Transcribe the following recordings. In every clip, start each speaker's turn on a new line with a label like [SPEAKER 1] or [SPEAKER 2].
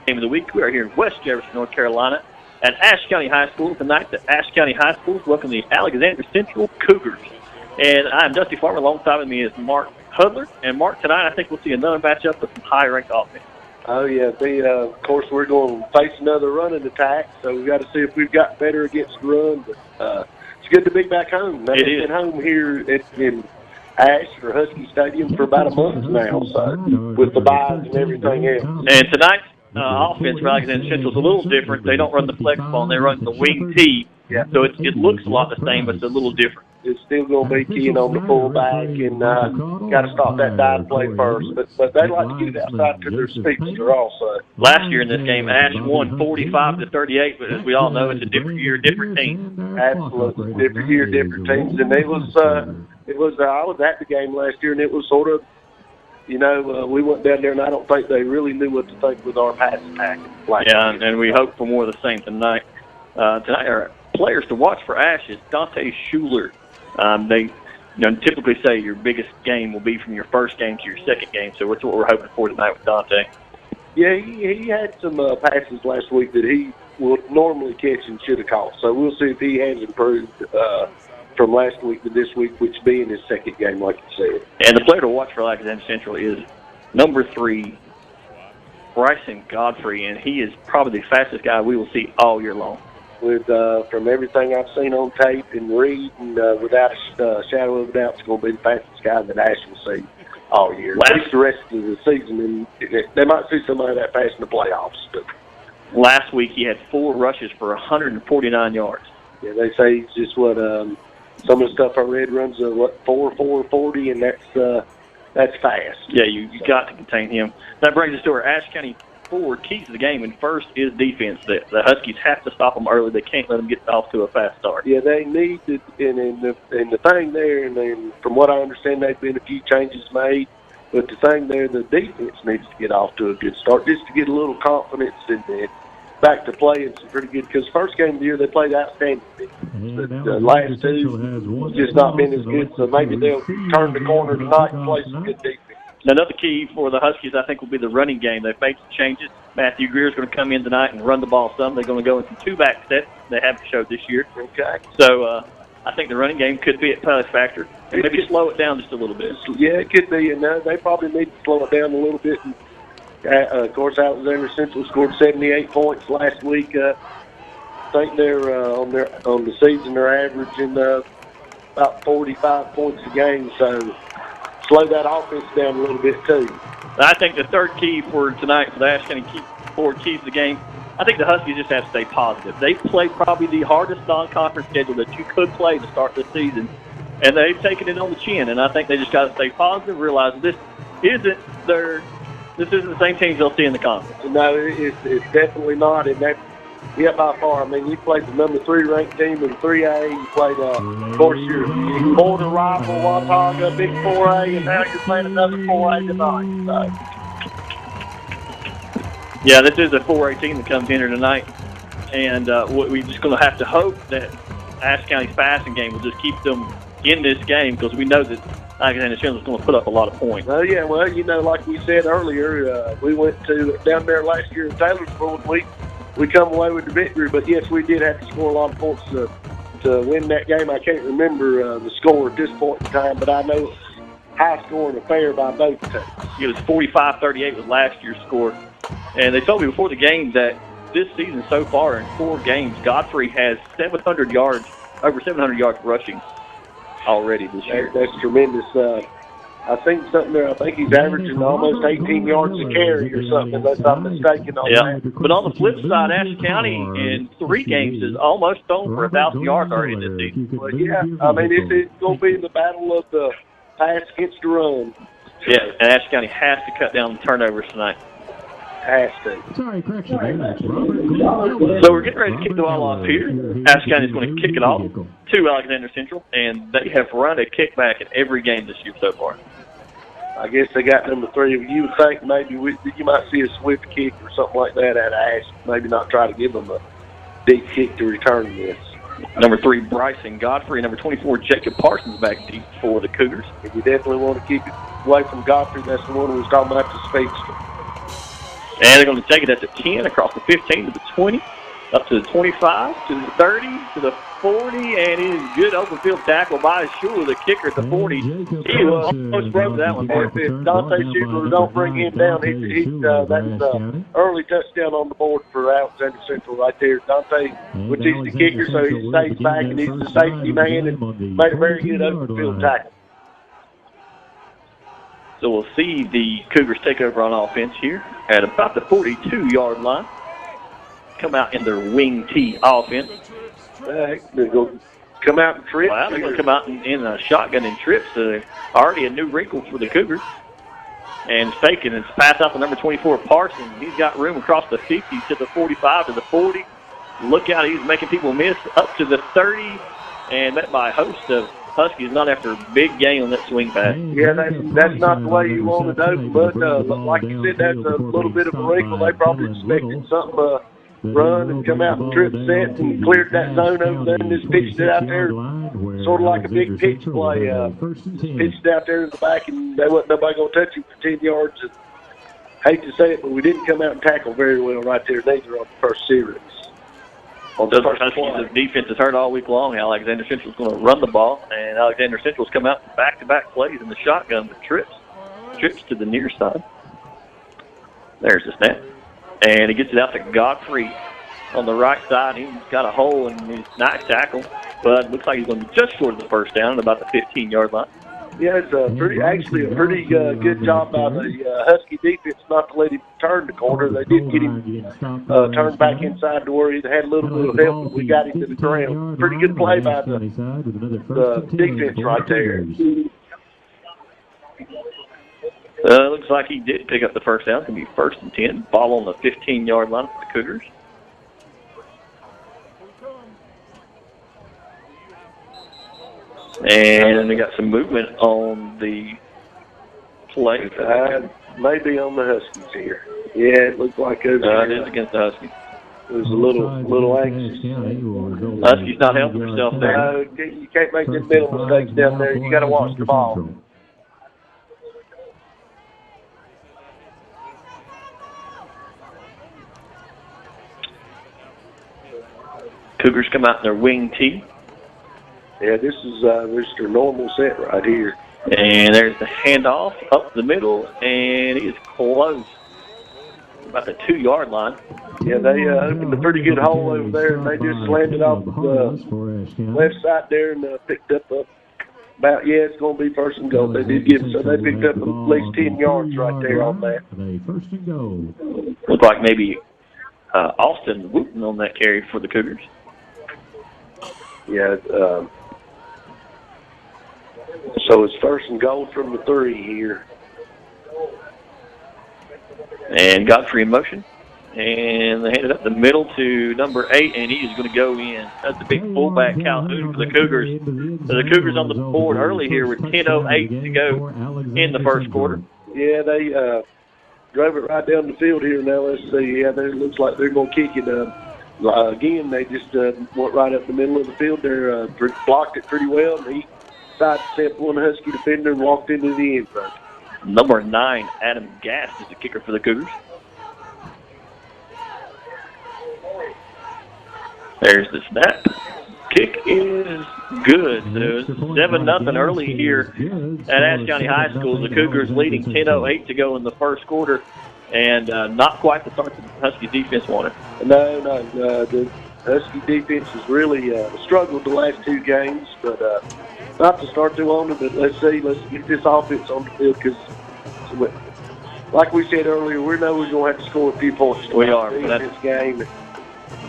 [SPEAKER 1] Game of the week. We are here in West Jefferson, North Carolina at Ashe County High School. Tonight, the Ashe County High Schools welcome the Alexander Central Cougars. And I'm Dusty Farmer. Alongside with me is Mark Hudler. And Mark, tonight I think we'll see another matchup with some high-ranked offense.
[SPEAKER 2] Oh, yeah. Of course, we're going to face another running attack, so we've got to see if we've got better against the run. But it's good to be back home. They've been home here in Ashe or Husky Stadium for about a month now, so with the buys and everything else.
[SPEAKER 1] And tonight's offense for Alexander Central is a little different. They don't run the flex ball, they run the wing tee.
[SPEAKER 2] Yeah.
[SPEAKER 1] So it looks a lot the same, but it's a little different.
[SPEAKER 2] It's still going to be keying on the fullback, and got to stop that dive play first. But they like to get it outside to their speedster also.
[SPEAKER 1] Last year in this game, Ashe won 45-38, but as we all know, it's a different year, different teams.
[SPEAKER 2] Absolutely, different year, different teams. And I was at the game last year, and it was sort of, we went down there, and I don't think they really knew what to think with our pass attack.
[SPEAKER 1] And we hope for more of the same tonight. Tonight, our players to watch for Ashe is Dante Schuler. They typically say your biggest game will be from your first game to your second game, so that's what we're hoping for tonight with Dante.
[SPEAKER 2] Yeah, he had some passes last week that he would normally catch and should have caught, so we'll see if he has improved from last week to this week, which being his second game, like you said.
[SPEAKER 1] And the player to watch for Alexander Central is number 3, Bryson Godfrey, and he is probably the fastest guy we will see all year long.
[SPEAKER 2] From everything I've seen on tape and read, and without a shadow of a doubt, it's going to be the fastest guy that Ashe will see all year. At least the rest of the season, and they might see somebody that fast in the playoffs. But
[SPEAKER 1] last week he had 4 rushes for 149 yards.
[SPEAKER 2] Yeah, they say he's just some of the stuff I read runs 4.40, and that's fast.
[SPEAKER 1] Yeah, you got to contain him. That brings us to our Ashe County forward keys to the game, and first is defense. The Huskies have to stop them early. They can't let them get off to a fast start.
[SPEAKER 2] Yeah, they need to, and the thing there, and then from what I understand, there's been a few changes made, but the thing there, the defense needs to get off to a good start just to get a little confidence and then back to playing some pretty good, because first game of the year they played outstanding. But the last two just not been as good, so maybe they'll turn the corner tonight and play some good defense.
[SPEAKER 1] Another key for the Huskies, I think, will be the running game. They've made some changes. Matthew Greer's going to come in tonight and run the ball some. They're going to go in some 2-back sets they haven't showed this year.
[SPEAKER 2] Okay.
[SPEAKER 1] So I think the running game could be at plus factor. Maybe slow it down just a little bit.
[SPEAKER 2] Yeah, it could be. And they probably need to slow it down a little bit. And, of course, Alexander Central scored 78 points last week. I think they're on the season they're averaging about 45 points a game. So slow that offense down a little bit too.
[SPEAKER 1] I think the third key for tonight for the Ashe County forward keys to the game, I think the Huskies just have to stay positive. They played probably the hardest non-conference schedule that you could play to start this season, and they've taken it on the chin. And I think they just got to stay positive, realize this isn't the same teams they'll see in the conference.
[SPEAKER 2] No, it's definitely not, and that's by far. I mean, you played the number 3 ranked team in 3A. You played, of course, your border rival, Watauga, Big 4A, and now you're playing another 4A tonight. So.
[SPEAKER 1] Yeah, this is a 4A team that comes in here tonight, and we're just going to have to hope that Ashe County's passing game will just keep them in this game, because we know that Alexander Central is going to put up a lot of points.
[SPEAKER 2] Oh, yeah, well, like we said earlier, we went down there last year in Taylorsville, and we come away with the victory, but yes, we did have to score a lot of points to win that game. I can't remember the score at this point in time, but I know it was high-scoring affair by both teams.
[SPEAKER 1] It was 45-38 was last year's score, and they told me before the game that this season so far in 4 games, Godfrey has over 700 yards rushing already this year.
[SPEAKER 2] That's tremendous. I think something there. I think he's averaging almost 18 yards a carry or something, unless I'm mistaken on that.
[SPEAKER 1] But on the flip side, Ashe County in 3 games is almost thrown for 1,000 yards already this season.
[SPEAKER 2] Well, yeah, I mean, it's going to be the battle of the pass against the run.
[SPEAKER 1] Yeah, and Ashe County has to cut down the turnovers tonight.
[SPEAKER 2] Has to.
[SPEAKER 3] Sorry, correction.
[SPEAKER 1] So we're getting ready to kick the ball off here. Ashe County is going to kick it off to Alexander Central, and they have run a kickback in every game this year so far.
[SPEAKER 2] I guess they got number 3. You would think maybe you might see a swift kick or something like that at Ashe. Maybe not try to give them a deep kick to return this.
[SPEAKER 1] Number 3, Bryson Godfrey. Number 24, Jacob Parsons back deep for the Cougars.
[SPEAKER 2] If you definitely want to keep it away from Godfrey, that's the one who was talking about the speedster.
[SPEAKER 1] And they're going to take it at the 10, across the 15 to the 20, up to the 25, to the 30, to the 40, and it is good open field tackle by Schuler, the kicker at the 40. He almost broke that one.
[SPEAKER 2] If Dante Schuler don't bring him down, that's an early touchdown on the board for Alexander Central right there. Dante, which is the kicker, so he stays back and he's the safety man and made a very good open field tackle.
[SPEAKER 1] So we'll see the Cougars take over on offense here at about the 42-yard line. Come out in their wing T offense.
[SPEAKER 2] They're going to come out and trip.
[SPEAKER 1] Wow, they're going to come out in a shotgun and trips. Already a new wrinkle for the Cougars. And faking and pass out to number 24, Parsons. He's got room across the 50 to the 45 to the 40. Look out, he's making people miss up to the 30. And met by a host of Huskies, not after a big gain on that swing pass.
[SPEAKER 2] Yeah, that's not the way you want to do, but like you said, that's a little bit of a wrinkle. They probably expected something run and come out and trip set and cleared that zone over there and just pitched it out there, sort of like a big pitch play. Pitched it out there in the back, and there wasn't nobody going to touch him for 10 yards. And hate to say it, but we didn't come out and tackle very well right there, neither on the first series.
[SPEAKER 1] Those Huskies' defense has hurt all week long. Alexander Central's going to run the ball, and Alexander Central's come out back-to-back plays in the shotgun with trips to the near side. There's the snap. And he gets it out to Godfrey on the right side. He's got a hole in his nice tackle, but looks like he's going to be just short of the first down at about the 15-yard line.
[SPEAKER 2] Yeah, it's a pretty good job by the Husky defense not to let him turn the corner. They did get him turned back inside to where he had a little bit of help, but we got him to the ground. Pretty good play by the defense right there.
[SPEAKER 1] Looks like he did pick up the first down. It's going to be 1st and 10. Ball on the 15-yard line for the Cougars. And they got some movement on the play.
[SPEAKER 2] Maybe on the Huskies here. Yeah, it looks like it
[SPEAKER 1] is against the Huskies.
[SPEAKER 2] It was a little anxious.
[SPEAKER 1] Huskies not helping themselves there.
[SPEAKER 2] No, you can't make them mental mistakes down there. You got to watch the ball.
[SPEAKER 1] Cougars come out in their wing T.
[SPEAKER 2] Yeah, this is their normal set right here.
[SPEAKER 1] And there's the handoff up the middle, and he is close. About the 2-yard line.
[SPEAKER 2] Yeah, they opened a pretty good hole over there, and they just landed off the left side there and picked up about, it's going to be 1st and goal. They did give, so they picked up at least 10 yards right there on that.
[SPEAKER 1] Looked like maybe Austin Wooten on that carry for the Cougars.
[SPEAKER 2] Yeah, so it's 1st and goal from the 3 here.
[SPEAKER 1] And Godfrey in motion. And they hand it up the middle to number 8, and he is going to go in. That's the big fullback Calhoun for the Cougars. So the Cougars on the board early here with 10:08 to go in the first quarter.
[SPEAKER 2] Yeah, they drove it right down the field here. Now let's see. Yeah, it looks like they're going to kick it. Again, they just went right up the middle of the field. They blocked it pretty well, and he sidestepped one Husky defender and walked into the end zone.
[SPEAKER 1] Number 9, Adam Gast, is the kicker for the Cougars. There's the snap. Kick is good. So 7-0 early here at Ashe County High School. The Cougars leading 10:08 to go in the first quarter. And not quite the start the Husky defense wanted.
[SPEAKER 2] No, the Husky defense has really struggled the last 2 games, but not to start too long. But let's get this offense on the field because, like we said earlier, we know we're going to have to score a few points.
[SPEAKER 1] We are.
[SPEAKER 2] This game.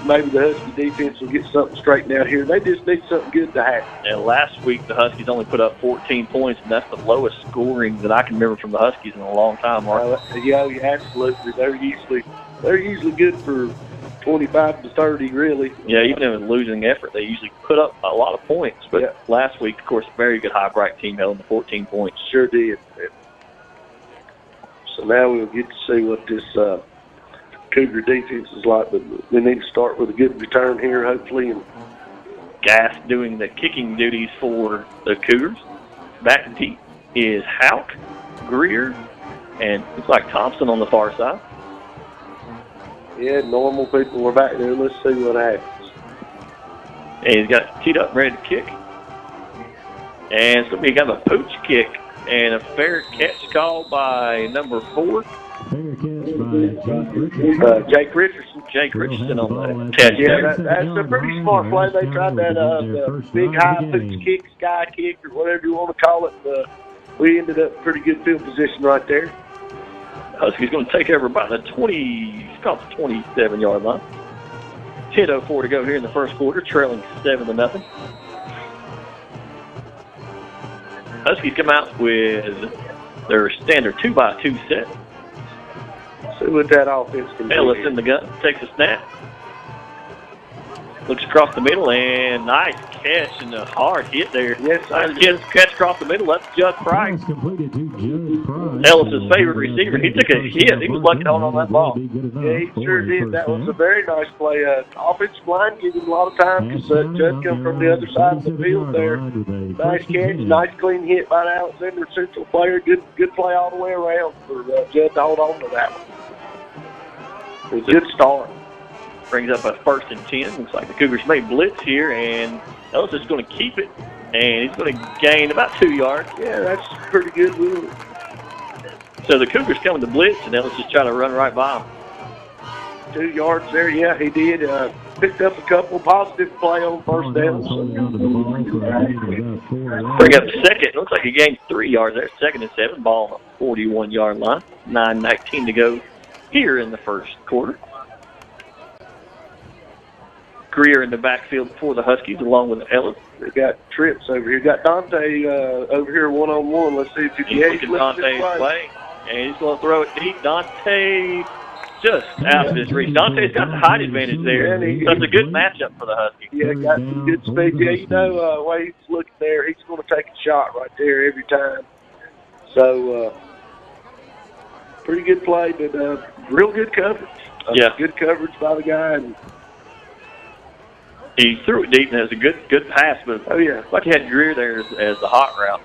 [SPEAKER 2] Maybe the Husky defense will get something straightened out here. They just need something good to happen.
[SPEAKER 1] And last week, the Huskies only put up 14 points, and that's the lowest scoring that I can remember from the Huskies in a long time, Mark.
[SPEAKER 2] Yeah, absolutely. They're usually good for 25 to 30, really.
[SPEAKER 1] Yeah, even in a losing effort, they usually put up a lot of points. But last week, of course, very good High-Bright team held the 14 points.
[SPEAKER 2] Sure did. So now we'll get to see what this Cougar defense is like, but we need to start with a good return here, hopefully. And
[SPEAKER 1] Gass doing the kicking duties for the Cougars. Back deep is Houck, Greer, and looks like Thompson on the far side.
[SPEAKER 2] Yeah, normal people were back there. Let's see what happens.
[SPEAKER 1] And he's got teed up, ready to kick. And it's going to be kind of a pooch kick and a fair catch call by number 4.
[SPEAKER 3] Fair catch by
[SPEAKER 2] Jake Richardson.
[SPEAKER 1] Jake Richardson on the catch.
[SPEAKER 2] Yeah, that's a pretty smart play. They tried that the big high pooch kick, sky kick, or whatever you want to call it. We ended up pretty good field position right there.
[SPEAKER 1] Huskies going to take over about the 27-yard line. 10:04 to go here in the first quarter, trailing 7-0. Huskies come out with their standard 2x2 set.
[SPEAKER 2] See what that offense can do.
[SPEAKER 1] Ellis in the gun, takes a snap. Looks across the middle, and nice catch and a hard hit there.
[SPEAKER 2] Yes,
[SPEAKER 1] nice catch across the middle. That's Judd Price.
[SPEAKER 3] Completed to Judd Price.
[SPEAKER 1] Ellis's favorite receiver. He took a hit. He was lucky on that ball.
[SPEAKER 2] Yeah, he sure did. That was a very nice play. Offensive line gave him a lot of time because Judd come from the other side of the field there. Nice catch, nice clean hit by the Alexander Central player. Good play all the way around for Judd to hold on to that one. It was a good start.
[SPEAKER 1] Brings up a 1st and 10. Looks like the Cougars may blitz here, and Ellis is going to keep it, and he's going to gain about 2 yards.
[SPEAKER 2] Yeah, that's pretty good move.
[SPEAKER 1] So the Cougars coming to blitz, and Ellis is trying to run right by him.
[SPEAKER 2] 2 yards there, yeah, he did. Picked up a couple positive play on first down.
[SPEAKER 1] Bring up second. Looks like he gained 3 yards there. 2nd and 7. Ball on the 41-yard line. 9:19 to go here in the first quarter. Greer in the backfield for the Huskies, along with Ellis.
[SPEAKER 2] They got trips over here. Got Dante over here one-on-one. Let's see if he can
[SPEAKER 1] get Dante's play. And he's going to throw it deep. Dante just out of his reach. Dante's got the height advantage there. So it's a good matchup for the Huskies.
[SPEAKER 2] Yeah, got some good speed. Yeah, you know, the way he's looking there, he's going to take a shot right there every time. So, pretty good play, but real good coverage.
[SPEAKER 1] Yeah.
[SPEAKER 2] Good coverage by the guy. And
[SPEAKER 1] he threw it deep, and it was a good pass, but like he had Greer there as the hot route.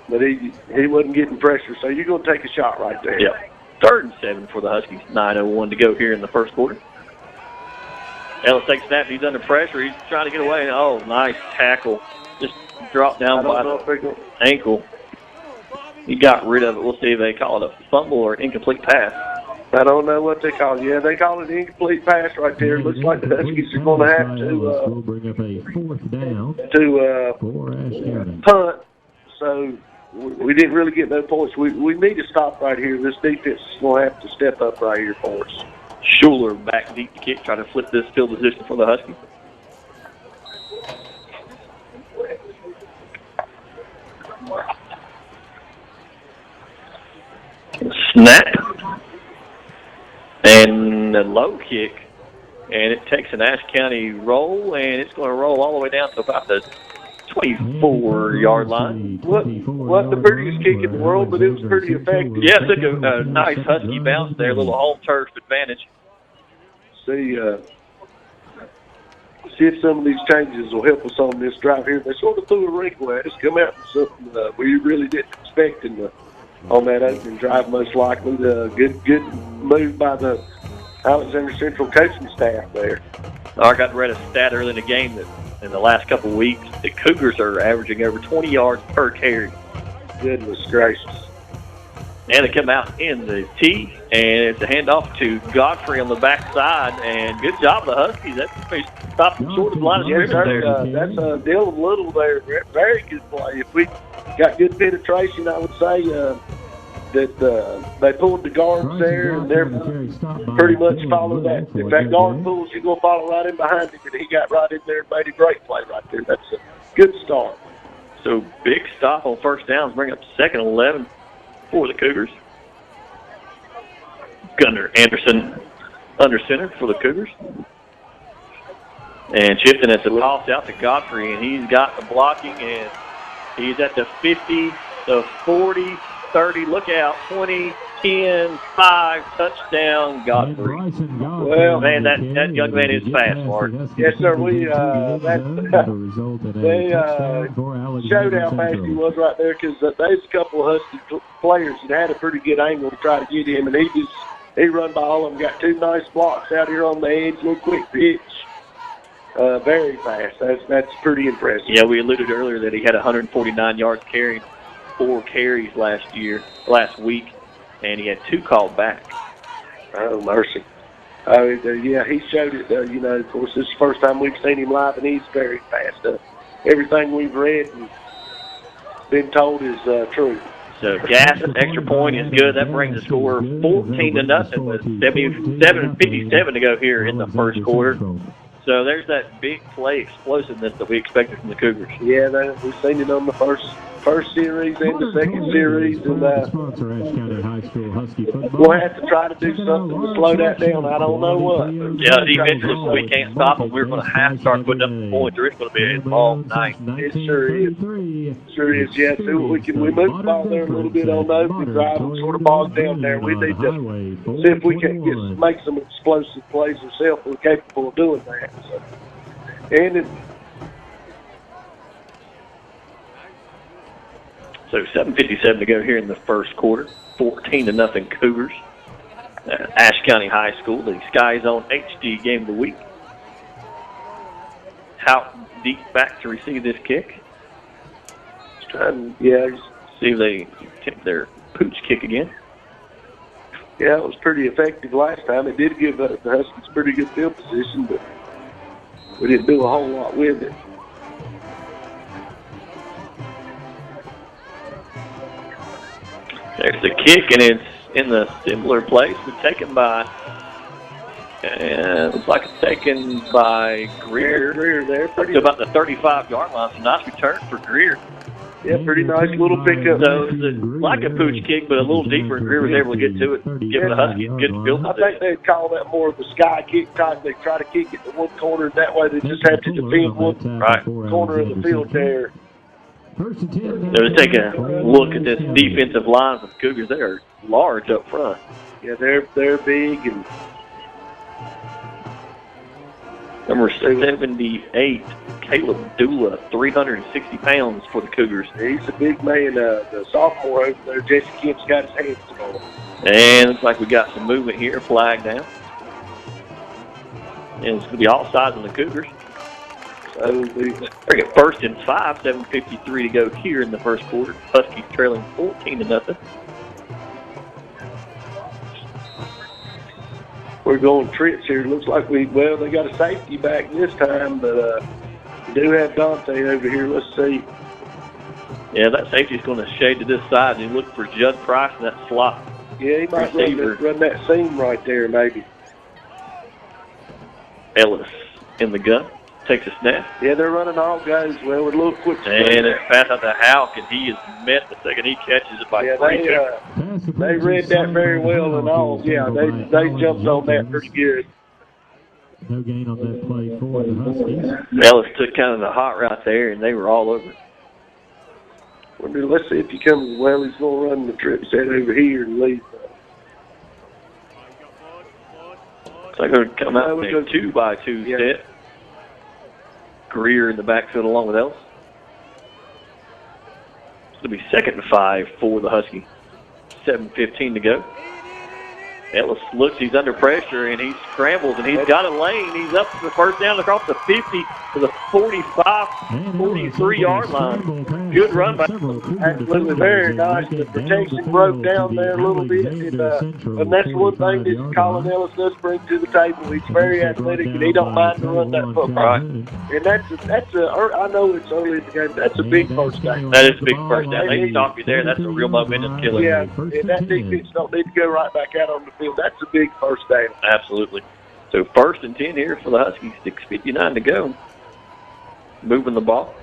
[SPEAKER 2] But he wasn't getting pressure, so you're going to take a shot right there.
[SPEAKER 1] Yeah. 3rd and 7 for the Huskies. 9:01 to go here in the first quarter. Ellis takes a snap. He's under pressure. He's trying to get away. Oh, nice tackle. Just dropped down by the ankle. He got rid of it. We'll see if they call it a fumble or an incomplete pass.
[SPEAKER 2] I don't know what they call it. Yeah, they call it an incomplete pass right there. Looks like the Huskies are going to have to
[SPEAKER 3] bring up a 4th down
[SPEAKER 2] for Ashe County. Punt. So we didn't really get no points. We need to stop right here. This defense is going to have to step up right here for us.
[SPEAKER 1] Schuler back deep to kick, trying to flip this field position for the Huskies. Snap. And a low kick, and it takes an Ashe County roll, and it's going to roll all the way down to about the 24-yard line.
[SPEAKER 2] Wasn't the prettiest kick in the world, but it was pretty effective.
[SPEAKER 1] Yeah, it took a nice Husky bounce there, a little home turf advantage.
[SPEAKER 2] See if some of these changes will help us on this drive here. They sort of threw a wrinkle at us, come out with something we really didn't expect on that opening drive, most likely. The good move by the Alexander Central coaching staff there.
[SPEAKER 1] I got read a stat early in the game that in the last couple of weeks, the Cougars are averaging over 20 yards per carry.
[SPEAKER 2] Goodness gracious.
[SPEAKER 1] And they come out in the tee, and it's a handoff to Godfrey on the backside, and good job of the Huskies. That's stopped them short of the line of scrimmage there.
[SPEAKER 2] That's Dylan Little there. Very good play. If we got good penetration, I would say that they pulled the guards there, and they're pretty much follow that. If that guard pulls, you're going to follow right in behind him, and he got right in there and made a great play right there. That's a good start.
[SPEAKER 1] So big stop on first downs, bring up 2nd and 11 for the Cougars. Gunnar Anderson under center for the Cougars. And shifting at the toss out to Godfrey, and he's got the blocking, and he's at the 50, the 40, 30, look out, 20, 10, 5, touchdown, Godfrey. Well, man, that young man is fast, Mark.
[SPEAKER 2] Yes, sir. They showed how fast he was right there because there's a couple of Husky players that had a pretty good angle to try to get him, and he run by all of them. Got 2 nice blocks out here on the edge, little quick pitch. Very fast. That's pretty impressive.
[SPEAKER 1] Yeah, we alluded earlier that he had 149 yards carrying, 4 carries last week, and he had 2 called back.
[SPEAKER 2] Oh, mercy. Yeah, he showed it. Of course, this is the first time we've seen him live, and he's very fast. Everything we've read and been told is true.
[SPEAKER 1] So gas extra point is good. That brings the score 14-0 with 7:57 to go here in the first quarter. So there's that big play explosiveness that we expected from the Cougars.
[SPEAKER 2] Yeah, we've seen it on the first series and the second series. And we'll have to try to do something to slow that down. I don't know what.
[SPEAKER 1] Yeah, defensively, we can't stop them. We're going to have to start putting up the points. There is going to be a ball tonight.
[SPEAKER 2] It sure is. Sure is. Yeah, see what we can. We move the ball there a little bit on those. We drive them sort of bogged down there. We need to see if we can make some explosive plays ourselves. We're capable of doing that. So.
[SPEAKER 1] So 7:57 to go here in the first quarter. 14-0 Cougars. Ashe County High School, the Sky Zone HD game of the week. How deep back to receive this kick? See if they take their pooch kick again.
[SPEAKER 2] Yeah, it was pretty effective last time. It did give the Huskies pretty good field position, but we didn't do a whole lot with it.
[SPEAKER 1] There's the kick, and it's in the similar place, but taken by, looks like it's taken by Greer.
[SPEAKER 2] Greer there.
[SPEAKER 1] To about the 35-yard line. So nice return for Greer.
[SPEAKER 2] Yeah, pretty nice little pickup.
[SPEAKER 1] So it's like a pooch kick, but a little deeper, and Greer was able to get to it, giving the Huskies good field position.
[SPEAKER 2] I think they'd call that more of the sky kick type. They try to kick it to one corner. That way they just have to defend one corner of the field there.
[SPEAKER 1] So let's take a look at this defensive line for the Cougars. They are large up front.
[SPEAKER 2] Yeah, they're big. And
[SPEAKER 1] number 78, Caleb Dula, 360 pounds for the Cougars.
[SPEAKER 2] He's a big man. The sophomore over there, Jesse Kemp's got his hands on him.
[SPEAKER 1] And looks like we got some movement here, flag down. And it's going to be all sides on the Cougars. So we're going to get 1st and 5, 7:53 to go here in the first quarter. Huskies trailing 14-0.
[SPEAKER 2] We're going trips here. Looks like they got a safety back this time, but we do have Dante over here. Let's see.
[SPEAKER 1] Yeah, that safety's going to shade to this side. You look for Judd Price in that slot.
[SPEAKER 2] Yeah, he might run that seam right there, maybe.
[SPEAKER 1] Ellis in the gun. Takes a snap.
[SPEAKER 2] Yeah, they're running all guys. Well, with a little quick snap.
[SPEAKER 1] And it's pass out to Houck, and he is met the second he catches it by
[SPEAKER 2] they read that very well and all. Yeah, they jumped on that pretty good.
[SPEAKER 3] No gain on that play for the Huskies.
[SPEAKER 1] Ellis took kind of the hot route there, and they were all over it.
[SPEAKER 2] Let's see if he comes. Well, he's going to run the trip set over here and leave.
[SPEAKER 1] So they're going to come out with a 2-by-2 set. Greer in the backfield along with Ellis. It'll be 2nd and 5 for the Husky. 7:15 to go. Ellis looks, he's under pressure, and he scrambles, and he's got a lane. He's up to the first down across the 50 to the 45, 43-yard line. Good run by.
[SPEAKER 2] Absolutely very nice. The protection broke down there a little bit, and that's one thing that Colin Ellis does bring to the table. He's very athletic, and he don't mind to run that football.
[SPEAKER 1] Right.
[SPEAKER 2] And I know it's early in the game. That's a big first down.
[SPEAKER 1] That is a big first down. They stop you there. That's a real momentum killer.
[SPEAKER 2] Yeah, and that defense don't need to go right back out on the field. That's a big first down.
[SPEAKER 1] Absolutely. So 1st and 10 here for the Huskies. 6:59 to go. Moving the ball.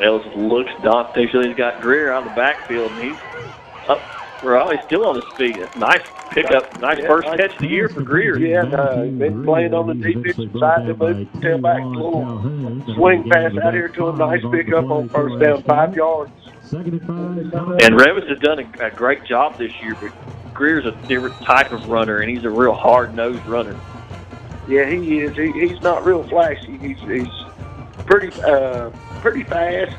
[SPEAKER 1] Ellis looks. Dante he's got Greer out of the backfield, and he's up. He's still on his feet. Nice pickup. Nice first catch of the year for Greer.
[SPEAKER 2] Yeah, he's been playing on the defensive side to move tailback. A little swing pass out here to him. Nice pickup on first down, 5 yards.
[SPEAKER 1] And Revis has done a great job this year, but Greer's a different type of runner, and he's a real hard-nosed runner.
[SPEAKER 2] Yeah, he is. He's not real flashy. He's pretty fast.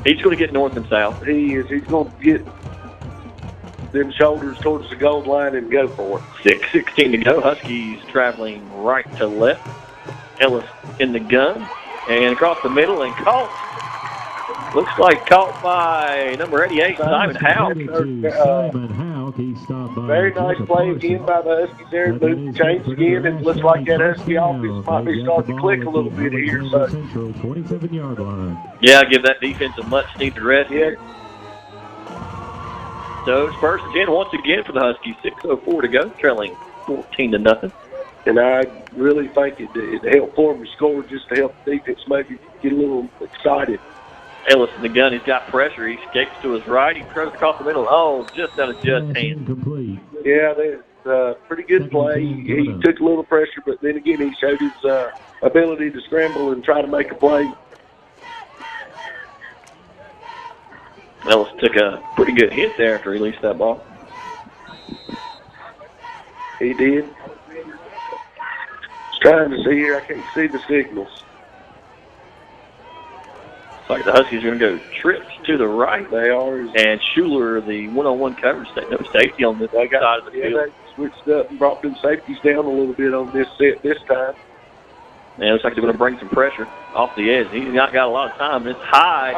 [SPEAKER 1] He's going to get north and south.
[SPEAKER 2] He is. He's going to get them shoulders towards the goal line and go for it.
[SPEAKER 1] 6:16 to go. Huskies traveling right to left. Ellis in the gun and across the middle and caught. Looks like caught by number 88, Simon Howe.
[SPEAKER 3] Simon Howe, he stopped by.
[SPEAKER 2] Very nice play again by the Huskies there. Moved, changed again, and looks like that Husky offense might be starting to click a little bit here. So,
[SPEAKER 3] 27-yard line.
[SPEAKER 1] Yeah, give that defense a much-needed rest.
[SPEAKER 2] Yeah.
[SPEAKER 1] So it's first and 10 once again for the Huskies. 6:04 to go, trailing 14-0.
[SPEAKER 2] And I really think it helped for them to score just to help the defense maybe get a little excited.
[SPEAKER 1] Ellis in the gun. He's got pressure. He escapes to his right. He throws across the middle. Oh, just out of Judd's hand.
[SPEAKER 2] Yeah, that's pretty good play. He took a little pressure, but then again, he showed his ability to scramble and try to make a play.
[SPEAKER 1] Ellis took a pretty good hit there after he released that ball.
[SPEAKER 2] He did. Just trying to see here. I can't see the signals.
[SPEAKER 1] Looks like the Huskies are going to go trips to the right.
[SPEAKER 2] They are.
[SPEAKER 1] And Schuler, the one-on-one coverage, no safety on this side of the field.
[SPEAKER 2] They switched up and brought them safeties down a little bit on this set this time.
[SPEAKER 1] And it looks like they're going to bring some pressure off the edge. He's not got a lot of time. It's high.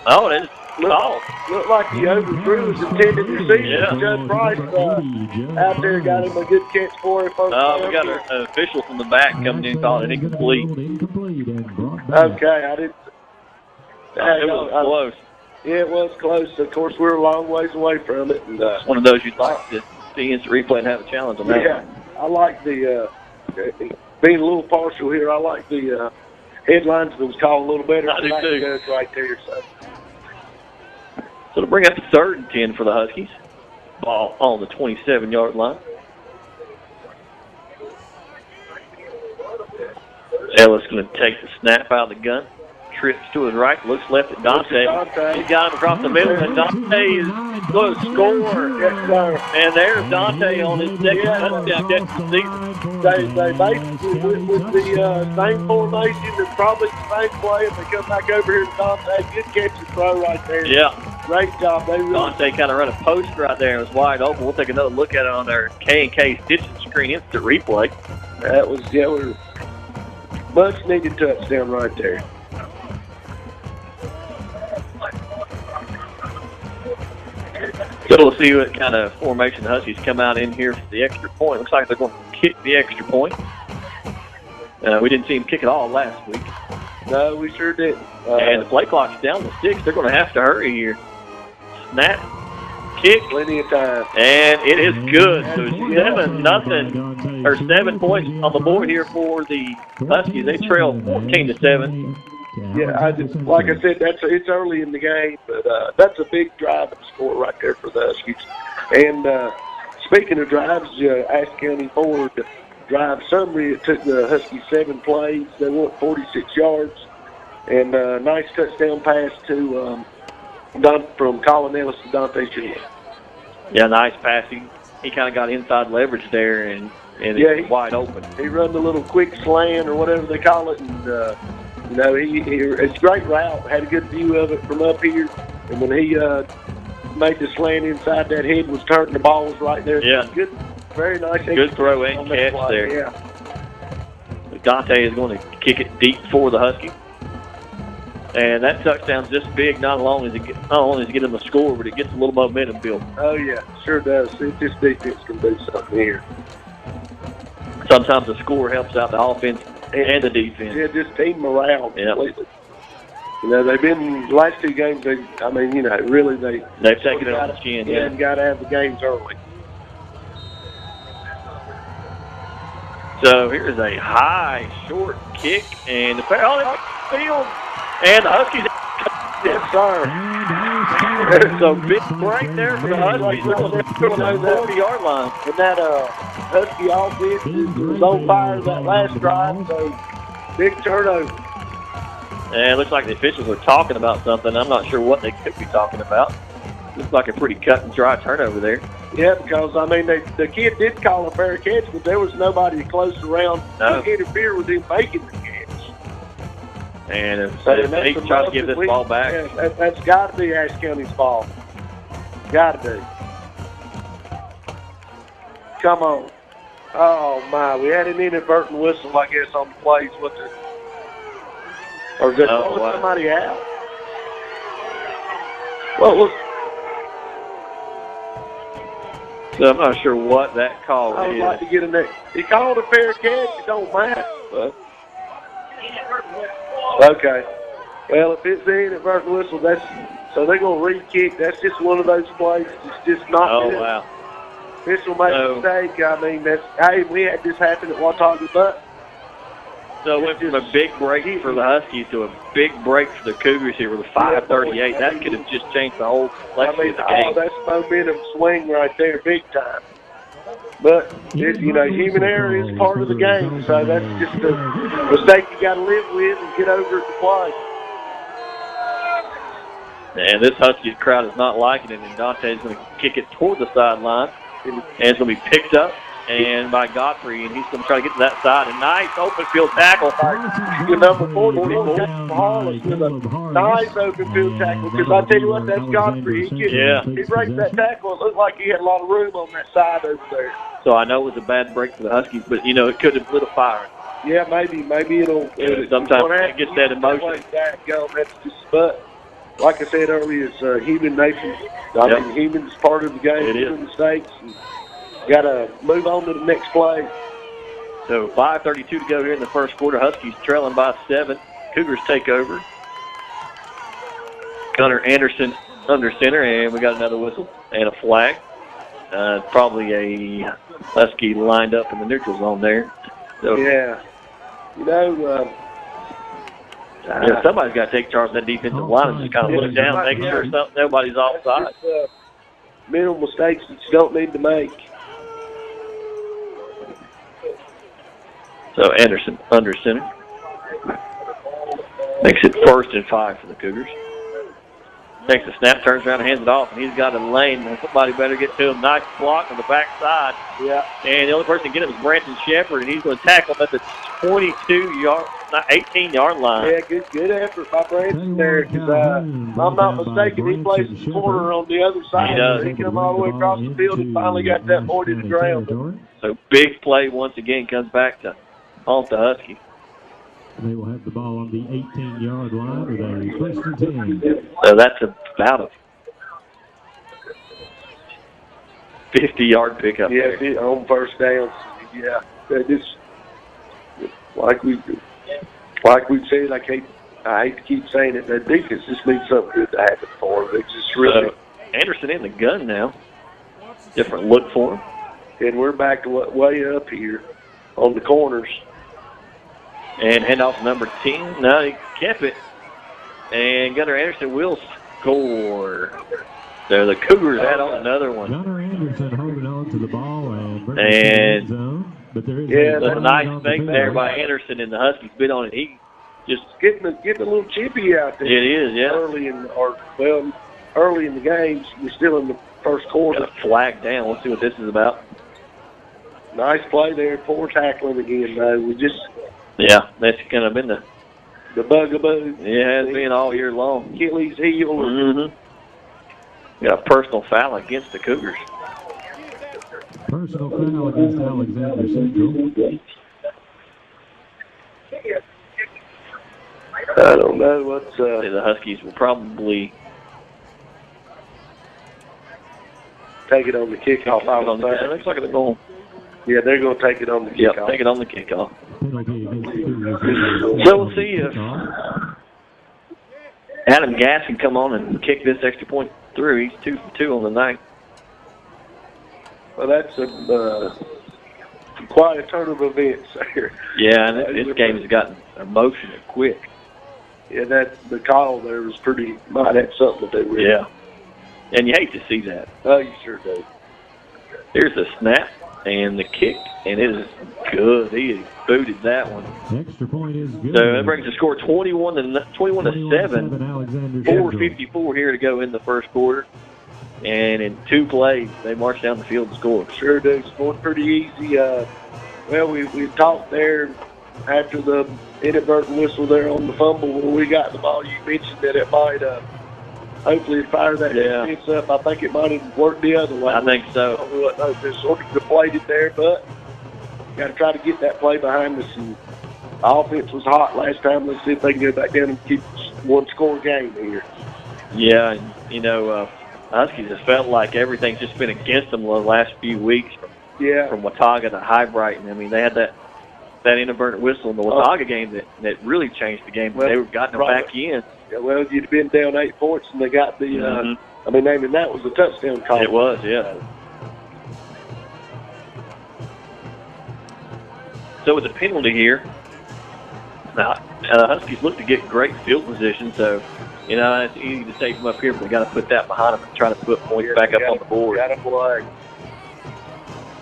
[SPEAKER 1] Oh, it is.
[SPEAKER 2] Looked like he overthrew his intended receiver.
[SPEAKER 1] Yeah.
[SPEAKER 2] Judd Price out there got him a good catch for him.
[SPEAKER 1] Oh, we got an official from the back coming in calling it incomplete.
[SPEAKER 2] Okay, I didn't.
[SPEAKER 1] It was close.
[SPEAKER 2] Yeah, it was close. Of course, we're a long ways away from it. And,
[SPEAKER 1] it's one of those you'd like to see instant replay and have a challenge on that.
[SPEAKER 2] Yeah, I like the being a little partial here. I like the headlines that was called a little better.
[SPEAKER 1] I do too.
[SPEAKER 2] Right there, so
[SPEAKER 1] it'll bring up 3rd and 10 for the Huskies. Ball on the 27-yard line. Ellis going to take the snap out of the gun. Trips to his right, looks left at Dante. He's got him across the middle, and Dante is going to score.
[SPEAKER 2] Yes, sir.
[SPEAKER 1] And there's Dante on his second touchdown catch of the season.
[SPEAKER 2] They basically went with the same formation and probably the same play, and they come back over here to Dante. Good catch and throw right there.
[SPEAKER 1] Yeah.
[SPEAKER 2] Great job.
[SPEAKER 1] Dante kind of run a post right there and was wide open. We'll take another look at it on our K&K stitching screen instant replay.
[SPEAKER 2] That was, much needed touchdown right there.
[SPEAKER 1] So we'll see what kind of formation the Huskies come out in here for the extra point. Looks like they're going to kick the extra point. We didn't see him kick it all last week.
[SPEAKER 2] No, we sure didn't.
[SPEAKER 1] And the play clock's down to 6. They're going to have to hurry here. Snap, kick.
[SPEAKER 2] Plenty of time.
[SPEAKER 1] And it is good. So 7-0, or 7 points on the board here for the Huskies. They trail 14-7.
[SPEAKER 2] Yeah, like I said, it's early in the game, but that's a big drive and score right there for the Huskies. And speaking of drives, Ashe County Ford drive summary, it took the Huskies 7 plays. They went 46 yards. And a nice touchdown pass to from Colin Ellis to Dante Schuler.
[SPEAKER 1] Yeah, nice passing. He kind of got inside leverage there, and it's wide open.
[SPEAKER 2] He run the little quick slant or whatever they call it, and it's a great route. Had a good view of it from up here, and when he made the slant inside, that head was turned. The ball was right there.
[SPEAKER 1] Yeah,
[SPEAKER 2] good, very nice.
[SPEAKER 1] Good throw and catch there.
[SPEAKER 2] Yeah.
[SPEAKER 1] Dante is going to kick it deep for the Huskies. And that touchdown's just big, not only does it get them a score, but it gets a little momentum built.
[SPEAKER 2] Oh, yeah, sure does. See if this defense can do something here.
[SPEAKER 1] Sometimes the score helps out the offense and the defense.
[SPEAKER 2] Yeah, just team morale completely. They've been the last 2 games. They've
[SPEAKER 1] taken it on the chin.
[SPEAKER 2] Yeah, and got to have the games early.
[SPEAKER 1] So here's a high, short kick, and the field. And the Huskies,
[SPEAKER 2] yes, sir.
[SPEAKER 1] There's a big break there for the Huskies. They're on the 40-yard line.
[SPEAKER 2] And that Husky offense was on fire that last drive, so big turnover.
[SPEAKER 1] And it looks like the officials are talking about something. I'm not sure what they could be talking about. Looks like a pretty cut and dry turnover there.
[SPEAKER 2] Yeah, because, the kid did call a fair catch, but there was nobody close around to interfere with him making the catch.
[SPEAKER 1] And if they try to give this ball back.
[SPEAKER 2] Yeah, that's got to be Ashe County's ball. Got to be. Come on. Oh, my. We had an inadvertent whistle, I guess, on the plays. What's it? Or is that somebody out? What was...
[SPEAKER 1] So I'm not sure what that call
[SPEAKER 2] I would
[SPEAKER 1] is.
[SPEAKER 2] like to get in there. He called a fair catch. It don't matter. But... Okay. Well, if it's the inadvertent whistle, that's... So they're going to re-kick. That's just one of those plays. It's just not good.
[SPEAKER 1] Oh, wow.
[SPEAKER 2] Official makes a mistake. I mean, that's... Hey, we had this happen at Watauga, but...
[SPEAKER 1] So it went from a big break for the Huskies to a big break for the Cougars here with a 5:38. That could have just changed the whole complexion of the game.
[SPEAKER 2] That's momentum swing right there, big time. But, human error is part of the game, so that's just a mistake you got to live with and get over it to play.
[SPEAKER 1] And this Huskies crowd is not liking it, and Dante's going to kick it toward the sideline, and it's going to be picked up and by Godfrey, and he's going to try to get to that side. A nice open field tackle by
[SPEAKER 2] number 44, Harless, with a nice open field tackle. Because I tell you what, that's Godfrey. He breaks that tackle. It looked like he had a lot of room on that side over there.
[SPEAKER 1] So I know it was a bad break for the Huskies, but, it could have lit a fire.
[SPEAKER 2] Yeah, maybe it'll.
[SPEAKER 1] Sometimes it gets that emotion.
[SPEAKER 2] That's just, but like I said earlier, it's human nature. I mean, humans part of the game.
[SPEAKER 1] It is.
[SPEAKER 2] Doing mistakes. Got to move on to the next play.
[SPEAKER 1] So 5:32 to go here in the first quarter. Huskies trailing by 7. Cougars take over. Gunnar Anderson under center, and we got another whistle and a flag. Probably a Husky lined up in the neutral zone there. So,
[SPEAKER 2] yeah.
[SPEAKER 1] somebody's got to take charge of that defensive line and just kind of look down, make sure nobody's offside.
[SPEAKER 2] Minimal mistakes that you don't need to make.
[SPEAKER 1] So Anderson under center. Makes it 1st and 5 for the Cougars. Takes the snap, turns around and hands it off, and he's got a lane. Somebody better get to him. Nice block on the backside.
[SPEAKER 2] Yeah.
[SPEAKER 1] And the only person to get him is Branson Shepard, and he's going to tackle him at the 18-yard line.
[SPEAKER 2] Yeah, good effort by Branson there. Because I'm not mistaken, he plays the corner on the other side.
[SPEAKER 1] He does.
[SPEAKER 2] He came all the way across the field and finally got that boy to the ground.
[SPEAKER 1] So big play once again comes back to haunt the Huskies.
[SPEAKER 3] They will have the ball on the 18-yard line with a 1st and 10.
[SPEAKER 1] So that's about a 50-yard pickup.
[SPEAKER 2] Yeah, on first down. Yeah, just like we've said. I hate to keep saying it. That defense just needs something good to happen for them. It's just really
[SPEAKER 1] Anderson in the gun now. Different look for him.
[SPEAKER 2] And we're back to way up here on the corners.
[SPEAKER 1] And handoff number 10. No, he kept it. And Gunnar Anderson will score. So the Cougars add on another one.
[SPEAKER 3] Gunnar Anderson holding on to the ball and zone. But there is
[SPEAKER 1] a nice fake there by Anderson, and the Huskies bit on it. He just
[SPEAKER 2] getting a little chippy out there.
[SPEAKER 1] It is, yeah.
[SPEAKER 2] Early in the games, we're still in the first quarter.
[SPEAKER 1] Got a flag down. Let's see what this is about.
[SPEAKER 2] Nice play there. Poor tackling again, though.
[SPEAKER 1] Yeah, that's kind of been the
[SPEAKER 2] bugaboo.
[SPEAKER 1] Yeah, it's been all year long.
[SPEAKER 2] Achilles heel.
[SPEAKER 1] Mm-hmm. Got a personal foul against the Cougars.
[SPEAKER 3] Personal foul against Alexander Central.
[SPEAKER 2] I don't know what's.
[SPEAKER 1] The Huskies will probably
[SPEAKER 2] take it on the kickoff.
[SPEAKER 1] It looks like they're going.
[SPEAKER 2] Yeah, they're going to take it on the kickoff.
[SPEAKER 1] Yep, take it on the kickoff. So we'll see if Adam Gass can come on and kick this extra point through. He's 2 for 2 on the night.
[SPEAKER 2] Well, that's quite a turn of events there.
[SPEAKER 1] Yeah, and this game has gotten emotional quick.
[SPEAKER 2] Yeah, the call there was might have something to do with it.
[SPEAKER 1] Yeah, and you hate to see that.
[SPEAKER 2] Oh, you sure do.
[SPEAKER 1] Here's the snap and the kick, and it is good. He booted that one.
[SPEAKER 3] Extra point is good.
[SPEAKER 1] So that brings the score 21 to 7. 4:54 here to go in the first quarter. And in 2 plays, they marched down the field and scored.
[SPEAKER 2] Sure do. Scored pretty easy. We talked there after the inadvertent whistle there on the fumble when we got the ball. You mentioned that it might hopefully it'd fire that defense up. I think it might have worked the other way.
[SPEAKER 1] I think so.
[SPEAKER 2] They're sort of deflated there, but got to try to get that play behind us. And the offense was hot last time. Let's see if they can go back down and keep one-score game here.
[SPEAKER 1] Yeah, and, you know, Huskies have felt like everything's just been against them the last few weeks from Watauga to High-Brighton. I mean, they had that inadvertent whistle in the Watauga game that really changed the game. They were gotten them back in.
[SPEAKER 2] Yeah, well, you'd have been down 8 points, and they got the I mean, that was a touchdown call.
[SPEAKER 1] It was, yeah. So with a penalty here, now Huskies look to get great field position, so, you know, it's easy to take them up here, but we got to put that behind them and try to put points back up on the board.
[SPEAKER 2] Got a flag.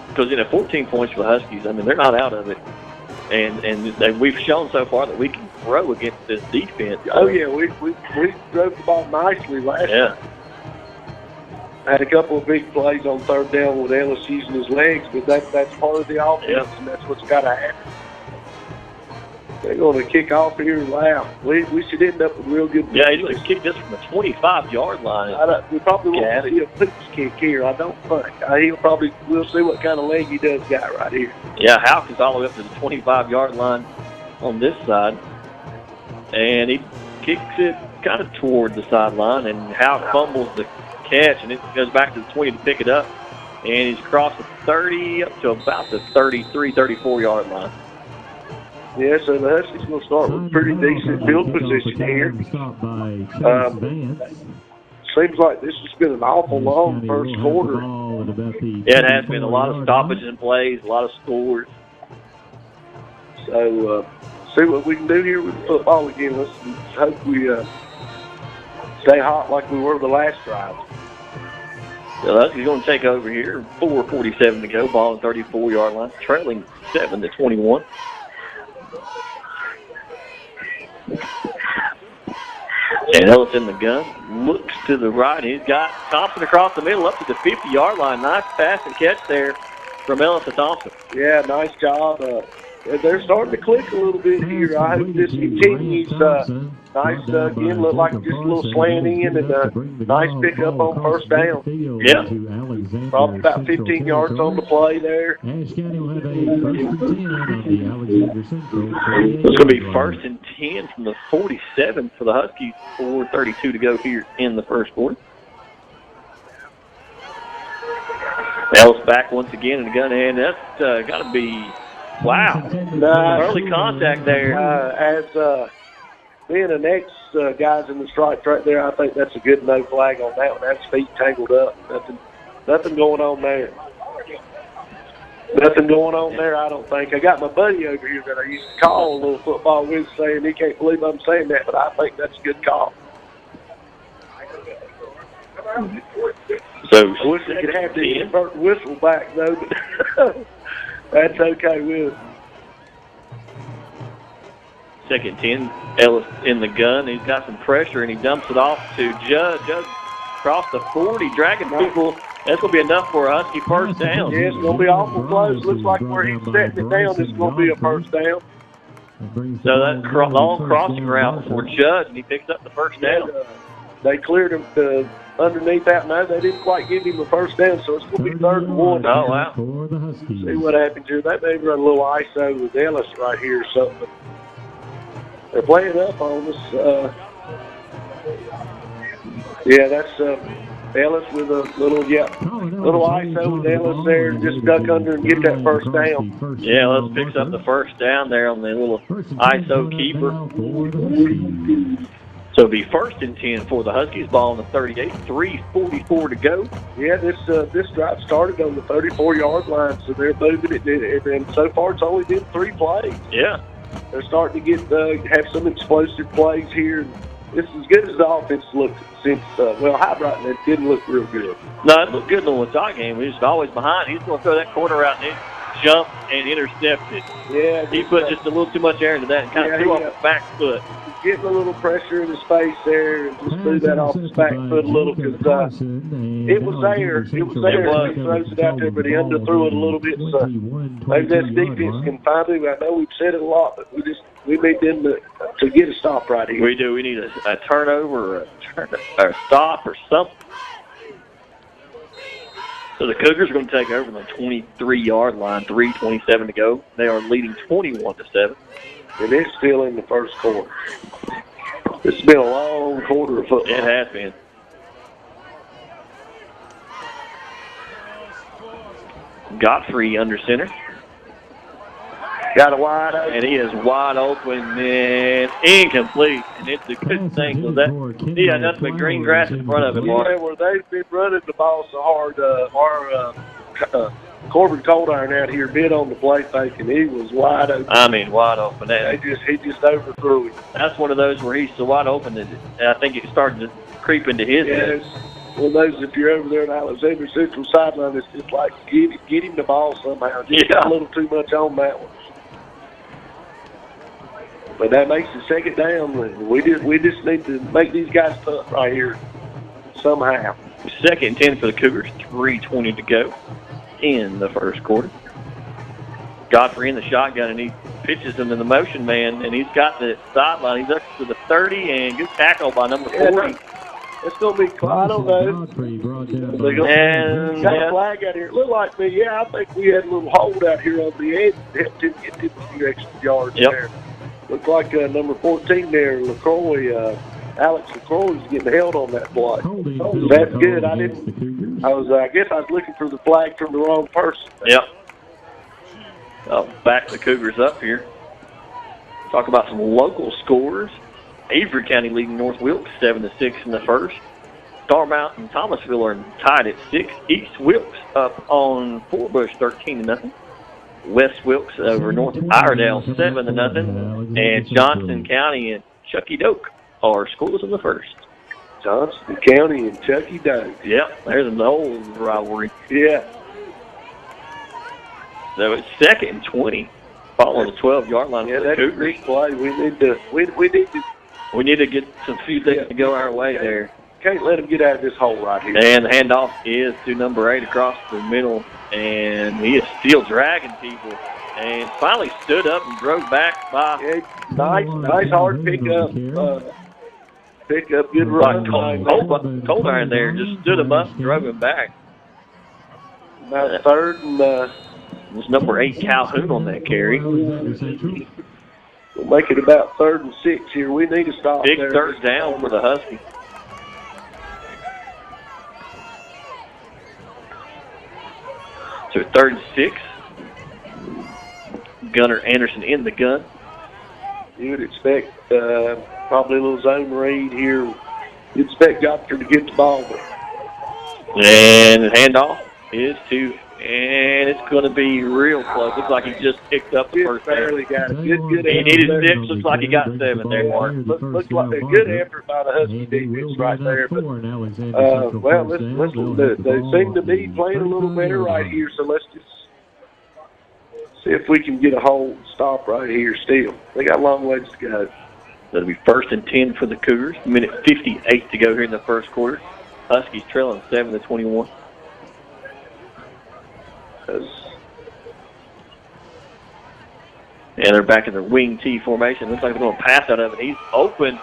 [SPEAKER 1] Because, you know, 14 points for the Huskies, I mean, they're not out of it. And we've shown so far that we can throw against this defense.
[SPEAKER 2] Oh, yeah, we drove the ball nicely last time. Had a couple of big plays on third down with Ellis using his legs, but that's part of the offense, and that's what's got to happen. They're going to kick off here. Wow, we should end up with real good.
[SPEAKER 1] Yeah, he's going to kick this from the 25-yard line.
[SPEAKER 2] We probably won't see a pooch kick here, I don't think. We'll see what kind of leg he does got right here.
[SPEAKER 1] Yeah, Houck is all the way up to the 25-yard line on this side, and he kicks it kind of toward the sideline, and Houck fumbles the catch, and it goes back to the 20 to pick it up, and he's across the 30 up to about the 33, 34-yard line.
[SPEAKER 2] Yeah, so the Huskies will start with pretty decent field position here. Seems like this has been an awful long first quarter.
[SPEAKER 1] Yeah, it has been a lot of stoppages and plays, a lot of scores.
[SPEAKER 2] So, see what we can do here with football again. Let's hope we stay hot like we were the last drive.
[SPEAKER 1] The Huskies going to take over here. 4:47 to go. Ball on 34-yard line, trailing 7-21. And Ellis in the gun, looks to the right. He's got Thompson across the middle up to the 50-yard line. Nice pass and catch there from Ellis to Thompson.
[SPEAKER 2] Yeah, nice job. They're starting to click a little bit here. I hope this continues. Nice, again, look like just a little slant in and a nice pickup on first down.
[SPEAKER 1] Yeah.
[SPEAKER 2] Probably about 15 yards on the play there.
[SPEAKER 3] Ashe County will have a 1st and 10 on the Alexander Central.
[SPEAKER 1] It's going to be 1st and 10 from the 47 for the Huskies. 4:32 to go here in the first quarter. Ellis back once again in the gun, and that's got to be, wow, early contact there.
[SPEAKER 2] As being an ex-guys in the stripes right there, I think that's a good no flag on that one. That's feet tangled up. Nothing going on there. Nothing going on there, I don't think. I got my buddy over here that I used to call a little football with saying he can't believe I'm saying that, but I think that's a good call.
[SPEAKER 1] So
[SPEAKER 2] I wish we could have the invert whistle back, though, but that's okay with it.
[SPEAKER 1] 2nd and 10, Ellis in the gun. He's got some pressure, and he dumps it off to Judd. Judd across the 40, dragging people. That's going to be enough for a Husky first down.
[SPEAKER 2] Yeah, it's going to be awful close. Looks like where he's setting it down, it's going to be a first down.
[SPEAKER 1] So that's a long crossing route for Judd, and he picks up the first down.
[SPEAKER 2] They cleared him underneath that. No, they didn't quite give him a first down, so it's going to be 3rd and 1.
[SPEAKER 1] Oh, wow.
[SPEAKER 2] See what happens here. They may run a little ISO with Ellis right here or something. They're playing up on us. Yeah, that's Ellis with a little ISO with Ellis there. Just duck under and get that first down.
[SPEAKER 1] Yeah, Ellis picks up the first down there on the little ISO keeper. So it'll be 1st and 10 for the Huskies. Ball on the 38, 3:44 to go.
[SPEAKER 2] Yeah, this drive started on the 34-yard line, so they're moving it. And so far it's only been 3 plays.
[SPEAKER 1] Yeah.
[SPEAKER 2] They're starting to get have some explosive plays here. This is as good as the offense looked since, High-Brighton, it didn't look real good.
[SPEAKER 1] No, it looked good in the Watauga game. He was always behind. He's going to throw that corner out and jump and intercept it.
[SPEAKER 2] Yeah.
[SPEAKER 1] He put just a little too much air into that and kind of threw off his back foot.
[SPEAKER 2] Getting a little pressure in his face there and just threw that off his back foot a little because it was there. He throws it out there, but he underthrew it a little bit. So maybe that defense can find him. I know we've said it a lot, but we them to get a stop right here.
[SPEAKER 1] We do. We need a turnover or a stop or something. So the Cougars are going to take over on the 23-yard line, 3:27 to go. They are leading 21-7.
[SPEAKER 2] And it's still in the first quarter. It's been a long quarter of football.
[SPEAKER 1] It has been. Godfrey under center.
[SPEAKER 2] Got a wide open.
[SPEAKER 1] And he is wide open and incomplete. And it's a good thing. So that he had nothing but green grass in front of him.
[SPEAKER 2] Yeah, where they've been running the ball so hard. Our Corbin Cold Iron out here bit on the play fake, and he was wide open.
[SPEAKER 1] I mean, wide open.
[SPEAKER 2] He just overthrew him.
[SPEAKER 1] That's one of those where he's so wide open that I think it started to creep into his head.
[SPEAKER 2] One of those, if you're over there in Alexander Central sideline, it's just like get him the ball somehow. Just a little too much on that one. But that makes the second down. We just need to make these guys tough right here somehow.
[SPEAKER 1] Second and 10 for the Cougars. 3:20 to go in the first quarter. Godfrey in the shotgun, and he pitches him in the motion man, and he's got the sideline. He's up to the 30, and good tackle by number 40.
[SPEAKER 2] It's going to be Clyde on those.
[SPEAKER 1] And
[SPEAKER 2] got a flag out here. It looked like me. Yeah, I think we had a little hold out here on the edge. Didn't get a few extra yards there. Looked like number 14 there, LaCroix. Alex LaCroix is getting held on that block. That's good. I guess I was looking for the flag from the wrong person.
[SPEAKER 1] Yep. Back the Cougars up here. Talk about some local scores. Avery County leading North Wilkes 7-6 in the first. Starmount and Thomasville are tied at 6. East Wilkes up on Forbush 13-0. West Wilkes over North Iredale 7-0. And Johnson County and Chucky Doak are schools in the first.
[SPEAKER 2] Johnson County and Chucky Doak.
[SPEAKER 1] Yep, there's an old rivalry.
[SPEAKER 2] Yeah.
[SPEAKER 1] So it's second and 20, following the 12-yard line.
[SPEAKER 2] Yeah, that's a big play. We need to get some few things to go our way there. Can't let him get out of this hole right here.
[SPEAKER 1] And the handoff is to number 8 across the middle, and he is still dragging people. And finally stood up and drove back by.
[SPEAKER 2] Yeah, nice hard pickup. Good run.
[SPEAKER 1] Cold Iron there just stood him up and drove him back.
[SPEAKER 2] About third and
[SPEAKER 1] it was number 8 Calhoun on that carry.
[SPEAKER 2] We'll make it about 3rd and 6 here. We need to stop
[SPEAKER 1] big
[SPEAKER 2] there.
[SPEAKER 1] Third down for the Huskies. So 3rd and 6. Gunnar Anderson in the gun.
[SPEAKER 2] You would expect probably a little zone read here. You'd expect Godfrey to get the ball.
[SPEAKER 1] And the handoff is to, and it's going to be real close. Looks like he just picked up the first
[SPEAKER 2] barely got it. Good
[SPEAKER 1] he needed 6. Looks like he got 7 there, Mark.
[SPEAKER 2] Looks like a good effort by the Husky defense right there. But, well, they seem to be playing a little better right here, so let's just see if we can get a hold stop right here still. They got a long ways to go.
[SPEAKER 1] That'll be 1st and 10 for the Cougars. Minute 58 to go here in the first quarter. Huskies trailing 7-21. And they're back in their wing T formation. Looks like they're going to pass out of it. He's open,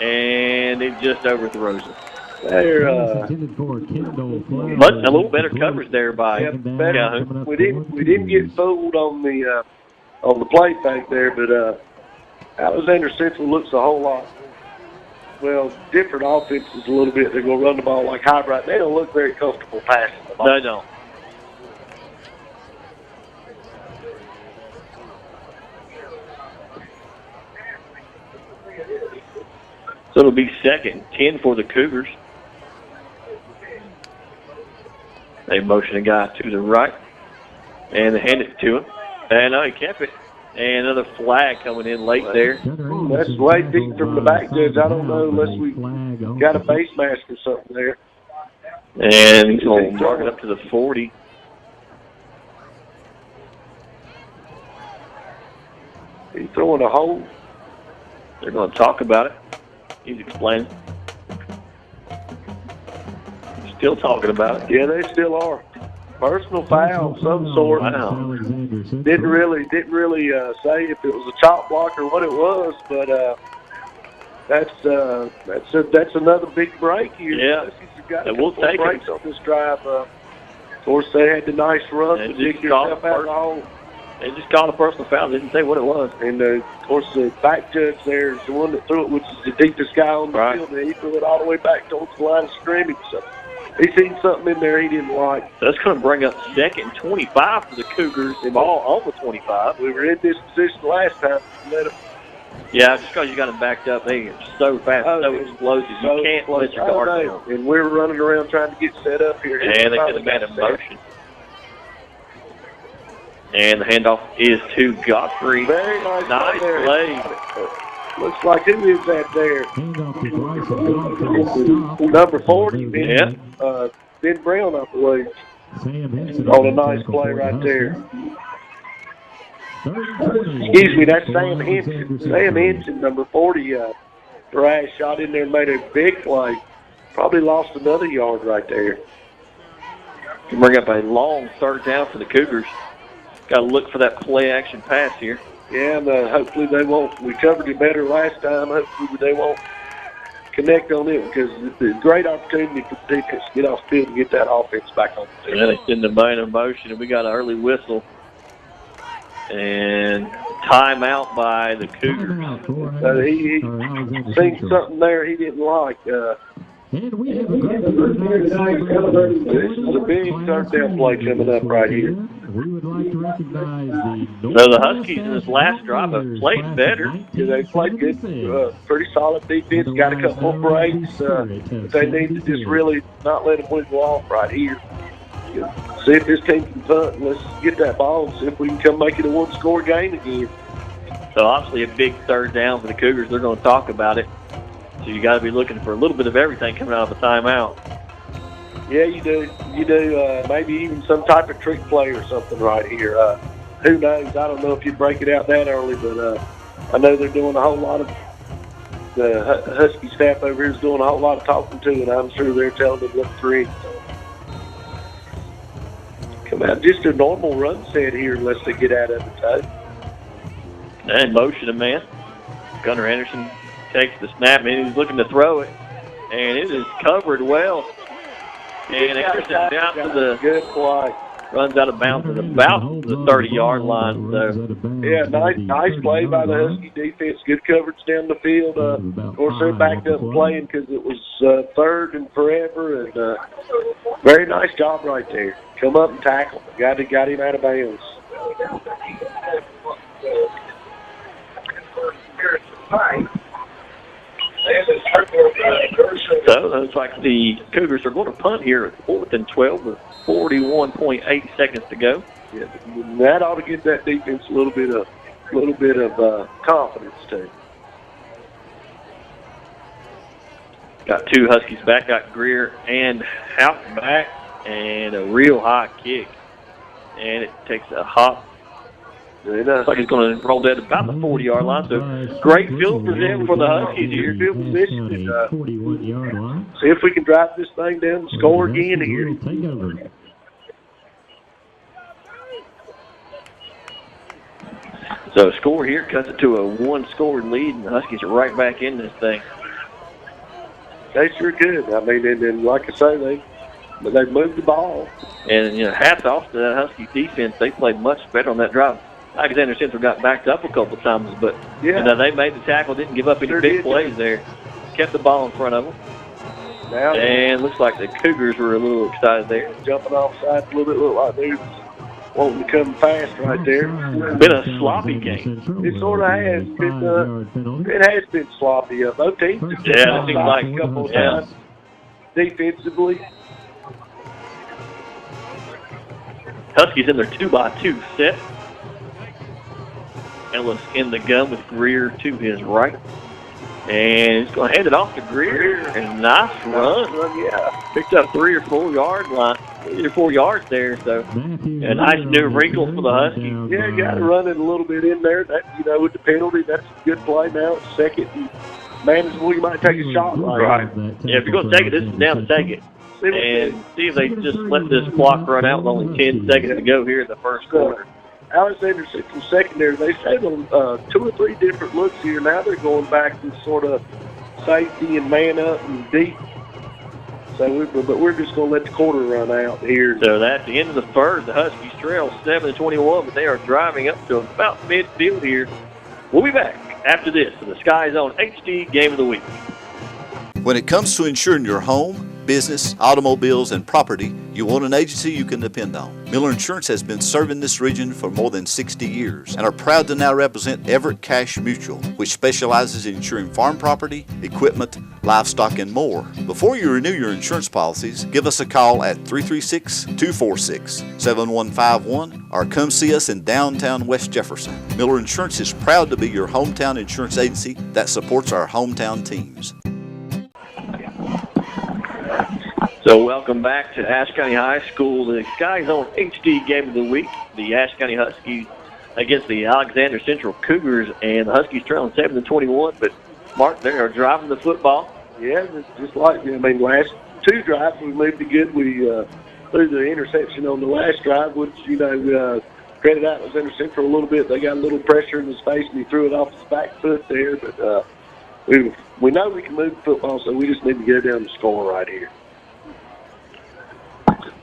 [SPEAKER 1] and it just overthrows it.
[SPEAKER 2] They're
[SPEAKER 1] a little better coverage there by Calhoun.
[SPEAKER 2] We didn't get fooled on the play fake there, but Alexander Central looks a whole lot different offenses a little bit. They're going to run the ball like hybrid. They don't look very comfortable passing the ball.
[SPEAKER 1] They don't. So it'll be 2nd and 10 for the Cougars. They motion a guy to the right, and they hand it to him. And he kept it. And another flag coming in late there.
[SPEAKER 2] That's way deep from the back, Judge. I don't know unless we got a face mask or something there.
[SPEAKER 1] And he's going to mark it up to the 40.
[SPEAKER 2] He's throwing a hold.
[SPEAKER 1] They're going to talk about it. He's explaining. Still talking about it.
[SPEAKER 2] Yeah, they still are. Personal foul of some sort.
[SPEAKER 1] Wow.
[SPEAKER 2] Didn't really say if it was a chop block or what it was, but that's another big break here.
[SPEAKER 1] Yeah.
[SPEAKER 2] Got
[SPEAKER 1] we'll take
[SPEAKER 2] breaks on this drive. Of course, they had the nice run to dig yourself out of the hole.
[SPEAKER 1] They just called a personal foul. Didn't say what it was.
[SPEAKER 2] And, of course, the back judge there is the one that threw it, which is the deepest guy on the field. And he threw it all the way back towards the line of scrimmage. So he seen something in there he didn't like.
[SPEAKER 1] So that's going to bring up 2nd and 25 for the Cougars. The ball on the 25.
[SPEAKER 2] We were in this position last time.
[SPEAKER 1] Yeah, just because you got them backed up, they are so fast, so explosive. You can't let your guard down.
[SPEAKER 2] And we're running around trying to get set up here.
[SPEAKER 1] And they could have made a motion. And the handoff is to Godfrey.
[SPEAKER 2] Very nice
[SPEAKER 1] play.
[SPEAKER 2] Looks like who is that there? Number 40, Ben Brown, I believe. On a nice play right there. Excuse me, that's Sam Henson. Sam Henson, number 40, for Ashe, shot in there and made a big play. Probably lost another yard right there.
[SPEAKER 1] Can bring up a long 3rd down for the Cougars. Got to look for that play action pass here.
[SPEAKER 2] Yeah, and hopefully they won't. We covered it better last time. Hopefully they won't connect on it because it's a great opportunity for the defense to get off the field and get that offense back on the field.
[SPEAKER 1] Yeah, they send the man in motion, and we got an early whistle. And timeout by the Cougars.
[SPEAKER 2] He seen something there he didn't like.
[SPEAKER 3] And we have a
[SPEAKER 2] This is a big 3rd down play coming up right here.
[SPEAKER 3] We would like to recognize
[SPEAKER 1] the Huskies in this last drive have played better.
[SPEAKER 2] Yeah, they played good, pretty solid defense. Got a couple more breaks. They need to just really not let them wiggle off right here. See if this team can punt. Let's get that ball and see if we can come make it a one-score game again.
[SPEAKER 1] So obviously a big 3rd down for the Cougars. They're going to talk about it. So you got to be looking for a little bit of everything coming out of a timeout.
[SPEAKER 2] Yeah, you do. You do. Maybe even some type of trick play or something right here. Who knows? I don't know if you'd break it out that early, but I know they're doing a whole lot of the Husky staff over here is doing a whole lot of talking to, and I'm sure they're telling them look through. Come out just a normal run set here unless they get out of it, Todd.
[SPEAKER 1] And motion a man. Gunnar Anderson takes the snap, and he's looking to throw it. And it is covered well. And Anderson down to the
[SPEAKER 2] good play.
[SPEAKER 1] Runs out of bounds at about the 30-yard line. So.
[SPEAKER 2] Yeah, nice play by the Husky defense. Good coverage down the field. Of course, they're backed up playing because it was 3rd and forever. And very nice job right there. Come up and tackle. Got him out of bounds.
[SPEAKER 1] So it looks like the Cougars are going to punt here at 4th and 12 with 41.8 seconds to go.
[SPEAKER 2] Yeah, that ought to give that defense a little bit of confidence too.
[SPEAKER 1] Got 2 Huskies back. Got Greer and Houghton back, and a real high kick, and it takes a hop. It looks like it's going to roll dead about the 40-yard line. So great field position for the Huskies here.
[SPEAKER 2] Field position. See if we can drive this thing down and score again here.
[SPEAKER 1] So a score here cuts it to a 1-score lead, and the Huskies are right back in this thing.
[SPEAKER 2] They sure could. I mean, and like I say, they moved the ball.
[SPEAKER 1] And, hats off to that Husky defense. They played much better on that drive. Alexander Central got backed up a couple of times, but they made the tackle, didn't give up any big plays there. Kept the ball in front of them. And looks like the Cougars were a little excited there.
[SPEAKER 2] Jumping off sides a little bit, looked like they were wanting to come fast right there.
[SPEAKER 1] Been a sloppy game.
[SPEAKER 2] It sort of has been. It has been sloppy. Both teams have been
[SPEAKER 1] it seems like
[SPEAKER 2] a couple of times defensively.
[SPEAKER 1] Huskies in their 2-by-2 set. Ellis in the gun with Greer to his right. And he's going to hand it off to Greer. And nice run.
[SPEAKER 2] Yeah.
[SPEAKER 1] Picked up 3 or 4 yard line. 3 or 4 yards there. So a nice new wrinkle for the Huskies.
[SPEAKER 2] Yeah, you got to run it a little bit in there. That with the penalty, that's a good play now. It's 2nd and manageable. You might take a shot.
[SPEAKER 1] Right. Yeah, if you're going to take it, this is down to take it. and see if they just let this clock run out with only 10 seconds to go here in the first quarter.
[SPEAKER 2] Alexander Central Secondary, they said 2 or 3 different looks here. Now they're going back to sort of safety and man up and deep. So, but we're just going to let the quarter run out here.
[SPEAKER 1] So that's the end of the first. The Huskies trail 7-21, but they are driving up to about midfield here. We'll be back after this to the Sky Zone HD Game of the Week.
[SPEAKER 4] When it comes to insuring your home, business, automobiles, and property, you want an agency you can depend on. Miller Insurance has been serving this region for more than 60 years and are proud to now represent Everett Cash Mutual, which specializes in insuring farm property, equipment, livestock, and more. Before you renew your insurance policies, give us a call at 336-246-7151 or come see us in downtown West Jefferson. Miller Insurance is proud to be your hometown insurance agency that supports our hometown teams.
[SPEAKER 1] So welcome back to Ashe County High School, the Sky Zone HD Game of the Week. The Ashe County Huskies against the Alexander Central Cougars, and the Huskies trailing 7-21. But Mark, they are driving the football.
[SPEAKER 2] Yeah, just like last 2 drives we moved it good. We threw the interception on the last drive, which credit Alexander Central a little bit. They got a little pressure in his face, and he threw it off his back foot there. But we know we can move the football, so we just need to go down the score right here.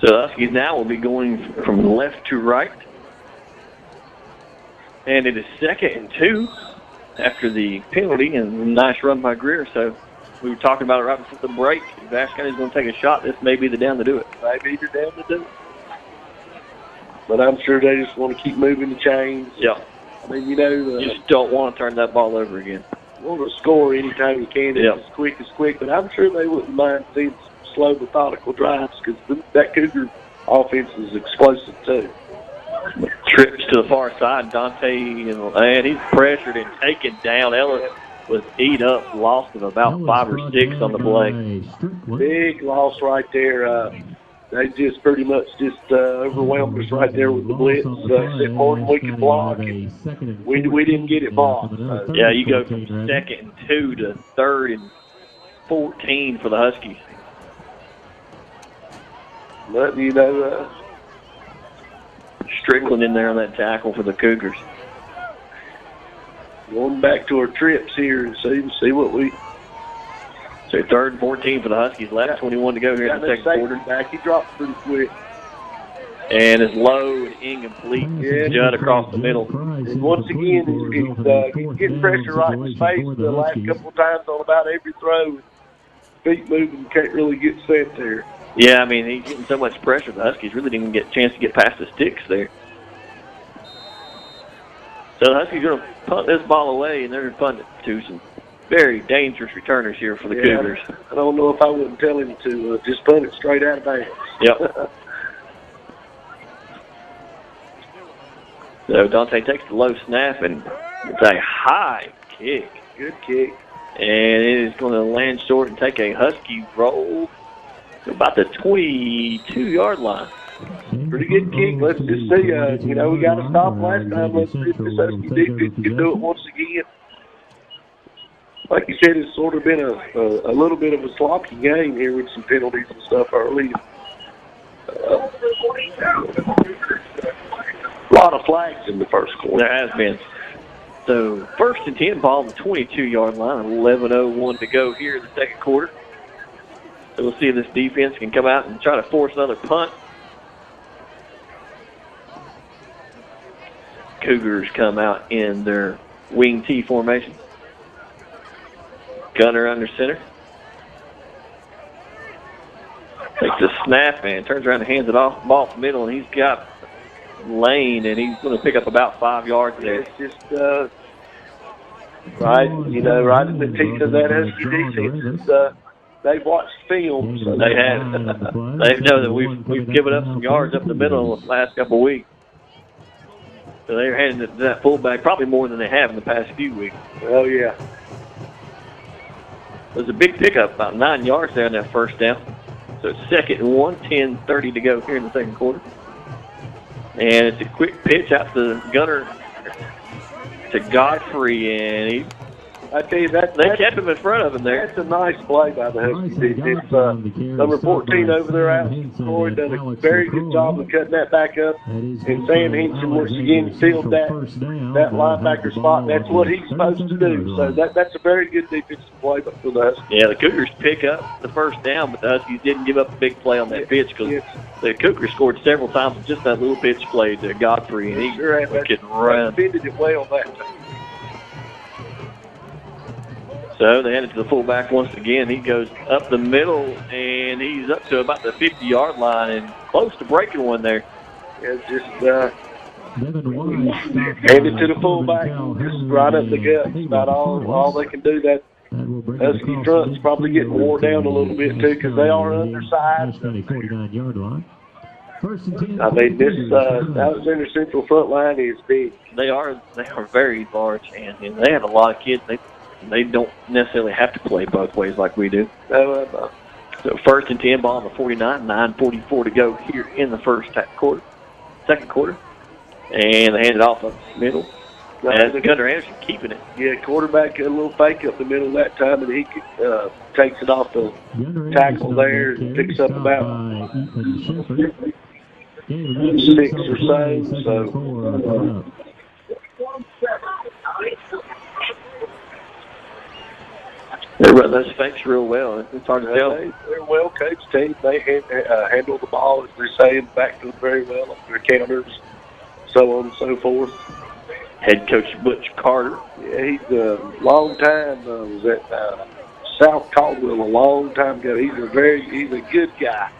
[SPEAKER 1] So the Huskies now will be going from left to right. And it is 2nd and 2 after the penalty, and a nice run by Greer. So we were talking about it right before the break. If Ashe County's going to take a shot, this may be the down to do it.
[SPEAKER 2] Maybe the down to do it. But I'm sure they just want to keep moving the chains.
[SPEAKER 1] Yeah.
[SPEAKER 2] I mean,
[SPEAKER 1] you just don't want to turn that ball over again.
[SPEAKER 2] You want to score anytime you can.
[SPEAKER 1] Yeah.
[SPEAKER 2] As quick as quick. But I'm sure they wouldn't mind seeing slow, methodical drives because that Cougar offense is explosive too.
[SPEAKER 1] Trips to the far side. Dante, and he's pressured and taken down. Ellis was eat up, lost of about 5 or 6 on the play.
[SPEAKER 2] Big loss right there. They just pretty much overwhelmed us right there with the blitz. Except more than we could block. We didn't get it blocked.
[SPEAKER 1] Yeah, you go from 2nd and 2 to 3rd and 14 for the Huskies.
[SPEAKER 2] But,
[SPEAKER 1] Strickland in there on that tackle for the Cougars.
[SPEAKER 2] Going back to our trips here and see what we.
[SPEAKER 1] So 3rd and 14 for the Huskies. Left 21 to go here in the second quarter.
[SPEAKER 2] Back. He dropped pretty quick.
[SPEAKER 1] And it's low and incomplete. Judd across the middle.
[SPEAKER 2] And once again, he's getting pressure right in his face the last couple of times on about every throw. Feet moving, can't really get set there.
[SPEAKER 1] Yeah, I mean, he's getting so much pressure, the Huskies really didn't even get a chance to get past the sticks there. So the Huskies are going to punt this ball away, and they're going to punt it to some very dangerous returners here for the Cougars.
[SPEAKER 2] I don't know if I wouldn't tell him to just punt it straight out of bounds.
[SPEAKER 1] Yep. So Dante takes the low snap, and it's a high kick.
[SPEAKER 2] Good kick.
[SPEAKER 1] And it is going to land short and take a Husky roll to about the 22-yard line.
[SPEAKER 2] Pretty good kick. Let's just see. We got to stop last time. Let's see if this Husky defense can do it once again. Like you said, it's sort of been a little bit of a sloppy game here with some penalties and stuff early. A lot of flags in the first quarter.
[SPEAKER 1] There has been. So 1st and 10, ball on the 22-yard line. 11:01 to go here in the second quarter. So we'll see if this defense can come out and try to force another punt. Cougars come out in their wing T formation. Gunner under center. Takes the snap and turns around and hands it off, ball from the middle, and he's got Lane, and he's going to pick up about 5 yards there.
[SPEAKER 2] It's just right in the teeth of that Husky defense. They've watched film, so
[SPEAKER 1] they have. They know that we've given up some yards up the middle the last couple of weeks. So they're heading to that fullback probably more than they have in the past few weeks.
[SPEAKER 2] Oh, yeah.
[SPEAKER 1] There's a big pickup, about 9 yards there on that first down. So it's 2nd and 1, 10:30 to go here in the second quarter. And it's a quick pitch out to Gunner to Godfrey, and he
[SPEAKER 2] I tell you,
[SPEAKER 1] they kept him in front of him there.
[SPEAKER 2] That's a nice play by the Huskies. It's number 14 over there, Alex Corey, done a very good job of cutting that back up. And Sam Henson, once again, filled that linebacker spot. That's what he's supposed to do. So that's a very good defensive play for the Huskies.
[SPEAKER 1] Yeah, the Cougars pick up the first down, but the Huskies didn't give up a big play on that pitch because the Cougars scored several times with just that little pitch play to Godfrey, and he could run.
[SPEAKER 2] Defended it well that time.
[SPEAKER 1] So they hand it to the fullback once again. He goes up the middle, and he's up to about the 50-yard line and close to breaking one there.
[SPEAKER 2] Yeah, just hand it to the fullback, just right up the gut. That's about all they can do. That Husky front's probably getting wore down a little bit too because they are undersized. I mean, this Alexander Central front line is big.
[SPEAKER 1] They are very large, and they have a lot of kids. They don't necessarily have to play both ways like we do.
[SPEAKER 2] No.
[SPEAKER 1] So 1st and 10, ball on the 49, 9:44 to go here in the second quarter. And they hand it off up the middle. As Gunnar Anderson keeping it.
[SPEAKER 2] Yeah, quarterback a little fake up the middle that time, and he takes it off the tackle there and picks up about 6 or so.
[SPEAKER 1] They run those fakes real well. It's hard to tell.
[SPEAKER 2] They're a well-coached team. They handle the ball, as they say, and back to it very well on their counters, so on and so forth.
[SPEAKER 1] Head coach Butch Carter.
[SPEAKER 2] Yeah, he's a long time. Was at South Caldwell a long time ago. He's a good guy.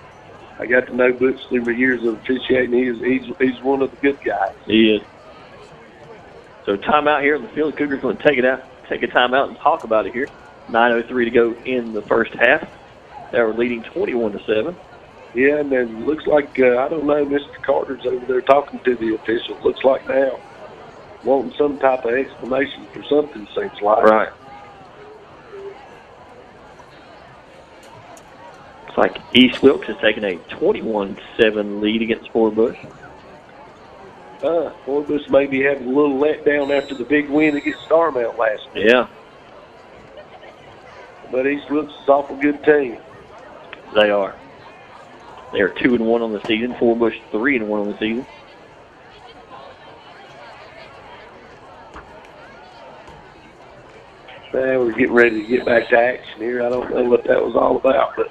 [SPEAKER 2] I got to know Butch through my years of officiating. He's one of the good guys.
[SPEAKER 1] He is. So timeout here in the field. The Cougars going to take a timeout and talk about it here. 9:03 to go in the first half. They were leading 21-7.
[SPEAKER 2] Yeah, and then looks like, I don't know, Mr. Carter's over there talking to the official. Looks like now wanting some type of explanation for something, seems like.
[SPEAKER 1] Right. Looks like East Wilkes has taken a 21-7 lead against Fort Bush.
[SPEAKER 2] Fort Bush may be having a little letdown after the big win against Starmount last week.
[SPEAKER 1] Yeah.
[SPEAKER 2] But East Wilkes is an awful good team.
[SPEAKER 1] They are. They are 2-1 on the season. Fort Bush 3-1 on the season.
[SPEAKER 2] We're getting ready to get back to action here. I don't know what that was all about, but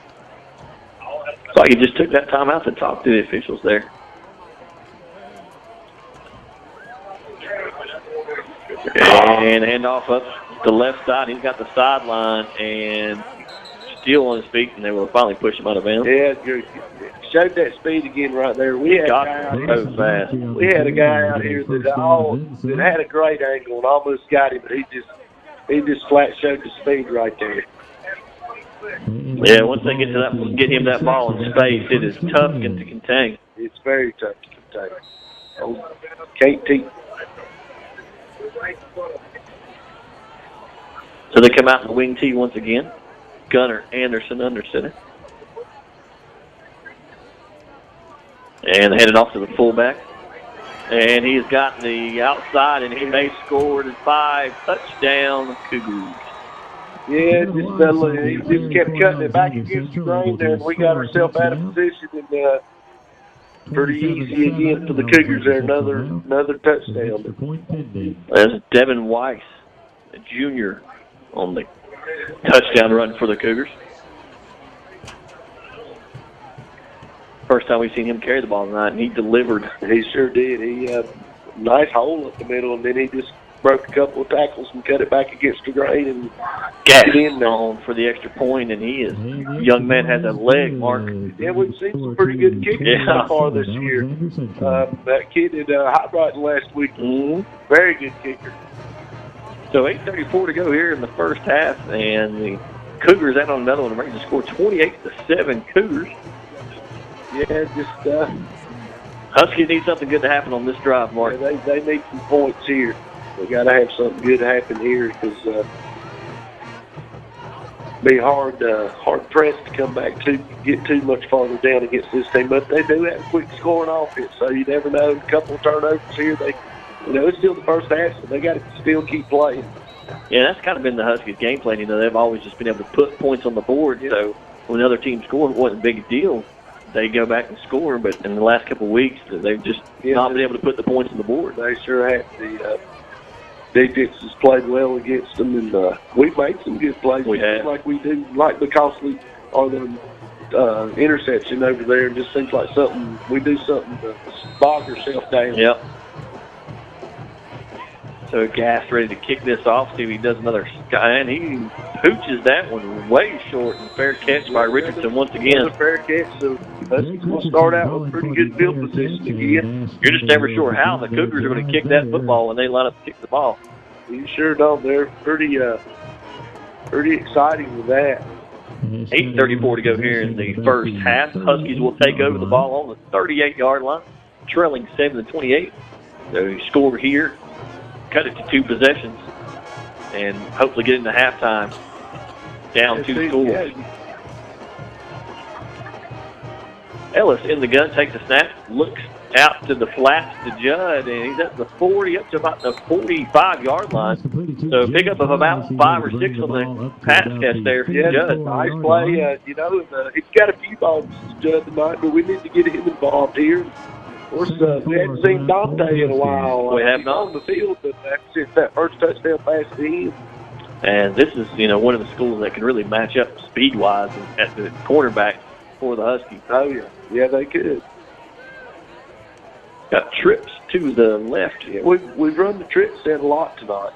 [SPEAKER 1] it's like he just took that time out to talk to the officials there. And handoff up the left side. He's got the sideline and still on his feet, and they will finally push him out of bounds.
[SPEAKER 2] Yeah, showed that speed again right there. We had a guy out here that had a great angle and almost got him, but he just flat showed the speed right there.
[SPEAKER 1] Yeah, once they get him that ball in space, it is tough to contain.
[SPEAKER 2] It's very tough to contain. Oh, can't teach.
[SPEAKER 1] So they come out in the wing tee once again. Gunnar Anderson under center. And they hand it off to the fullback. And he's got the outside, and he may score 5 touchdown Cougars.
[SPEAKER 2] Yeah, he just kept cutting it back against the grain there, and we got ourselves out of position, and pretty easy again for the Cougars there. Another touchdown.
[SPEAKER 1] There's Devin Weiss, a junior, on the touchdown run for the Cougars. First time we've seen him carry the ball tonight, and he delivered.
[SPEAKER 2] He sure did. He nice hole up the middle, and then he just broke a couple of tackles and cut it back against the grain and
[SPEAKER 1] got it in on for the extra point, and he is. Young man has a leg, Mark.
[SPEAKER 2] Yeah, we've seen some pretty good kickers so far this year. That kid at Hot last week, very good kicker.
[SPEAKER 1] So 8:34 to go here in the first half, and the Cougars out on another one, ready to score 28-7 Cougars.
[SPEAKER 2] Yeah, just
[SPEAKER 1] Huskies need something good to happen on this drive, Mark.
[SPEAKER 2] Yeah, they need some points here. We got to have something good happen here because be hard pressed to come back to get too much farther down against this team. But they do have a quick scoring offense, so you never know. A couple of turnovers here, it's still the first half, so they got to still keep playing.
[SPEAKER 1] Yeah, that's kind of been the Huskies' game plan. You know, they've always just been able to put points on the board.
[SPEAKER 2] Yeah.
[SPEAKER 1] So when another team scores, it wasn't a big deal. They go back and score. But in the last couple of weeks, they've just not been able to put the points on the board.
[SPEAKER 2] They sure have. The defense has played well against them, and we've made some good plays.
[SPEAKER 1] We have.
[SPEAKER 2] Like we do, like the costly or the interception over there. It just seems like something we do something to bog ourselves down.
[SPEAKER 1] Yep. So Gass ready to kick this off, see if he does another sky, and he pooches that one way short, and fair catch by Richardson once again.
[SPEAKER 2] Another fair catch, so Huskies will start out with pretty good field position again.
[SPEAKER 1] You're just never sure how the Cougars are going to kick that football when they line up to kick the ball.
[SPEAKER 2] You sure don't. They're pretty exciting with that.
[SPEAKER 1] 8:34 to go here in the first half. The Huskies will take over the ball on the 38-yard line, trailing 7-28. They score here, cut it to 2 possessions, and hopefully get into halftime down 2 scores. Ellis in the gun, takes a snap, looks out to the flats to Judd, and he's at the 40, up to about the 45-yard line. So pick up of about 5 or 6 on the pass catch there for Judd.
[SPEAKER 2] Nice play. You know, he's got a few balls, Judd, tonight, but we need to get him involved here. Of course, we haven't seen Dante in a while.
[SPEAKER 1] We have not
[SPEAKER 2] on the field, but since that first touchdown pass to him.
[SPEAKER 1] And this is, you know, one of the schools that can really match up speed-wise at the quarterback for the Huskies.
[SPEAKER 2] Oh, yeah. Yeah, they could.
[SPEAKER 1] Got trips to the left.
[SPEAKER 2] Yeah, we've run the trips in a lot tonight.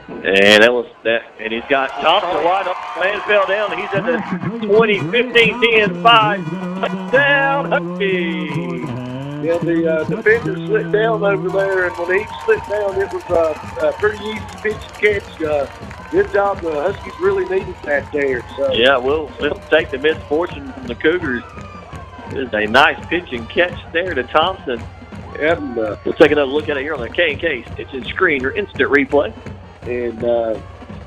[SPEAKER 1] And Ellis, and he's got Thompson wide up. Man fell down, and he's at the 20, 15, 10, 5. Touchdown, Huskies.
[SPEAKER 2] Yeah, the defender slipped down over there, and when he slipped down, it was a pretty easy pitch and catch. Good job. The Huskies really needed that there. So.
[SPEAKER 1] Yeah, we'll take the misfortune from the Cougars. There's a nice pitch and catch there to Thompson.
[SPEAKER 2] And
[SPEAKER 1] we'll take another look at it here on the K&K Stitch Screen or instant replay.
[SPEAKER 2] And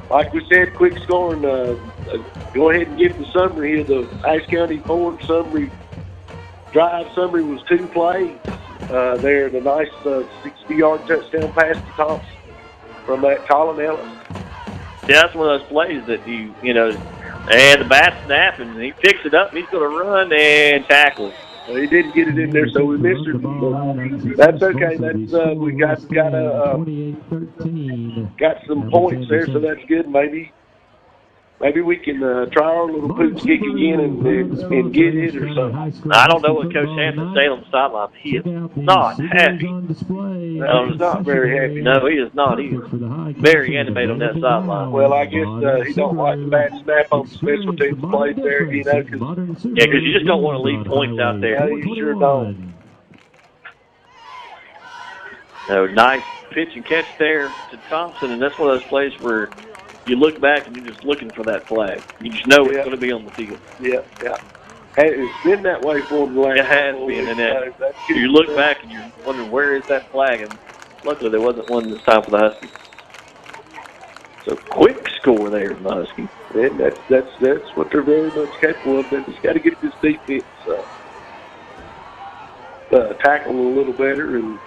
[SPEAKER 2] like we said, quick scoring. Go ahead and give the summary here. The Ashe County Ford summary. Drive summary was 2 plays there. The nice 60-yard touchdown pass to Thompson from that Colin Ellis.
[SPEAKER 1] Yeah, that's one of those plays that you know, and the bat snap, and he picks it up, and he's going to run and tackle.
[SPEAKER 2] Well, he didn't get it in there, so we missed it. But that's okay. That's we got some points there, so that's good. Maybe we can try our little pooch kick again and get it or something.
[SPEAKER 1] I don't know what Coach Hampton said on the sideline. He is not happy.
[SPEAKER 2] No, he's not very happy.
[SPEAKER 1] No, he is not. He is very animated on that sideline.
[SPEAKER 2] Well, I guess he don't like the bad snap on the special teams plays there, you know.
[SPEAKER 1] Because you just don't want to leave points out there.
[SPEAKER 2] No, you sure don't.
[SPEAKER 1] So nice pitch and catch there to Thompson, and that's one of those plays where you look back and you're just looking for that flag. You just know it's going to be on the field.
[SPEAKER 2] Yeah, yeah. Hey, it's been that way for the last.
[SPEAKER 1] It has been, and so you look back and you're wondering where is that flag, and luckily there wasn't one this time for the Huskies. So quick score there for the Huskies.
[SPEAKER 2] And that's what they're very much capable of. They just got to get this defense tackled a little better,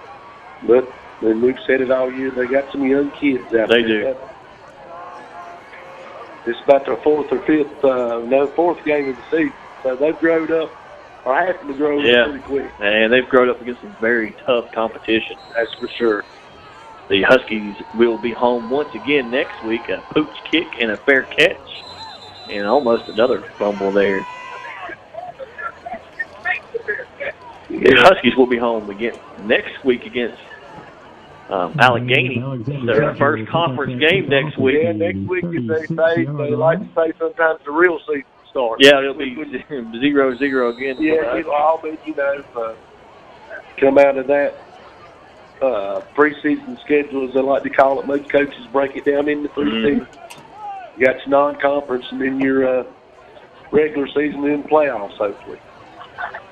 [SPEAKER 2] but we've said it all year. They got some young kids out there.
[SPEAKER 1] They do.
[SPEAKER 2] It's about their 4th or 5th, 4th game of the season. So they've grown up, or having to grow up pretty quick.
[SPEAKER 1] And they've grown up against some very tough competition.
[SPEAKER 2] That's for sure.
[SPEAKER 1] The Huskies will be home once again next week. A pooch kick and a fair catch, and almost another fumble there. The Huskies will be home again next week against Allegheny. Their first conference game next week.
[SPEAKER 2] Yeah, next week, as they say, they like to say sometimes the real season starts.
[SPEAKER 1] Yeah, it'll be 0-0 again.
[SPEAKER 2] Yeah, it'll all be, come out of that preseason schedule, as they like to call it. Most coaches break it down into 3 seasons. You got your non-conference and then your regular season and playoffs, hopefully.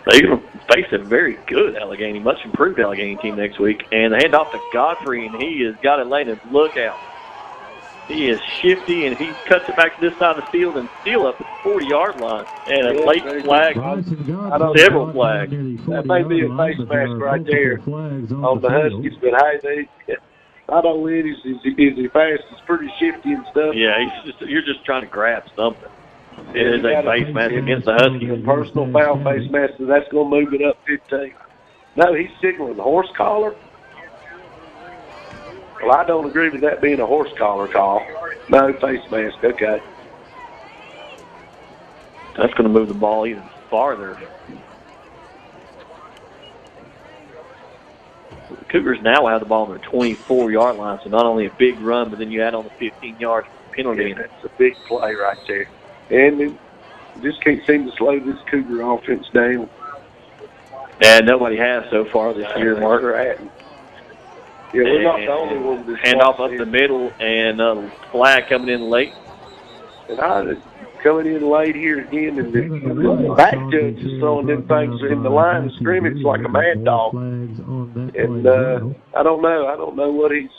[SPEAKER 1] They're going to face a very good Allegheny, much improved Allegheny team next week. And they hand off to Godfrey, and he has got it laid in. Look out. He is shifty, and he cuts it back to this side of the field and still up at the 40-yard line. And a late flag, several flags.
[SPEAKER 2] That may be a face mask right there on the Huskies, but hey, Not only is he fast, he's pretty shifty and stuff.
[SPEAKER 1] Yeah, you're just trying to grab something. It is a face mask against the Huskies.
[SPEAKER 2] A personal foul face mask, so that's going to move it up 15. No, he's signaling the horse collar. Well, I don't agree with that being a horse collar call. No, face mask, okay.
[SPEAKER 1] That's going to move the ball even farther. The Cougars now have the ball on their 24-yard line, so not only a big run, but then you add on the 15-yard penalty.
[SPEAKER 2] Yeah, that's a big play right there. And they just can't seem to slow this Cougar offense down.
[SPEAKER 1] And nobody has so far this year, Mark.
[SPEAKER 2] Yeah, we're not the only one that's
[SPEAKER 1] handoff up the middle, and flag coming in late.
[SPEAKER 2] And coming in late here again, and the back judge is throwing them things in the line of scrimmage like a mad dog. And I don't know what he's.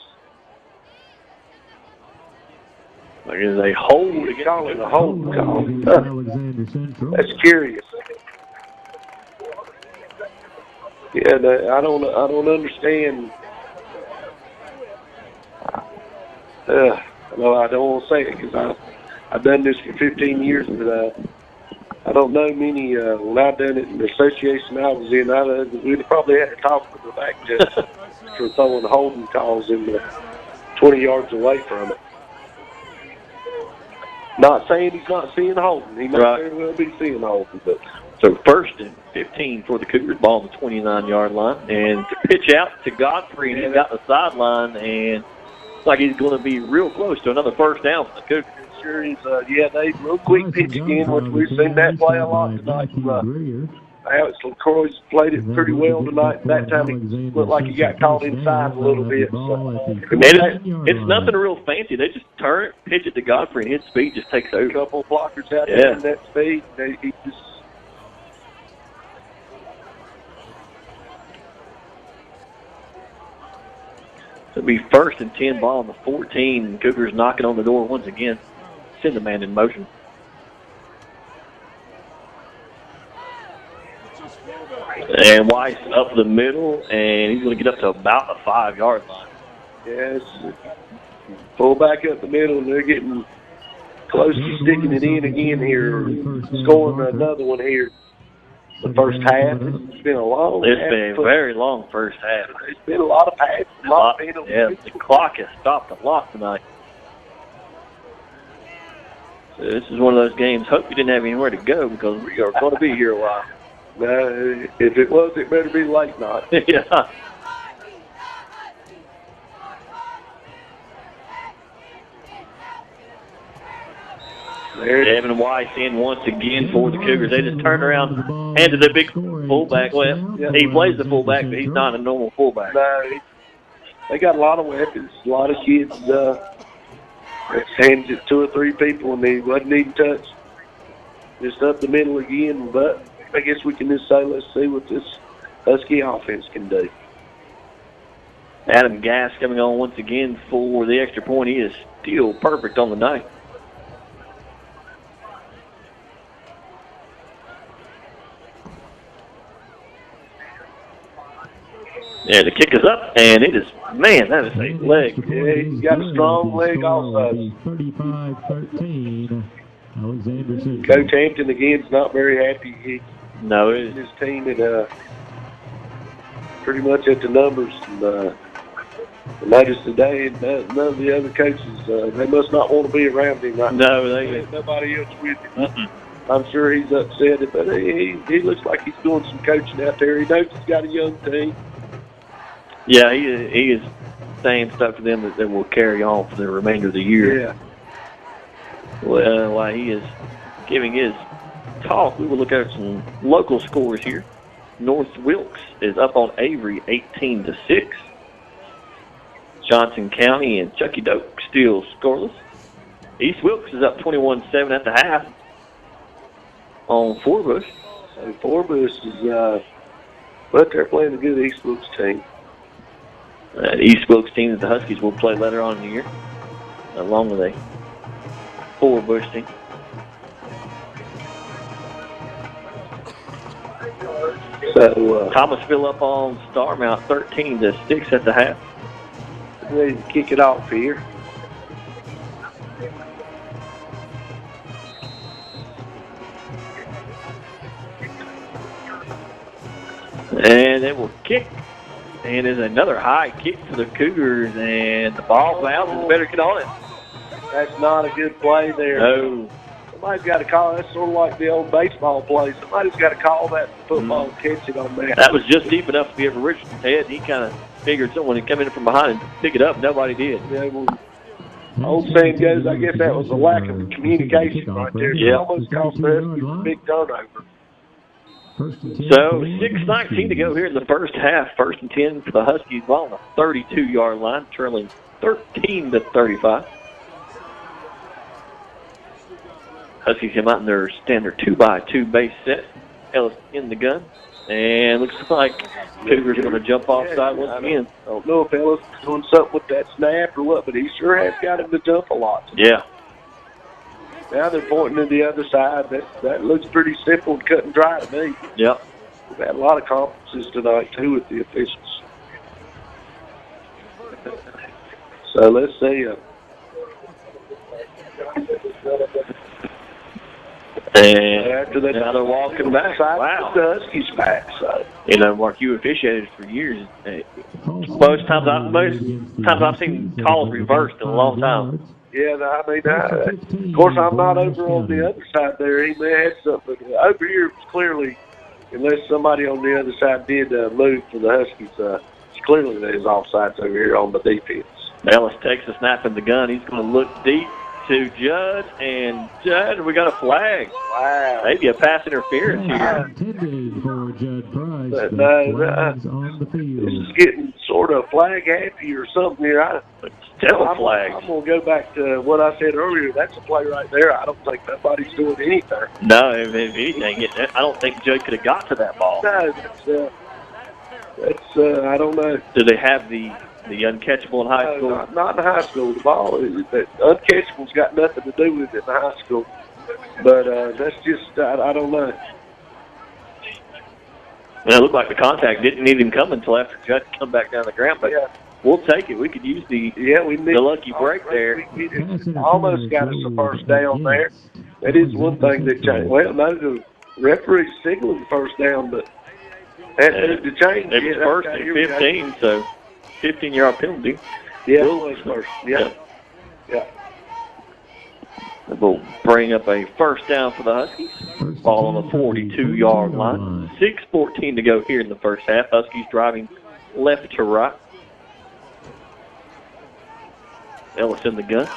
[SPEAKER 1] Like is a hold.
[SPEAKER 2] He's calling a hold call. That's curious. Yeah, I don't understand. No, I don't want to say it because I've done this for 15 years, but I don't know many. When I done it in the association I was in, we'd probably had to talk with the back judge for throwing holding calls in the 20 yards away from it. Not saying he's not seeing holding. He might very well be seeing holding, but.
[SPEAKER 1] So first and 15 for the Cougars, ball on the 29-yard line. And to pitch out to Godfrey, and he's got the sideline, and looks like he's going to be real close to another first down for the Cougars.
[SPEAKER 2] Sure is. They real quick pitch again, which we've seen that play a lot tonight. Alex LaCroix's played it pretty well tonight. That time he looked like he got caught inside a little bit. So.
[SPEAKER 1] It's nothing real fancy. They just turn it, pitch it to Godfrey, and his speed just takes over.
[SPEAKER 2] A couple of blockers out there in that speed. He just.
[SPEAKER 1] It'll be first and 10, ball on the 14. Cougars knocking on the door once again. Send the man in motion. And Weiss up the middle, and he's going to get up to about the 5-yard line.
[SPEAKER 2] Yes, pull back up the middle, and they're getting close to sticking it in again here, scoring another one here. The first half. It's been a long.
[SPEAKER 1] It's been a very long first half.
[SPEAKER 2] It's been a lot of passes, a lot of penalties.
[SPEAKER 1] Yeah, the clock has stopped a lot tonight. So this is one of those games. Hope you didn't have anywhere to go because we are going to be here a while.
[SPEAKER 2] If it was, it better be late night.
[SPEAKER 1] Yeah. Evan Weiss in once again for the Cougars. They just turned around, handed the big fullback. Well, he plays the fullback, but he's not a normal fullback.
[SPEAKER 2] No, they got a lot of weapons. A lot of kids handed it 2 or 3 people, and they wasn't even touched. Just up the middle again, but I guess we can just say, let's see what this Husky offense can do.
[SPEAKER 1] Adam Gass coming on once again for the extra point. He is still perfect on the night. Yeah, the kick is up, and it is, man, that is a leg.
[SPEAKER 2] Yeah, he's got a strong leg also.
[SPEAKER 3] 35-13, Alexander.
[SPEAKER 2] Coach Hampton, again, is not very happy.
[SPEAKER 1] No,
[SPEAKER 2] his team at pretty much at the numbers. And, I noticed today, none of the other coaches, they must not want to be around him. Right?
[SPEAKER 1] No, they
[SPEAKER 2] nobody else with him. I'm sure he's upset, but he looks like he's doing some coaching out there. He knows he's got a young team.
[SPEAKER 1] Yeah, he is saying stuff to them that will carry on for the remainder of the year.
[SPEAKER 2] Yeah.
[SPEAKER 1] Well, while he is giving his talk, we will look at some local scores here. North Wilkes is up on Avery 18-6. Johnson County and Chucky Doak still scoreless. East Wilkes is up 21-7 at the half on Forbush.
[SPEAKER 2] So Forbush is, but they're playing a good East Wilkes team.
[SPEAKER 1] East Wilkes team that the Huskies will play later on in the year, along with a Forbush team.
[SPEAKER 2] So
[SPEAKER 1] Thomasville up on Starmount 13-6 at the half.
[SPEAKER 2] ready to kick it off here.
[SPEAKER 1] And it will kick. And there's another high kick for the Cougars, and the ball bounces. Better get on it.
[SPEAKER 2] That's not a good play there.
[SPEAKER 1] No.
[SPEAKER 2] Somebody's got to call. That's sort of like the old baseball play. Somebody's got to call that football and catch it on there.
[SPEAKER 1] That was just deep enough to be over Richardson's head. He kind of figured someone would come in from behind and pick it up. Nobody did.
[SPEAKER 2] Yeah, well, old saying goes, I guess that was a lack of communication right there.
[SPEAKER 1] Yeah.
[SPEAKER 2] It almost cost the Huskies a big turnover.
[SPEAKER 1] So 6:19 to go here in the first half. 1st and 10 for the Huskies on the 32-yard line, trailing 13-35. Huskies come out in their standard 2x2 base set. Ellis in the gun. And looks like Cougars are going to jump offside once again.
[SPEAKER 2] I don't know if Ellis is doing something with that snap or what, but he sure has got him to jump a lot.
[SPEAKER 1] Yeah.
[SPEAKER 2] Now they're pointing to the other side. That looks pretty simple and cut and dry to me.
[SPEAKER 1] Yep.
[SPEAKER 2] We've had a lot of conferences tonight, too, with the officials. So let's see.
[SPEAKER 1] And
[SPEAKER 2] after that,
[SPEAKER 1] now they're walking back.
[SPEAKER 2] Wow. The Huskies back. So.
[SPEAKER 1] You know, Mark, you officiated for years. Most times I've seen calls reversed in a long time.
[SPEAKER 2] Yeah, I mean, of course, I'm not over on the other side there. He may have something. Over here, it's clearly, unless somebody on the other side did move for the Huskies, it's clearly there's offsides over here on the defense.
[SPEAKER 1] Ellis takes a snap in the gun. He's going to look deep to Judd, and Judd, we got a flag.
[SPEAKER 2] Wow.
[SPEAKER 1] Maybe a pass interference here.
[SPEAKER 3] Intended for Judd Price.
[SPEAKER 2] But
[SPEAKER 3] On the field.
[SPEAKER 2] This is getting sort of flag happy or something here.
[SPEAKER 1] Still a flag.
[SPEAKER 2] I'm going to go back to what I said earlier. That's a play right there. I don't think nobody's doing anything.
[SPEAKER 1] No, if anything, I don't think Judd could have got to that ball.
[SPEAKER 2] No, that's I don't know.
[SPEAKER 1] Do they have the uncatchable in high school?
[SPEAKER 2] Not in high school. The ball, the uncatchable's got nothing to do with it in high school. But that's just, I don't know.
[SPEAKER 1] And it looked like the contact didn't even come until after Judd come back down the ground. But
[SPEAKER 2] yeah.
[SPEAKER 1] We'll take it. We could use the lucky break there.
[SPEAKER 2] Almost got us a first down there. That is one thing that changed. Well, no, the referee signaling the first down, but that moved to change.
[SPEAKER 1] It was first and 15, so 15-yard penalty.
[SPEAKER 2] Yeah, it was first. Yeah.
[SPEAKER 1] We'll bring up a first down for the Huskies. Ball on the 42-yard line. 6:14 to go here in the first half. Huskies driving left to right. Ellis in the gun.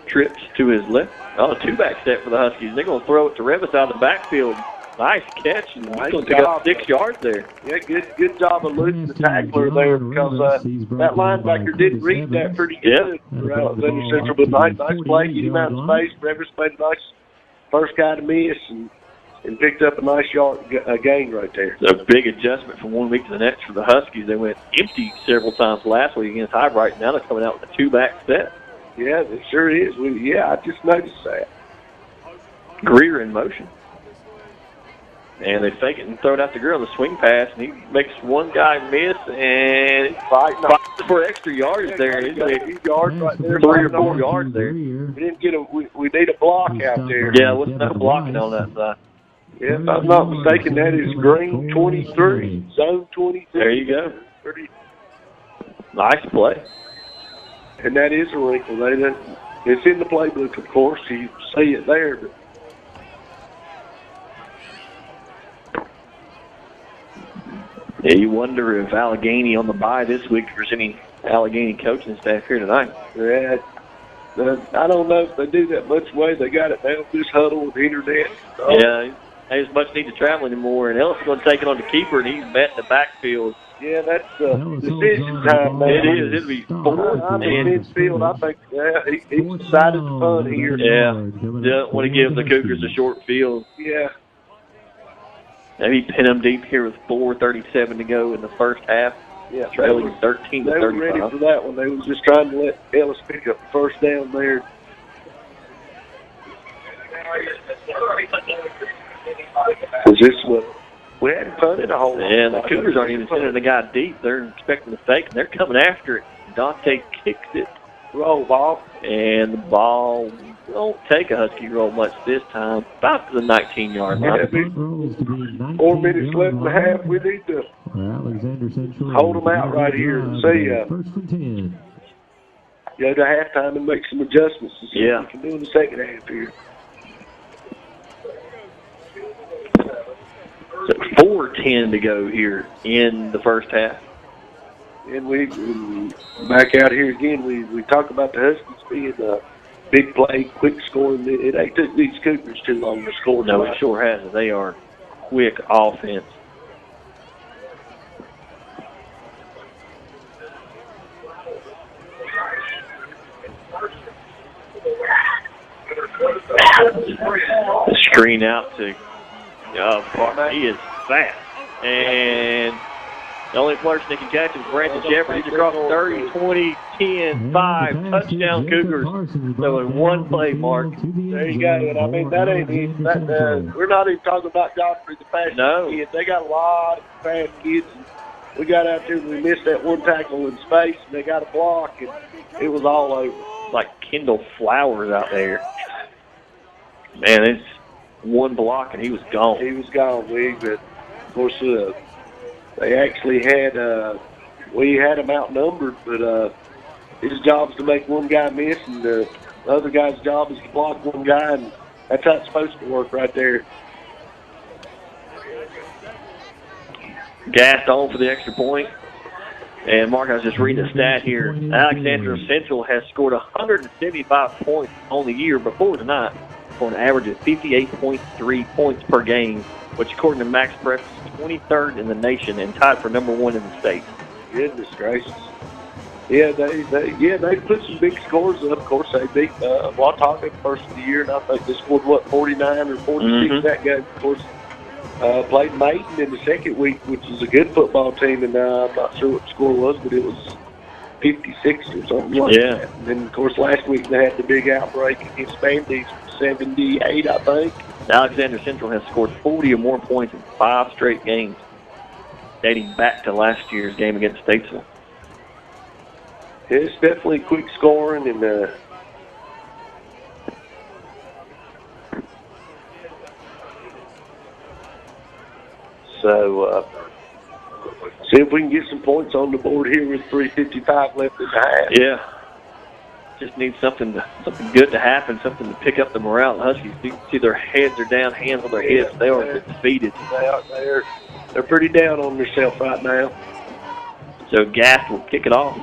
[SPEAKER 1] Trips to his left. Oh, a two-back set for the Huskies. They're going to throw it to Revis out of the backfield. Nice catch. And he's going to pick up 6 yards there.
[SPEAKER 2] Yeah, good job of losing the tackler there because that linebacker did read that pretty good for Alexander Central. But nice play. Get him out of space. Revis made a nice first guy to miss and picked up a nice yard gain right there.
[SPEAKER 1] It's a big adjustment from one week to the next for the Huskies. They went empty several times last week against Highbright. Now they're coming out with a two-back set.
[SPEAKER 2] Yeah, it sure is. I just noticed that.
[SPEAKER 1] Greer in motion. And they fake it and throw it out to Greer on the swing pass, and he makes one guy miss, and fighting for extra yards there. He's got a few yards right there, 3 or 4 yards there.
[SPEAKER 2] We didn't get we need a block out there.
[SPEAKER 1] Yeah, with no blocking on that side.
[SPEAKER 2] Yeah, if I'm not mistaken, that is green 23, zone 23.
[SPEAKER 1] There you go. Pretty nice play.
[SPEAKER 2] And that is a wrinkle. It's in the playbook, of course. You see it there. But
[SPEAKER 1] yeah, you wonder if Allegheny on the bye this week, if there's any Allegheny coaching staff here tonight.
[SPEAKER 2] Yeah, I don't know if they do that much way. They got it down this huddle with the internet.
[SPEAKER 1] Yeah. Ain't as much need to travel anymore, and Ellis is going to take it on the keeper, and he's met in the backfield.
[SPEAKER 2] Yeah, that's decision time, man.
[SPEAKER 1] It is. It'll be 4th and
[SPEAKER 2] midfield. I think he's decided to punt here.
[SPEAKER 1] Yeah, don't want to give the Cougars a short field.
[SPEAKER 2] Yeah.
[SPEAKER 1] Maybe pin them deep here with 4:37 to go in the first half.
[SPEAKER 2] Yeah,
[SPEAKER 1] trailing 13 to 35.
[SPEAKER 2] They were ready for that one. They was just trying to let Ellis pick up the first down there. Is this what we hadn't punted a whole lot?
[SPEAKER 1] Yeah, the Cougars aren't even sending the guy deep. They're expecting the fake, and they're coming after it. Dante kicks it.
[SPEAKER 2] Roll ball.
[SPEAKER 1] And the ball won't take a Husky roll much this time. About to the 19-yard line.
[SPEAKER 2] 4 minutes left in the half. We need to hold them out right here and see.
[SPEAKER 3] First and 10.
[SPEAKER 2] Go to halftime and make some adjustments and see what we can do in the second half here.
[SPEAKER 1] So 4:10 to go here in the first half.
[SPEAKER 2] And we back out here again. We talk about the Huskies being a big play, quick scoring. It ain't took these Cougars too long to score.
[SPEAKER 1] No, it sure hasn't. They are quick offense. The screen out to Parker. He is fast. And the only person that can catch him is Brandon Jeffries. He's across 30, 20, 10, 5. Touchdown Cougars. So in one play, Mark.
[SPEAKER 2] There you go. And I mean, that ain't even, we're not even talking about Godfrey, the fast kids. They got a lot of fast kids. We got out there and we missed that one tackle in space, and they got a block, and it was all over.
[SPEAKER 1] Like Kendall Flowers out there. Man, it's one block, and he was gone.
[SPEAKER 2] He was gone, but of course, they actually had, we had him outnumbered, but his job is to make one guy miss, and the other guy's job is to block one guy, and that's how it's supposed to work right there.
[SPEAKER 1] Gassed on for the extra point. And Mark, I was just reading the stat here. Alexandria Central has scored 175 points on the year before tonight for an average of 58.3 points per game, which according to Max Press is 23rd in the nation and tied for number 1 in the state.
[SPEAKER 2] Goodness gracious. Yeah, they put some big scores up. Of course, they beat Watauga first of the year, and I think they scored, 49 or 46 that game. Of course, played Maiden in the second week, which is a good football team, and I'm not sure what the score was, but it was 56 or something like that. And then, of course, last week they had the big outbreak against Bandy's, 78, I think.
[SPEAKER 1] Alexander Central has scored 40 or more points in 5 straight games, dating back to last year's game against Statesville.
[SPEAKER 2] It's definitely quick scoring, and so see if we can get some points on the board here with 3:55 left in the half.
[SPEAKER 1] Yeah. Just need something good to happen, something to pick up the morale of the Huskies. You can see their heads are down, hands on their hips. They are defeated.
[SPEAKER 2] They're pretty down on themselves right now.
[SPEAKER 1] So Gass will kick it off.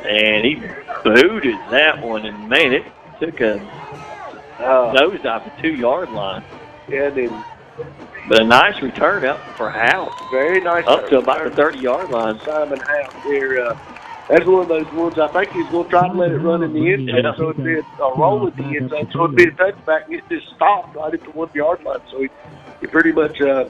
[SPEAKER 1] And he booted that one, and man, it took a nose off the 2-yard line.
[SPEAKER 2] Yeah, then.
[SPEAKER 1] But a nice return out for House.
[SPEAKER 2] Very nice.
[SPEAKER 1] Up to about the 30-yard line.
[SPEAKER 2] Simon House there. That's one of those ones I think he's going to try to let it run in the end zone. So it'd be a roll in the end zone. So it'd be a touchback and it just stopped right at the 1-yard line. So he pretty much, as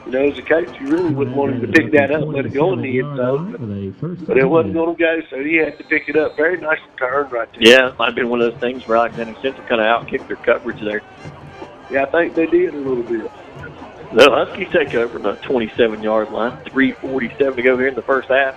[SPEAKER 2] a coach, you really wouldn't want him to pick that up and let it go in the end zone. But it wasn't going to go, so he had to pick it up. Very nice return right there.
[SPEAKER 1] Yeah, it might have been one of those things where Alexander Central kind of out-kicked their coverage there.
[SPEAKER 2] Yeah, I think they did a little bit.
[SPEAKER 1] The Huskies take over the 27-yard line. 3:47 to go here in the first half.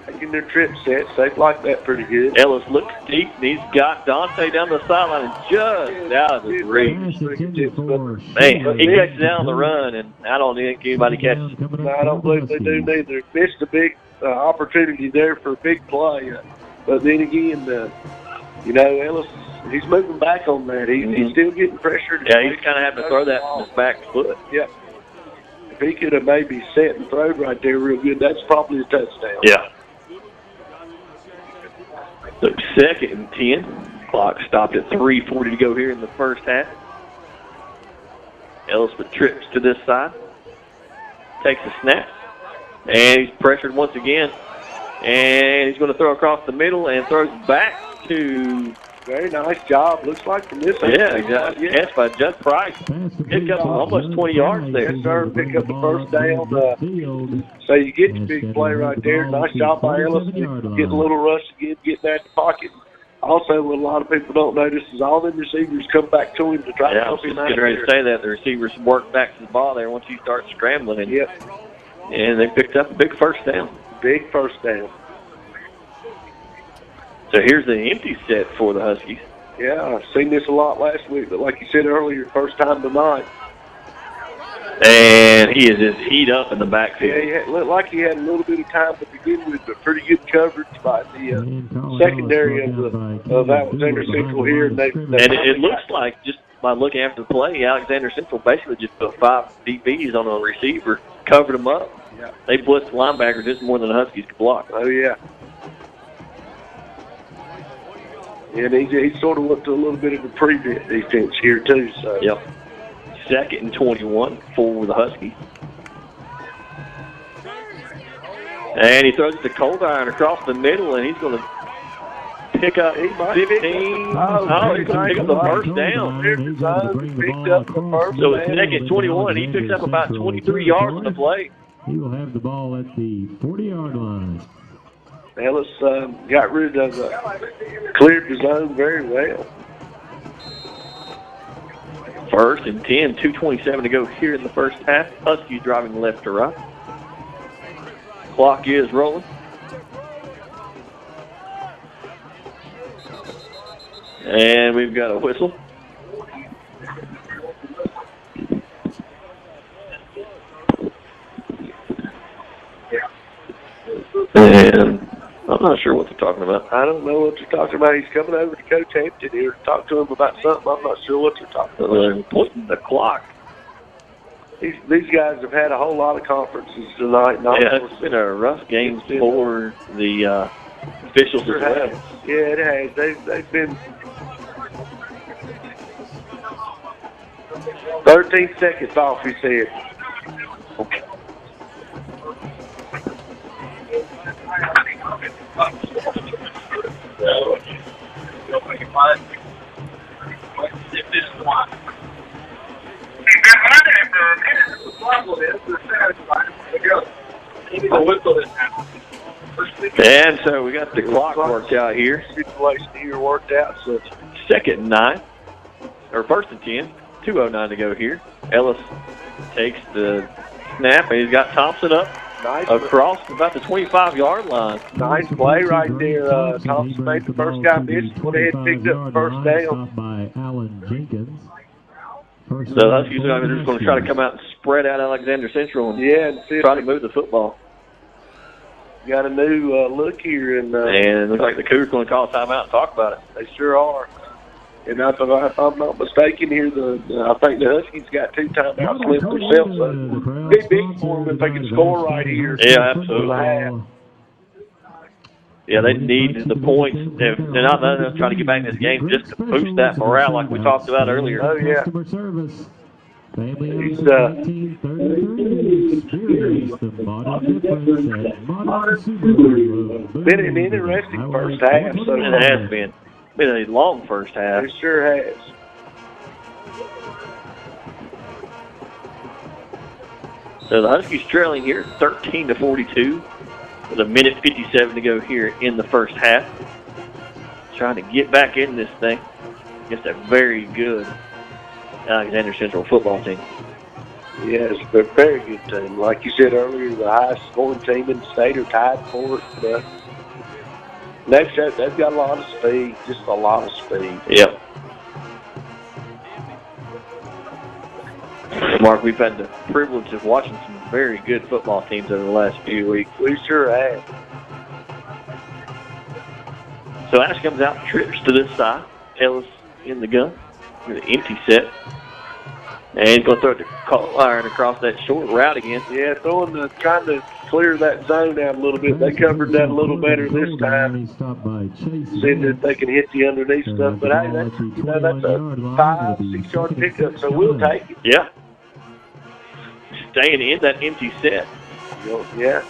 [SPEAKER 2] Taking their trip sets, they've liked that pretty good.
[SPEAKER 1] Ellis looks deep, and he's got Dante down the sideline and just out of his reach. Man, he catches down the run, and I don't think anybody catches.
[SPEAKER 2] No, I don't believe they do neither. Missed a big opportunity there for a big play. But then again, Ellis, he's moving back on that. He's still getting pressured.
[SPEAKER 1] Yeah, he's kind of having to throw that on his back foot.
[SPEAKER 2] Yeah. If he could have maybe set and thrown right there real good, that's probably a touchdown.
[SPEAKER 1] Yeah. So 2nd and 10. Clock stopped at 3:40 to go here in the first half. Ellis with trips to this side. Takes a snap. And he's pressured once again. And he's going to throw across the middle and throws back to...
[SPEAKER 2] Very nice job. Looks like from this side.
[SPEAKER 1] Yeah, exactly. Catch by Judd Price. Picked up almost 20 yards there.
[SPEAKER 2] Yes, sir. Pick up the first down. So you get the big play right there. Nice job by Ellis. Get a little rush again, get that in the pocket. Also, what a lot of people don't notice is all the receivers come back to him to try to help him out.
[SPEAKER 1] Getting ready to say that. The receivers work back to the ball there once you start scrambling.
[SPEAKER 2] Yep.
[SPEAKER 1] And they picked up a big first down.
[SPEAKER 2] Big first down.
[SPEAKER 1] So here's the empty set for the Huskies.
[SPEAKER 2] Yeah, I've seen this a lot last week, but like you said earlier, first time tonight.
[SPEAKER 1] And he is just heat up in the backfield.
[SPEAKER 2] Yeah, looked like he had a little bit of time to begin with, but pretty good coverage by the secondary of Alexander Central here. And
[SPEAKER 1] it looks like, just by looking after the play, Alexander Central basically just put 5 DBs on a receiver, covered them up.
[SPEAKER 2] Yeah.
[SPEAKER 1] They blitzed linebackers just more than the Huskies could block.
[SPEAKER 2] Oh, yeah. And he sort of looked a little bit of a prevent defense here, too. So.
[SPEAKER 1] Yep. 2nd and 21 for the Huskies. And he throws it to Coldiron across the middle, and he's going to pick up 15. Oh, he's going to pick up the first down.
[SPEAKER 2] Picked up the first
[SPEAKER 1] So it's 2nd and 21. He picks up about 23 yards on the play.
[SPEAKER 3] He will have the ball at the 40-yard line.
[SPEAKER 2] Ellis got rid of cleared the zone very well.
[SPEAKER 1] 1st and 10, 2:27 to go here in the first half. Huskies driving left to right. Clock is rolling. And we've got a whistle. And I'm not sure what they're talking about.
[SPEAKER 2] I don't know what they're talking about. He's coming over to Coach Hampton here to talk to him about something. I'm not sure what they're talking about.
[SPEAKER 1] They're pointing the clock.
[SPEAKER 2] These guys have had a whole lot of conferences tonight.
[SPEAKER 1] Yeah, it's been a rough game for the officials as well.
[SPEAKER 2] Yeah, it has. They've been 13 seconds off, he said.
[SPEAKER 1] Okay. And so we got the clock worked out here.
[SPEAKER 2] Situation here worked out. So
[SPEAKER 1] 2nd and 9, or 1st and 10, 2:09 to go here. Ellis takes the snap, and he's got Thompson up.
[SPEAKER 2] Nice.
[SPEAKER 1] Across about the 25-yard line.
[SPEAKER 2] Nice play right there. Thompson made the first guy miss. Went ahead and picked up the first down.
[SPEAKER 3] By Alan Jenkins.
[SPEAKER 1] So the Huskies are just going to try to come out and spread out Alexander Central and try to move the football.
[SPEAKER 2] Got a new look here. And
[SPEAKER 1] it looks like the Cougars going to call a timeout and talk about it.
[SPEAKER 2] They sure are. And if I'm not mistaken here, I think the Huskies got 2 timeouts left themselves. So it'd be big for them if they can score right here.
[SPEAKER 1] Yeah, absolutely. Yeah, they need the points. They're not trying to get back in this game just to boost that morale like we talked about earlier.
[SPEAKER 2] Oh, yeah.
[SPEAKER 3] He's
[SPEAKER 2] been an interesting first half. So
[SPEAKER 1] it has been a long first half.
[SPEAKER 2] It sure has.
[SPEAKER 1] So the Huskies trailing here 13-42 with 1:57 to go here in the first half. Trying to get back in this thing against a very good Alexander Central football team.
[SPEAKER 2] Yes, they're a very good team. Like you said earlier, the highest scoring team in the state are tied for it. They've got a lot of speed, just a lot of speed.
[SPEAKER 1] Yep. Mark, we've had the privilege of watching some very good football teams over the last few weeks.
[SPEAKER 2] We sure have.
[SPEAKER 1] So Ashe comes out, trips to this side. Ellis in the gun with an empty set. And he's going to throw it to Coldiron across that short route again.
[SPEAKER 2] Yeah, trying to clear that zone out a little bit. They covered that a little better this time. Seeing that they can hit the underneath stuff. But hey, that's a 5-6 yard pickup, so we'll take it.
[SPEAKER 1] Yeah. Staying in that empty set.
[SPEAKER 2] Yeah.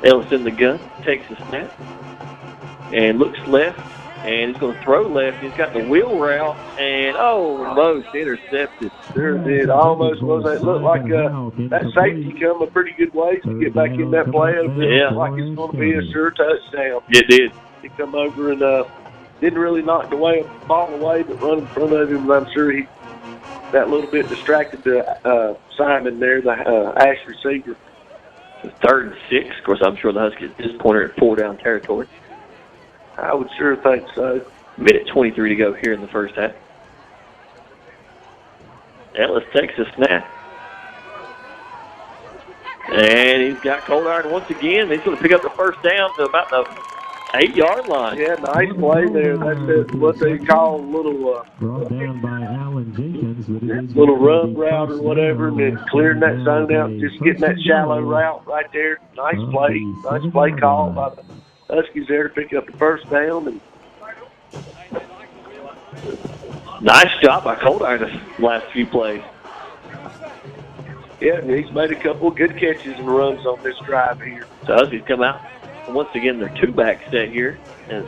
[SPEAKER 1] Ellis in the gun, takes the snap, and looks left, and he's going to throw left. He's got the wheel route, and almost intercepted.
[SPEAKER 2] Sure did. Almost was. It looked like that safety come a pretty good way to get back in that play.
[SPEAKER 1] Yeah.
[SPEAKER 2] Like it's going to be a sure touchdown.
[SPEAKER 1] It did.
[SPEAKER 2] He come over and didn't really knock the ball away, but run in front of him. And I'm sure he that little bit distracted Simon there, the Ashe receiver.
[SPEAKER 1] So 3rd and 6. Of course, I'm sure the Huskies at this point are at 4-down territory.
[SPEAKER 2] I would sure think so.
[SPEAKER 1] Minute 23 to go here in the first half. Ellis takes a snap. And he's got Cold Iron once again. He's going to pick up the first down to about the 8-yard line.
[SPEAKER 2] Yeah, nice play there. That's what they call a little
[SPEAKER 3] Brought down by Alan Jenkins.
[SPEAKER 2] little rub route or whatever, and then clearing that zone out, just getting that shallow route right there. Nice play call by the Huskies there to pick up the first down. And
[SPEAKER 1] nice job by Cold Iron the last few plays.
[SPEAKER 2] yeah, and he's made a couple of good catches and runs on this drive here.
[SPEAKER 1] So Huskies come out. Once again, they're 2-back set here. And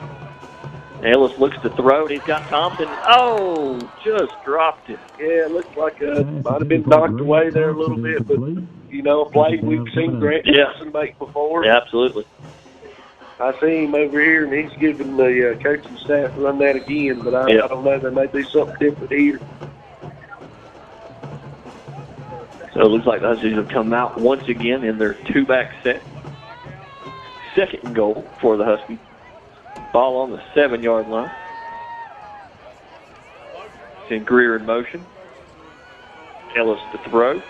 [SPEAKER 1] Ellis looks to throw, and he's got Thompson. Oh, just dropped it.
[SPEAKER 2] Yeah, it looks like might have been knocked away there a little bit, but, you know, a play we've seen Grant Johnson make before.
[SPEAKER 1] Yeah, absolutely.
[SPEAKER 2] I see him over here, and he's giving the coaching staff to run that again, but I don't know. There may be something different here.
[SPEAKER 1] So it looks like the Huskies have come out once again in their 2-back set. 2nd and goal for the Huskies. Ball on the 7-yard line. Send Greer in motion. Ellis to throw.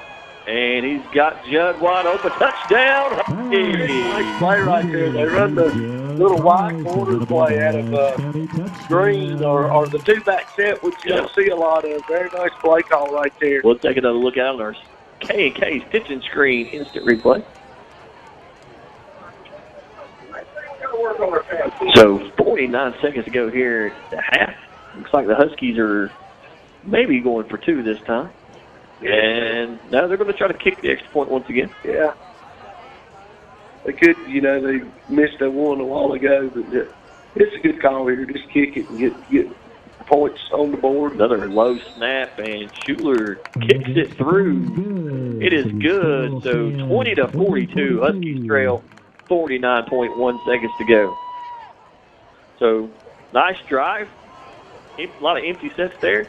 [SPEAKER 1] And he's got Judd wide open. Touchdown!
[SPEAKER 2] Nice play right there. They run the little wide corner play out of screen or the 2-back set, which you don't see a lot of. Very nice play call right there.
[SPEAKER 1] We'll take another look at our K&K stitch and screen instant replay. So 49 seconds to go here at the half. Looks like the Huskies are maybe going for 2 this time. And now they're going to try to kick the extra point once again.
[SPEAKER 2] Yeah. They could, you know, they missed that one a while ago, but it's a good call here. Just kick it and get points on the board.
[SPEAKER 1] Another low snap, and Schuler kicks it through. It is good. So 20-42, Huskies trail. 49.1 seconds to go. So, nice drive. A lot of empty sets there.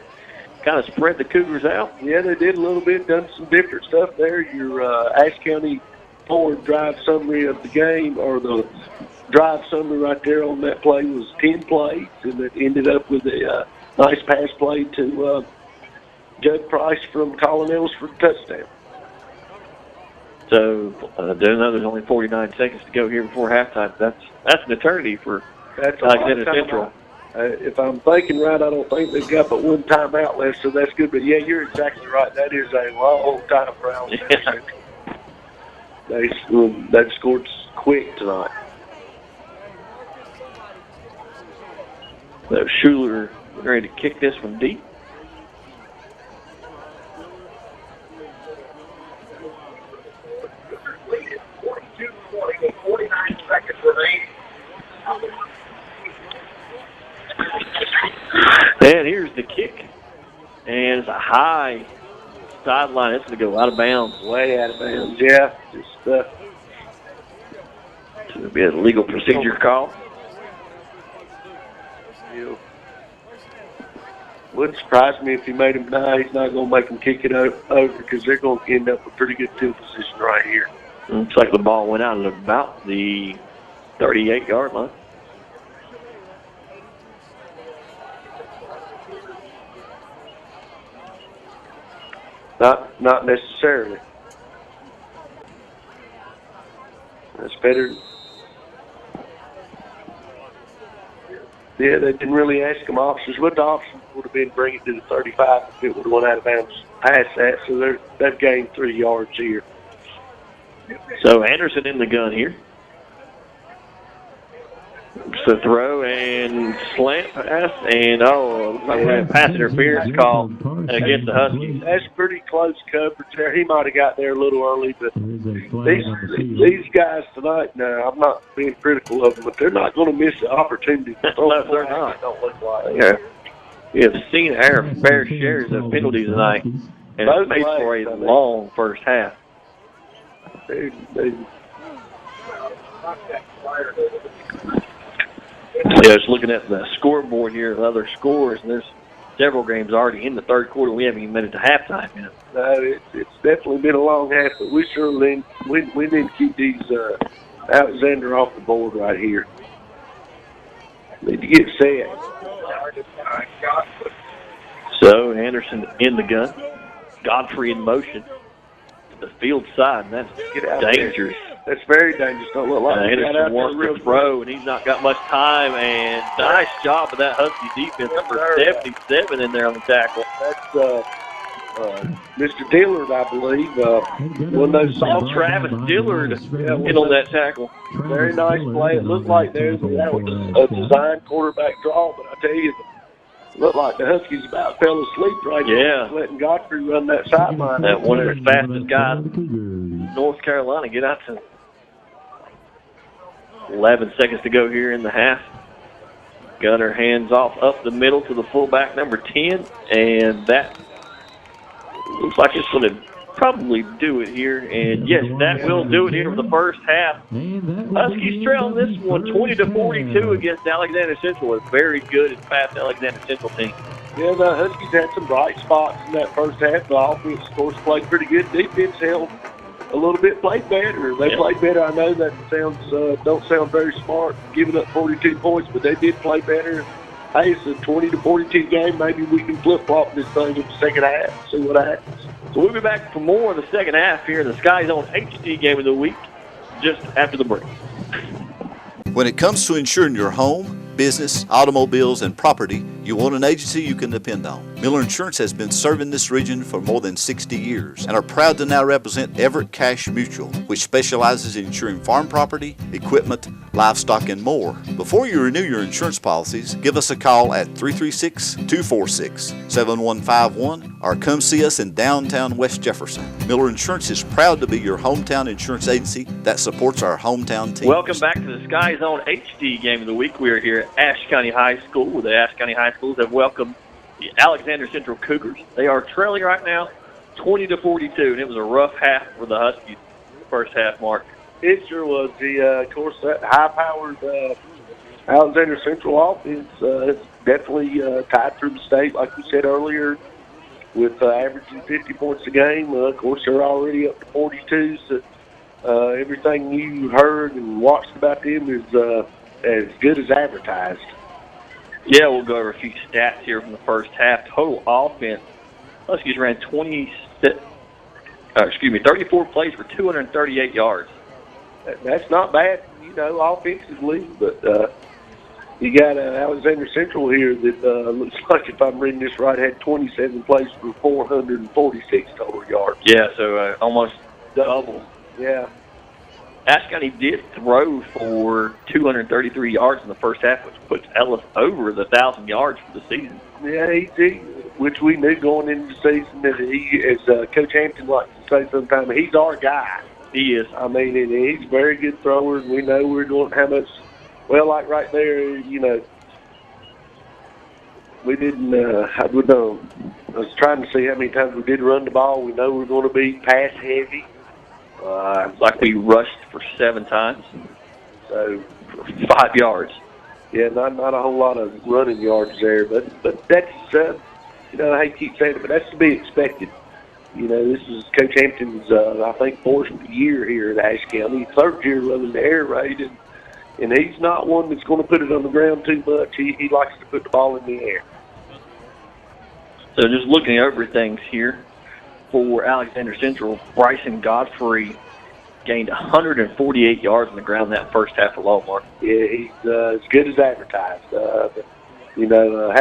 [SPEAKER 1] Kind of spread the Cougars out.
[SPEAKER 2] Yeah, they did a little bit, done some different stuff there. Your Ashe County forward drive summary of the game, or the drive summary right there on that play was 10 plays, and it ended up with a nice pass play to Judd Price from Colin Ellis for the touchdown.
[SPEAKER 1] So, there's only 49 seconds to go here before halftime. That's an eternity for Alexander Central.
[SPEAKER 2] If I'm thinking right, I don't think they've got but one timeout left, so that's good. But, yeah, you're exactly right. That is a long time for Alexander Central. They've scored quick tonight.
[SPEAKER 1] So, Schuler ready to kick this one deep. And here's the kick. And it's a high sideline. It's going to go out of bounds.
[SPEAKER 2] Way out of bounds, yeah. Just
[SPEAKER 1] it's going to be a legal procedure call.
[SPEAKER 2] Yeah. Wouldn't surprise me if he made him die. He's not going to make him kick it over because they're going to end up with pretty good field position right here.
[SPEAKER 1] Looks like the ball went out at about the 38-yard line.
[SPEAKER 2] Not necessarily. That's better. Yeah, they didn't really ask them options. What the option would have been bring it to the 35 if it would have went out of bounds past that. So they've gained 3 yards here.
[SPEAKER 1] So Anderson in the gun here. So throw and slant pass, and looks like we have a pass interference call against the Huskies.
[SPEAKER 2] That's pretty close coverage there. He might have got there a little early, but these guys tonight, now, I'm not being critical of them, but they're not going to miss the opportunity.
[SPEAKER 1] No, they're not. Don't look like. Yeah. We have seen our fair shares of penalties tonight, and it's made for a long first half. Just looking at the scoreboard here, other scores, and there's several games already in the third quarter. We haven't even made it to halftime yet.
[SPEAKER 2] No, it's definitely been a long half, but we sure need to keep these Alexander off the board right here. Need to get set.
[SPEAKER 1] So Anderson in the gun. Godfrey in motion. The field side, and that's dangerous.
[SPEAKER 2] That's very dangerous. Don't look like
[SPEAKER 1] Anderson wants to throw, and he's not got much time. And nice job of that Husky defense. Number 77 in there on the tackle.
[SPEAKER 2] That's Mr. Dillard, I believe. One of those
[SPEAKER 1] Travis Dillard in on that tackle.
[SPEAKER 2] Very nice play. It looked like that was a design quarterback draw, but I tell you, it looked like the Huskies about fell asleep right there. Letting Godfrey run that sideline.
[SPEAKER 1] That one of the fastest guys in North Carolina. Get out to 11 seconds to go here in the half. Gunner hands off up the middle to the fullback, number 10, and that looks like it's going to probably do it here. And yes, that will do it here for the first half. Huskies trailing this one 20-42 against Alexander Central. A very good and fast Alexander Central team.
[SPEAKER 2] Yeah, the Huskies had some bright spots in that first half. The offense, of course, played pretty good. Defense held a little bit, played better. They played better. I know that don't sound very smart, giving up 42 points, but they did play better. Hey, it's a 20-42 game. Maybe we can flip-flop this thing in the second half, see what happens.
[SPEAKER 1] So we'll be back for more in the second half here in the Sky Zone HD game of the week just after the break.
[SPEAKER 4] When it comes to insuring your home, business, automobiles, and property, you want an agency you can depend on. Miller Insurance has been serving this region for more than 60 years and are proud to now represent Everett Cash Mutual, which specializes in insuring farm property, equipment, livestock, and more. Before you renew your insurance policies, give us a call at 336-246-7151 or come see us in downtown West Jefferson. Miller Insurance is proud to be your hometown insurance agency that supports our hometown team.
[SPEAKER 1] Welcome back to the Sky Zone HD game of the week. We are here at Ashe County High School, where the Ashe County High Schools have welcomed the Alexander Central Cougars. They are trailing right now 20-42, and it was a rough half for the Huskies first half, Mark.
[SPEAKER 2] It sure was. Of course, that high-powered Alexander Central offense is definitely tied through the state, like we said earlier, with averaging 50 points a game. Of course, they're already up to 42, so everything you heard and watched about them is as good as advertised.
[SPEAKER 1] Yeah, we'll go over a few stats here from the first half. Total offense, Huskies ran 34 plays for 238 yards.
[SPEAKER 2] That's not bad, offensively, but you got Alexander Central here that looks like, if I'm reading this right, had 27 plays for 446 total yards.
[SPEAKER 1] Yeah, so almost double.
[SPEAKER 2] Yeah.
[SPEAKER 1] Ashe County did throw for 233 yards in the first half, which puts Ellis over the 1,000 yards for the season.
[SPEAKER 2] Yeah, he which we knew going into the season that he, as Coach Hampton likes to say sometimes, he's our guy.
[SPEAKER 1] He is.
[SPEAKER 2] I mean, and he's a very good thrower, and we know we're going how much. Well, like right there, we didn't. I was trying to see how many times we did run the ball. We know we're going to be pass heavy.
[SPEAKER 1] Like we rushed for 7 times, so for 5 yards.
[SPEAKER 2] Yeah, not a whole lot of running yards there, but that's I hate to keep saying it, but that's to be expected. This is Coach Hampton's I think 4th year here at Ashe County, 3rd year running the air raid, and he's not one that's going to put it on the ground too much. He likes to put the ball in the air.
[SPEAKER 1] So just looking over things here. For Alexander Central, Bryson Godfrey gained 148 yards on the ground that first half alone, Mark.
[SPEAKER 2] Yeah, he's as good as advertised. How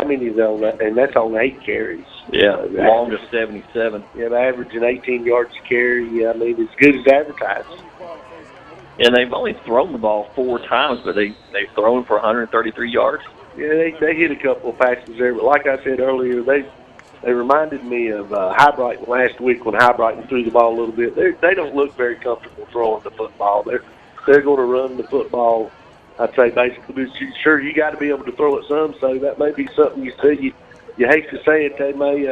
[SPEAKER 2] many is on that? And that's on 8 carries.
[SPEAKER 1] Yeah, longest 77.
[SPEAKER 2] Yeah, averaging 18 yards a carry. Yeah, I mean, as good as advertised.
[SPEAKER 1] And they've only thrown the ball 4 times, but they've thrown for 133 yards.
[SPEAKER 2] Yeah, they hit a couple of passes there, but like I said earlier, they reminded me of Highbrighton last week when Highbrighton threw the ball a little bit. They don't look very comfortable throwing the football. They're going to run the football, I'd say, basically. But sure, you got to be able to throw it some, so that may be something you see. You hate to say it, they may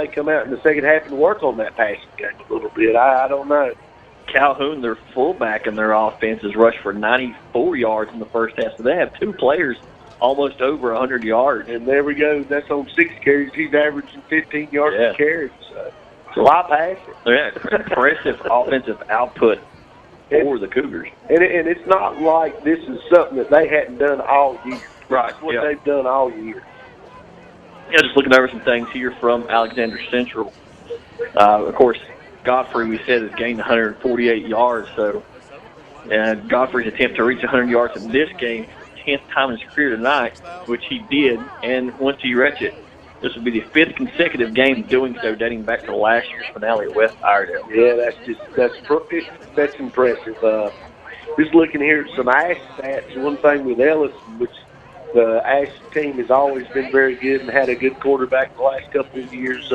[SPEAKER 2] come out in the second half and work on that passing game a little bit. I don't know.
[SPEAKER 1] Calhoun, their fullback in their offense, has rushed for 94 yards in the first half, so they have 2 players almost over 100 yards.
[SPEAKER 2] And there we go. That's on 6 carries. He's averaging 15 yards a carry. So it's a lot passing.
[SPEAKER 1] Yeah, impressive offensive output for the Cougars.
[SPEAKER 2] And it's not like this is something that they hadn't done all year.
[SPEAKER 1] Right.
[SPEAKER 2] It's what they've done all year.
[SPEAKER 1] Yeah, just looking over some things here from Alexander Central. Of course, Godfrey, we said, has gained 148 yards. So, and Godfrey's attempt to reach 100 yards in this game, 10th time in his career tonight, which he did. And once he reached it, this will be the 5th consecutive game doing so, dating back to last year's finale at West Iredell.
[SPEAKER 2] Yeah, that's impressive. Just looking here at some Ashe stats, one thing with Ellis, which the Ashe team has always been very good and had a good quarterback the last couple of years,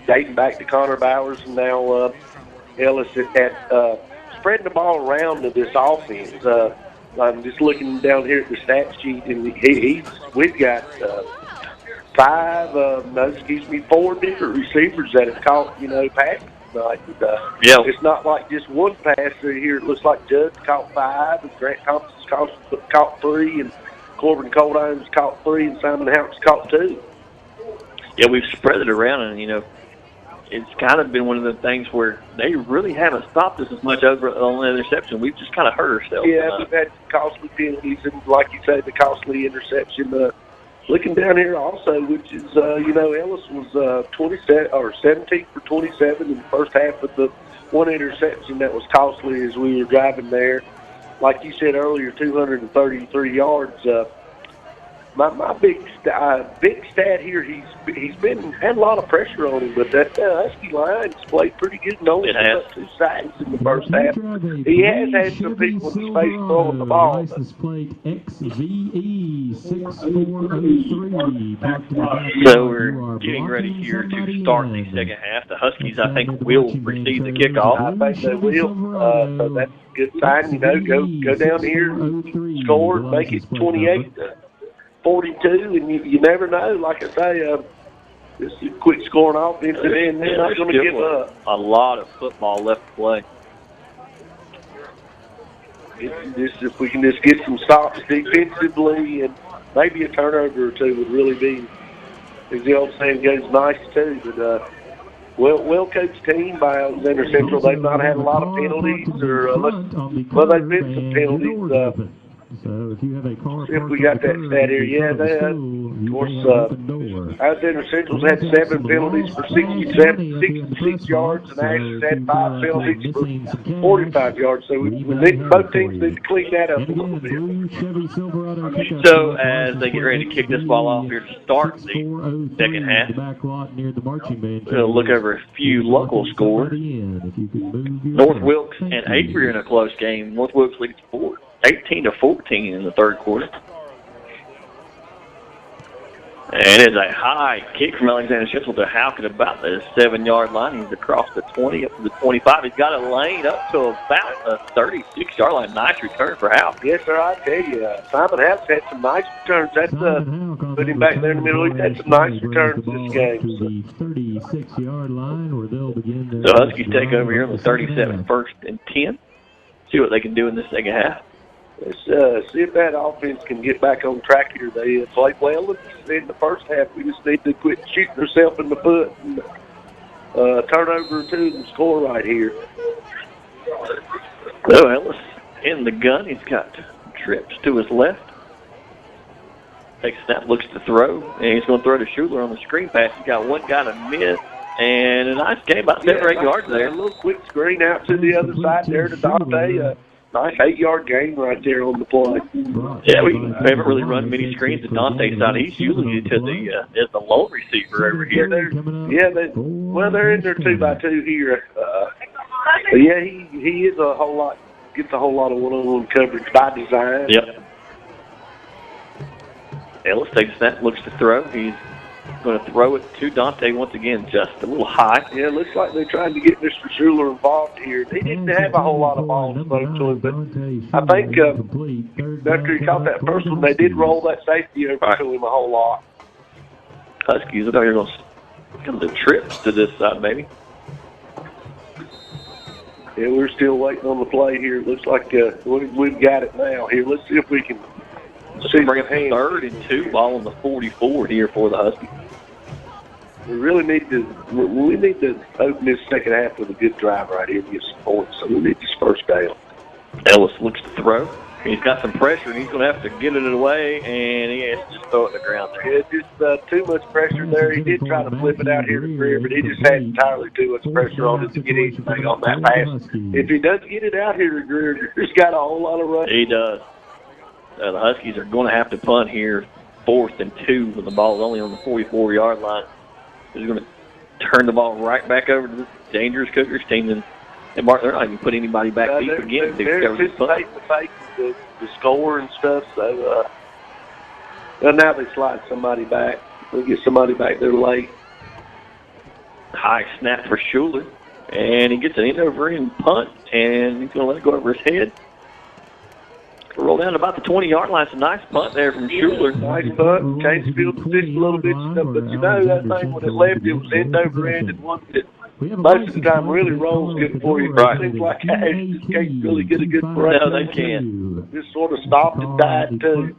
[SPEAKER 2] dating back to Connor Bowers, and now Ellis at spreading the ball around to this offense. I'm just looking down here at the stat sheet, and we've got 4 different receivers that have caught, passes tonight. It's not like just one passer here. It looks like Judd caught 5, and Grant Thompson's caught 3, and Corbin Coldine's caught 3, and Simon Houck's caught 2.
[SPEAKER 1] Yeah, we've spread it around, and, it's kind of been one of the things where they really haven't stopped us as much over on the interception. We've just kind of hurt ourselves.
[SPEAKER 2] Yeah, we've had costly penalties, and like you say, the costly interception. Looking down here also, which is, Ellis was 17 for 27 in the first half of the one interception that was costly as we were driving there. Like you said earlier, 233 yards. My big stat here, he's had a lot of pressure on him, but that Husky line's played pretty good and only up 2 sacks in the first half. He has had some people in his face throwing the ball.
[SPEAKER 3] License plate XVE 6403.
[SPEAKER 1] So we're getting ready here to start the second half. The Huskies, I think, will receive the kickoff.
[SPEAKER 2] I think they will. So that's a good sign. Go down here, score, make it 28-42, and you never know. Like I say, this is a quick scoring offense, and they're not going to give up.
[SPEAKER 1] A lot of football left to play.
[SPEAKER 2] If we can just get some stops defensively, and maybe a turnover or 2 would really be, as the old saying goes, nice too. But well-coached team by Alexander Central. They've not had a lot of penalties, they've been some penalties.
[SPEAKER 3] So if you have a car,
[SPEAKER 2] see if we got that stat here. Yeah, of course, Alexander Central's had 7 penalties for 66 yards, and Ashe's had 5 penalties for 45 yards. So both teams need to clean that up a little bit.
[SPEAKER 1] So as they get ready to kick this ball off here to start the second half, we'll look over a few local scores. North Wilkes and Avery in a close game. North Wilkes leads 18-14 in the third quarter. And it's a high kick from Alexander Central to Houck at about the 7-yard line. He's across the 20 up to the 25. He's got a lane up to about the 36-yard line. Nice return for Houck.
[SPEAKER 2] Yes, sir, I tell you, Simon Houck's had some nice returns. That's put him back there in the middle. He's had some nice returns this game.
[SPEAKER 3] The 36-yard line, where they'll begin their
[SPEAKER 1] the Huskies take over here on the 37, 1st and 10. See what they can do in this second half.
[SPEAKER 2] Let's see if that offense can get back on track here. They played well in the first half. We just need to quit shooting ourselves in the foot and turnover 2 and score right here.
[SPEAKER 1] So Ellis in the gun. He's got trips to his left. Takes a snap, looks to throw, and he's going to throw to Schuler on the screen pass. He's got one guy to miss, and a nice game, about 7 or 8 yards there.
[SPEAKER 2] A little quick screen out to the other side there to Dante. Nice 8-yard gain right there on the play.
[SPEAKER 1] Yeah, we haven't really run many screens at Dante's side. He's usually to the lone receiver over here.
[SPEAKER 2] They're in their 2x2 here. But yeah, he is gets a whole lot of one-on-one coverage by design.
[SPEAKER 1] Yep. Ellis takes a snap, looks to throw. He's going to throw it to Dante once again, just a little high.
[SPEAKER 2] Yeah, it looks like they're trying to get Mr. Schuler involved here. He didn't have a whole lot of balls thrown to him, but I think after he caught that first one, they did roll that safety over to him a whole lot.
[SPEAKER 1] Huskies look like they're going to come to trips to this side, maybe.
[SPEAKER 2] Yeah, we're still waiting on the play here. It looks like we've got it now. Here, let's see if we can
[SPEAKER 1] Let's bring up 3rd and 2, ball on the 44 here for the Huskies.
[SPEAKER 2] We need to open this second half with a good drive right here and get some points. So we need this first down.
[SPEAKER 1] Ellis looks to throw. He's got some pressure, and he's going to have to get it away, and he has to just throw it in the ground there.
[SPEAKER 2] Yeah, just too much pressure there. He did try to flip it out here to Greer, but he just had entirely too much pressure on it to get anything on that pass. If he doesn't get it out here to Greer, Greer's got a whole lot of run.
[SPEAKER 1] He does. The Huskies are going to have to punt here, 4th and 2, when the ball is only on the 44-yard line. He's going to turn the ball right back over to the dangerous Cougars team, and Mark, they're not even put anybody back deep again.
[SPEAKER 2] They're anticipating the score and stuff, so now they slide somebody back. They'll get somebody back there late.
[SPEAKER 1] High snap for Schuler, and he gets an end-over-end punt, and he's going to let it go over his head. Roll down to about the 20-yard line. It's a nice punt there from Schuler.
[SPEAKER 2] Nice punt. Changed field position a little bit, stuff, but you know that thing when it left, it was end-over-end and one that most of the time really rolls good for you.
[SPEAKER 1] Right.
[SPEAKER 2] It seems like Ashe just can't really get a good break.
[SPEAKER 1] No, they can't.
[SPEAKER 2] Just sort of stopped and died, too.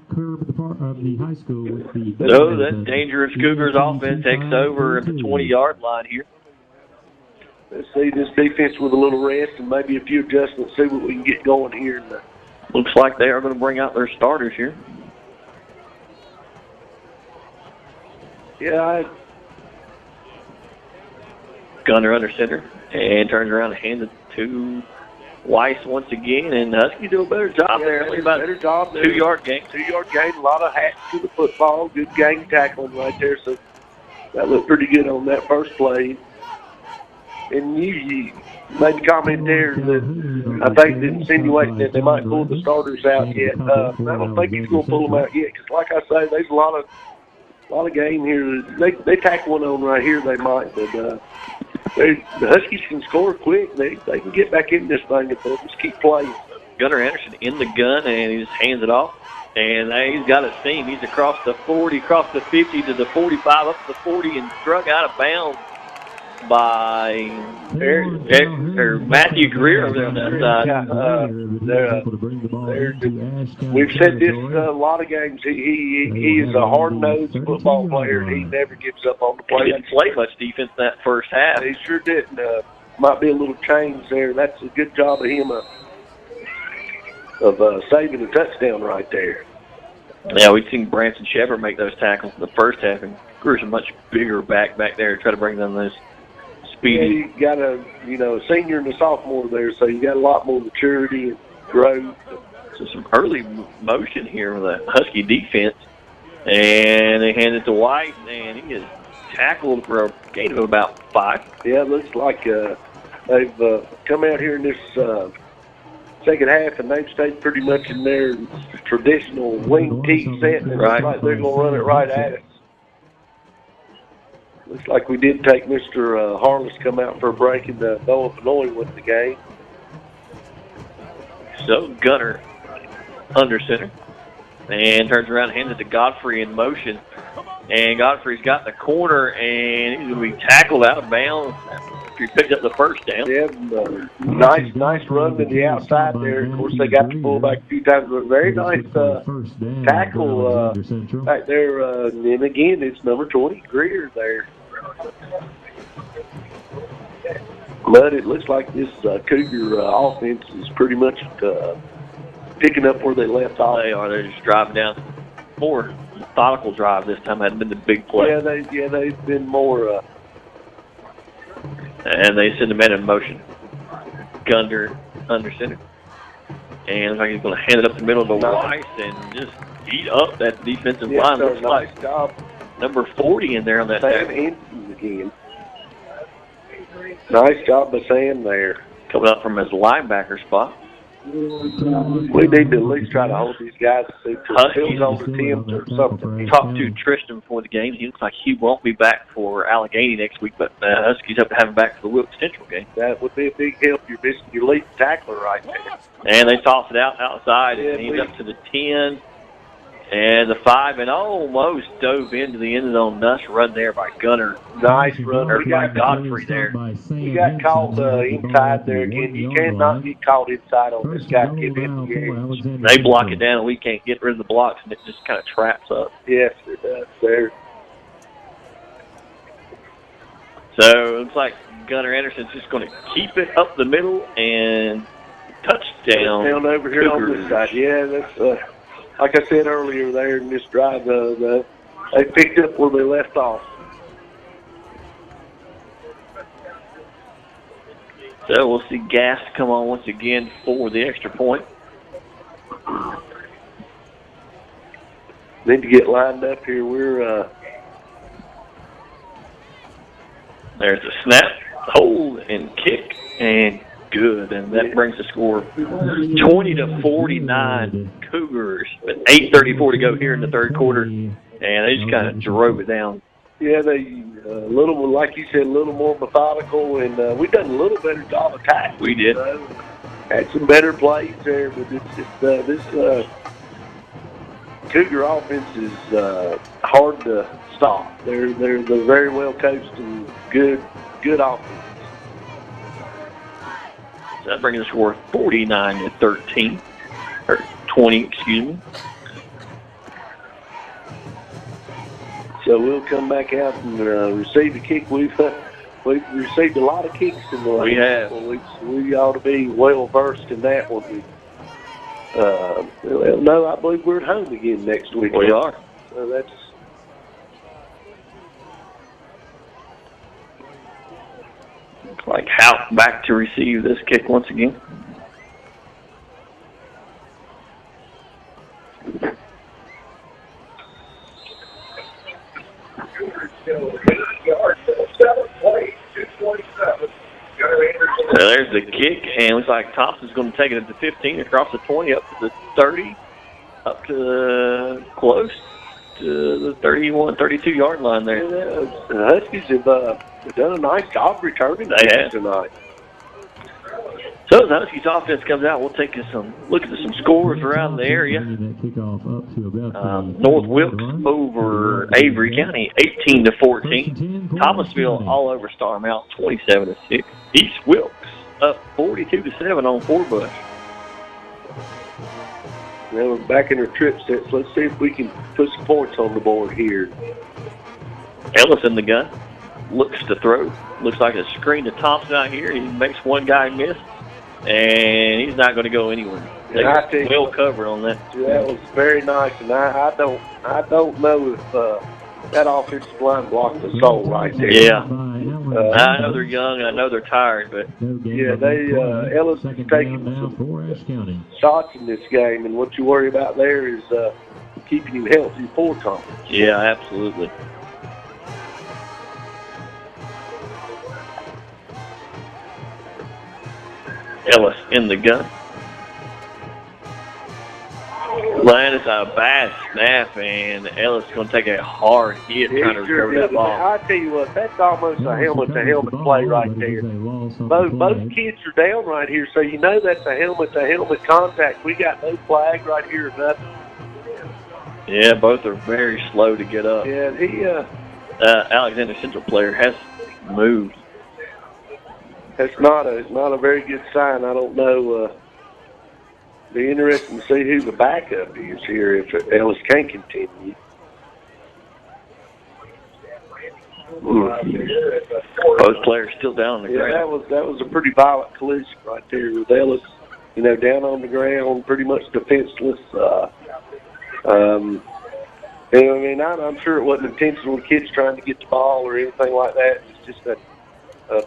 [SPEAKER 1] So that dangerous Cougars offense takes over at the 20-yard line here.
[SPEAKER 2] Let's see this defense with a little rest and maybe a few adjustments, see what we can get going here.
[SPEAKER 1] Looks like they are going to bring out their starters here.
[SPEAKER 2] Yeah,
[SPEAKER 1] Gunner under center and turns around and hands it to Weiss once again, and Huskies do a better job there. Only about
[SPEAKER 2] better job there.
[SPEAKER 1] 2-yard gain.
[SPEAKER 2] 2-yard gain, a lot of hats to the football, good gang tackling right there, so that looked pretty good on that first play. And you made a comment there that I think that insinuating that they might pull the starters out yet. I don't think he's going to pull them out yet because, like I say, there's a lot of game here. They tack one on right here, they might, but the Huskies can score quick. They can get back in this thing if they just keep playing.
[SPEAKER 1] Gunnar Anderson in the gun, and he just hands it off. And he's got a seam. He's across the 40, across the 50 to the 45, up to the 40, and struck out of bounds by Matthew Greer over there on that
[SPEAKER 2] side. We've said this a lot of games. He is a hard-nosed football player, and he never gives up on the play.
[SPEAKER 1] He didn't play much defense in that first half.
[SPEAKER 2] He sure didn't. Might be a little change there. That's a good job of him of saving a touchdown right there.
[SPEAKER 1] Yeah, we've seen Branson Shepard make those tackles in the first half, and Greer's a much bigger back there to try to bring them those speedy.
[SPEAKER 2] Yeah, you got a senior and a sophomore there, so you got a lot more maturity and growth.
[SPEAKER 1] So some early motion here with the Husky defense, and they hand it to White, and he is tackled for a gain of about 5.
[SPEAKER 2] Yeah, it looks like they've come out here in this second half, and they've stayed pretty much in their traditional wing tee set, and it looks like they're going to run it right at us. Looks like we did take Mr. Harless come out for a break, and Illinois win the game.
[SPEAKER 1] So Gunner under center and turns around and hands it to Godfrey in motion. And Godfrey's got the corner, and he's going to be tackled out of bounds after he picked up the first down.
[SPEAKER 2] Yeah, nice run to the outside there. Of course, they got the fullback a few times, but very nice tackle back there. And again, it's number 20, Greer there. But it looks like this Cougar offense is pretty much picking up where they left off.
[SPEAKER 1] They are. They're just driving down. More methodical drive this time. Hadn't been the big play.
[SPEAKER 2] Yeah, they've been more.
[SPEAKER 1] And they send the man in motion. Gunner under center. And looks like he's going to hand it up the middle to Weiss and just eat up that defensive line. Looks
[SPEAKER 2] nice
[SPEAKER 1] like
[SPEAKER 2] job.
[SPEAKER 1] Number 40 in there on that
[SPEAKER 2] Sam Henson again. Nice job by Sam there.
[SPEAKER 1] Coming up from his linebacker spot.
[SPEAKER 2] We need to at least try to hold these guys to see if Phil's on the team or something.
[SPEAKER 1] Talked to Tristan before the game. He looks like he won't be back for Allegheny next week, but Huskies have to have him back for the Wilkes Central game.
[SPEAKER 2] That would be a big help. You're missing your lead tackler right there.
[SPEAKER 1] And they toss it outside, and he's up to the 10. And the 5 and almost dove into the end zone. Nice run there by Gunner.
[SPEAKER 2] Nice run.
[SPEAKER 1] We got Godfrey there.
[SPEAKER 2] We got caught inside there again. You cannot get caught inside on this guy. Give him the edge.
[SPEAKER 1] They block it down, and we can't get rid of the blocks, and it just kind of traps up.
[SPEAKER 2] Yes, it does there.
[SPEAKER 1] So it looks like Gunner Anderson's just going to keep it up the middle and touchdown.
[SPEAKER 2] Down over here on this side. Yeah, that's like I said earlier there in this drive, they picked up where they left off.
[SPEAKER 1] So we'll see Gas come on once again for the extra point.
[SPEAKER 2] Need to get lined up here. We're
[SPEAKER 1] there's a snap, hold, and kick, and good. And that brings the score 20-49 Cougars. With 8:34 to go here in the third quarter, and they just kind of drove it down.
[SPEAKER 2] Yeah, they a little, like you said, a little more methodical, and we done a little better job attacking.
[SPEAKER 1] We did.
[SPEAKER 2] Had some better plays there, but it's just this Cougar offense is hard to stop. They're very well coached and good offense.
[SPEAKER 1] So that brings the score 49-13, or 20, excuse me.
[SPEAKER 2] So we'll come back out and receive a kick. We've received a lot of kicks in the last couple of weeks. We ought to be well versed in that one. No, I believe we're at home again next week.
[SPEAKER 1] We are.
[SPEAKER 2] So that's.
[SPEAKER 1] Looks like Hout back to receive this kick once again. So there's the kick, and it looks like Thompson's going to take it at the 15, across the 20, up to the 30, up to close to the 31, 32-yard line there.
[SPEAKER 2] Yeah, the Huskies have done a nice job returning tonight.
[SPEAKER 1] So as the Huskies offense comes out, we'll take some look at some scores around the area. North Wilkes over Avery County, 18-14. Thomasville all over Star Mount, 27-6. East Wilkes up 42-7 on Fort Bush.
[SPEAKER 2] Now we're back in our trip sets. Let's see if we can put some points on the board here.
[SPEAKER 1] Ellis in the gun, looks to throw. Looks like a screen to Thompson out here. He makes one guy miss, and he's not going to go anywhere. They well covered on that.
[SPEAKER 2] That was very nice, and I don't know if that offensive line blocked the soul right there.
[SPEAKER 1] Yeah. I know they're young, and I know they're tired, but
[SPEAKER 2] yeah, Ellis is taking some shots in this game, and what you worry about there is keeping him healthy for conference.
[SPEAKER 1] Yeah, absolutely. Ellis in the gun. That is a bad snap, and Ellis is going to take a hard hit trying to recover that ball.
[SPEAKER 2] I tell you what, that's almost a helmet-to-helmet play right there. Both kids are down right here, so you know that's a helmet-to-helmet contact. We got no flag right here or nothing.
[SPEAKER 1] Yeah, both are very slow to get up.
[SPEAKER 2] Yeah,
[SPEAKER 1] Alexander Central player has moved.
[SPEAKER 2] That's not a very good sign. I don't know. Be interesting to see who the backup is here if Ellis can continue.
[SPEAKER 1] Both players still down on the ground.
[SPEAKER 2] Yeah, that was a pretty violent collision right there with Ellis, down on the ground, pretty much defenseless. I'm sure it wasn't intentional. Kids trying to get the ball or anything like that. It's just a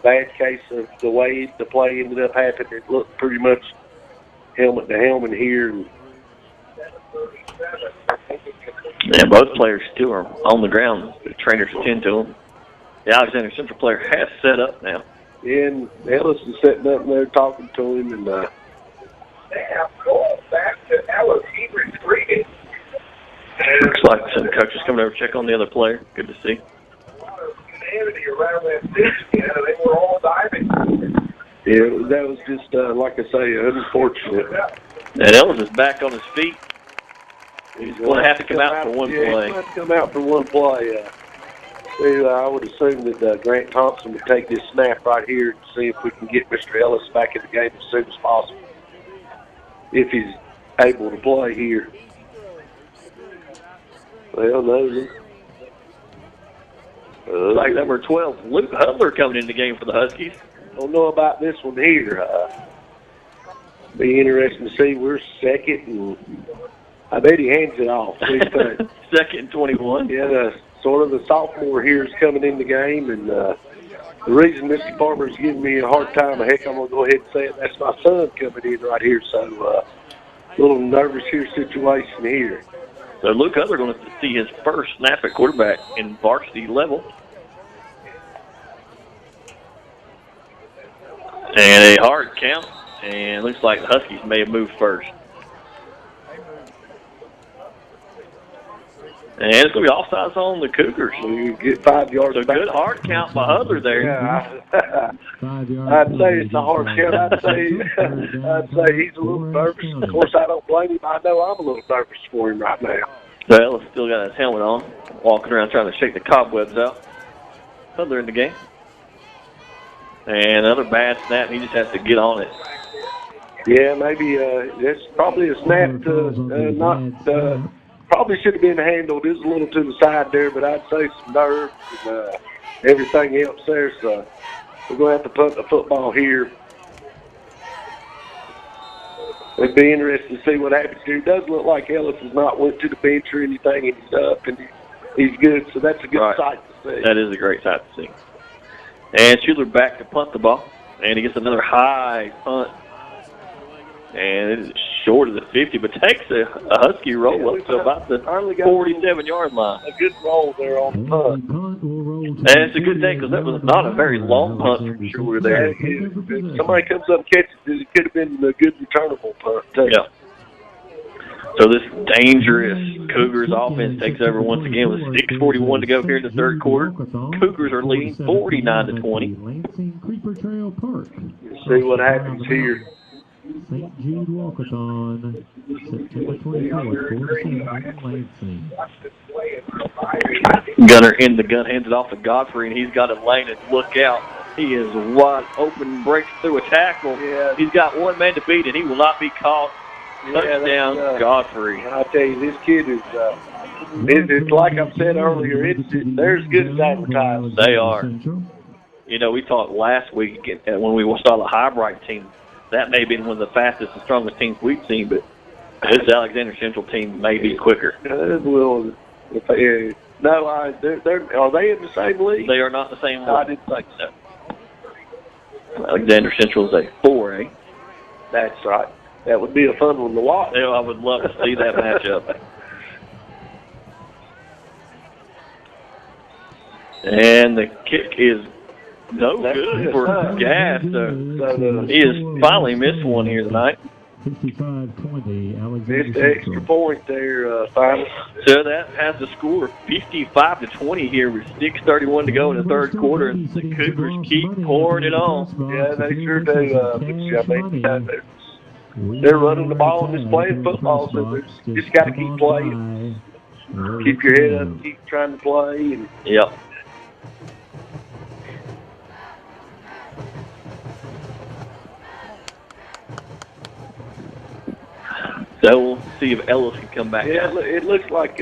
[SPEAKER 2] bad case of the way the play ended up happening. It looked pretty much helmet to helmet here.
[SPEAKER 1] Yeah, both players still are on the ground. The trainers attend to them. The Alexander Central player has set up now.
[SPEAKER 2] Yeah, and Ellis is sitting up there talking to him. And
[SPEAKER 5] they have gone back to Ellis. He retreated.
[SPEAKER 1] Looks like some coaches coming over to check on the other player. Good to see.
[SPEAKER 5] Around that they were all diving.
[SPEAKER 2] Yeah, that was just, like I say, unfortunate.
[SPEAKER 1] And Ellis is back on his feet. He's going to have to come out for one play.
[SPEAKER 2] He's going to have to come out for one play. I would assume that Grant Thompson would take this snap right here and see if we can get Mr. Ellis back in the game as soon as possible, if he's able to play here. Well, no.
[SPEAKER 1] Like number 12, Luke Hudler coming in the game for the Huskies.
[SPEAKER 2] Don't know about this one here. Be interesting to see. We're second, and I bet he hands it off.
[SPEAKER 1] Second and 21.
[SPEAKER 2] Yeah, sort of the sophomore here is coming in the game, and the reason Mr. Farmer's giving me a hard time, heck, I'm going to go ahead and say it, that's my son coming in right here, so a little nervous here situation here.
[SPEAKER 1] So Luke Hudler going to see his first snap at quarterback in varsity level. And a hard count, and looks like the Huskies may have moved first. And it's going to be offsides on the Cougars.
[SPEAKER 2] We get 5 yards.
[SPEAKER 1] So good hard count by Hudler there.
[SPEAKER 2] Yeah, I'd say it's a hard count. I'd say he's a little nervous. Of course, I don't blame him. I know I'm a little nervous for him right now.
[SPEAKER 1] So Ellis still got his helmet on, walking around trying to shake the cobwebs out. Hudler in the game. And another bad snap. He just has to get on it.
[SPEAKER 2] Yeah, maybe that's probably a snap to probably should have been handled. It was a little to the side there, but I'd say some nerve and everything else there. So we're going to have to punt the football here. It'd be interesting to see what happens here. It does look like Ellis has not went to the bench or anything, and he's up and he's good. So that's a good sight to see.
[SPEAKER 1] That is a great sight to see. And Schuler back to punt the ball, and he gets another high punt. And it is short of the 50, but takes a Husky roll up to about the 47-yard line.
[SPEAKER 2] A good roll there on the punt.
[SPEAKER 1] And it's a good thing because that was not a very long punt from Schuler there.
[SPEAKER 2] If somebody comes up and catches it, it could have been a good returnable punt, too.
[SPEAKER 1] Yeah. So this dangerous Cougars offense takes over once again with 6:41 to go here in the third quarter. Cougars are leading 49-20.
[SPEAKER 2] Let's see what happens here.
[SPEAKER 3] St. Jude Walkathon, September 24th, Lansing.
[SPEAKER 1] Gunner in the gun, hands it off to Godfrey, and he's got a lane and look out. He is wide open, breaks through a tackle.
[SPEAKER 2] Yeah.
[SPEAKER 1] He's got one man to beat, and he will not be caught. Touchdown, Godfrey.
[SPEAKER 2] I tell you, this kid is, it's like I've said earlier, they're as good as advertised.
[SPEAKER 1] They are. You know, we talked last week when we saw the Highbright team. That may have been one of the fastest and strongest teams we've seen, but this Alexander Central team may be quicker.
[SPEAKER 2] No, are they in the same league?
[SPEAKER 1] They are not the same league.
[SPEAKER 2] I didn't think so.
[SPEAKER 1] Alexander Central is a 4A.
[SPEAKER 2] That's right. That would be a fun one to watch.
[SPEAKER 1] Yeah, I would love to see that matchup. And the kick is no good for Gass. He has finally missed one here tonight.
[SPEAKER 3] 55-20,
[SPEAKER 2] Missed the extra point there, finally.
[SPEAKER 1] So that has the score 55-20 here with 6:31 to go in the third quarter, and the Cougars keep pouring it on.
[SPEAKER 2] Yeah, they sure do. They're running the ball and just playing football, so they just got to keep playing. Keep your head up, keep trying to play. And
[SPEAKER 1] yep. So we'll see if Ellis can come back.
[SPEAKER 2] Yeah, it looks like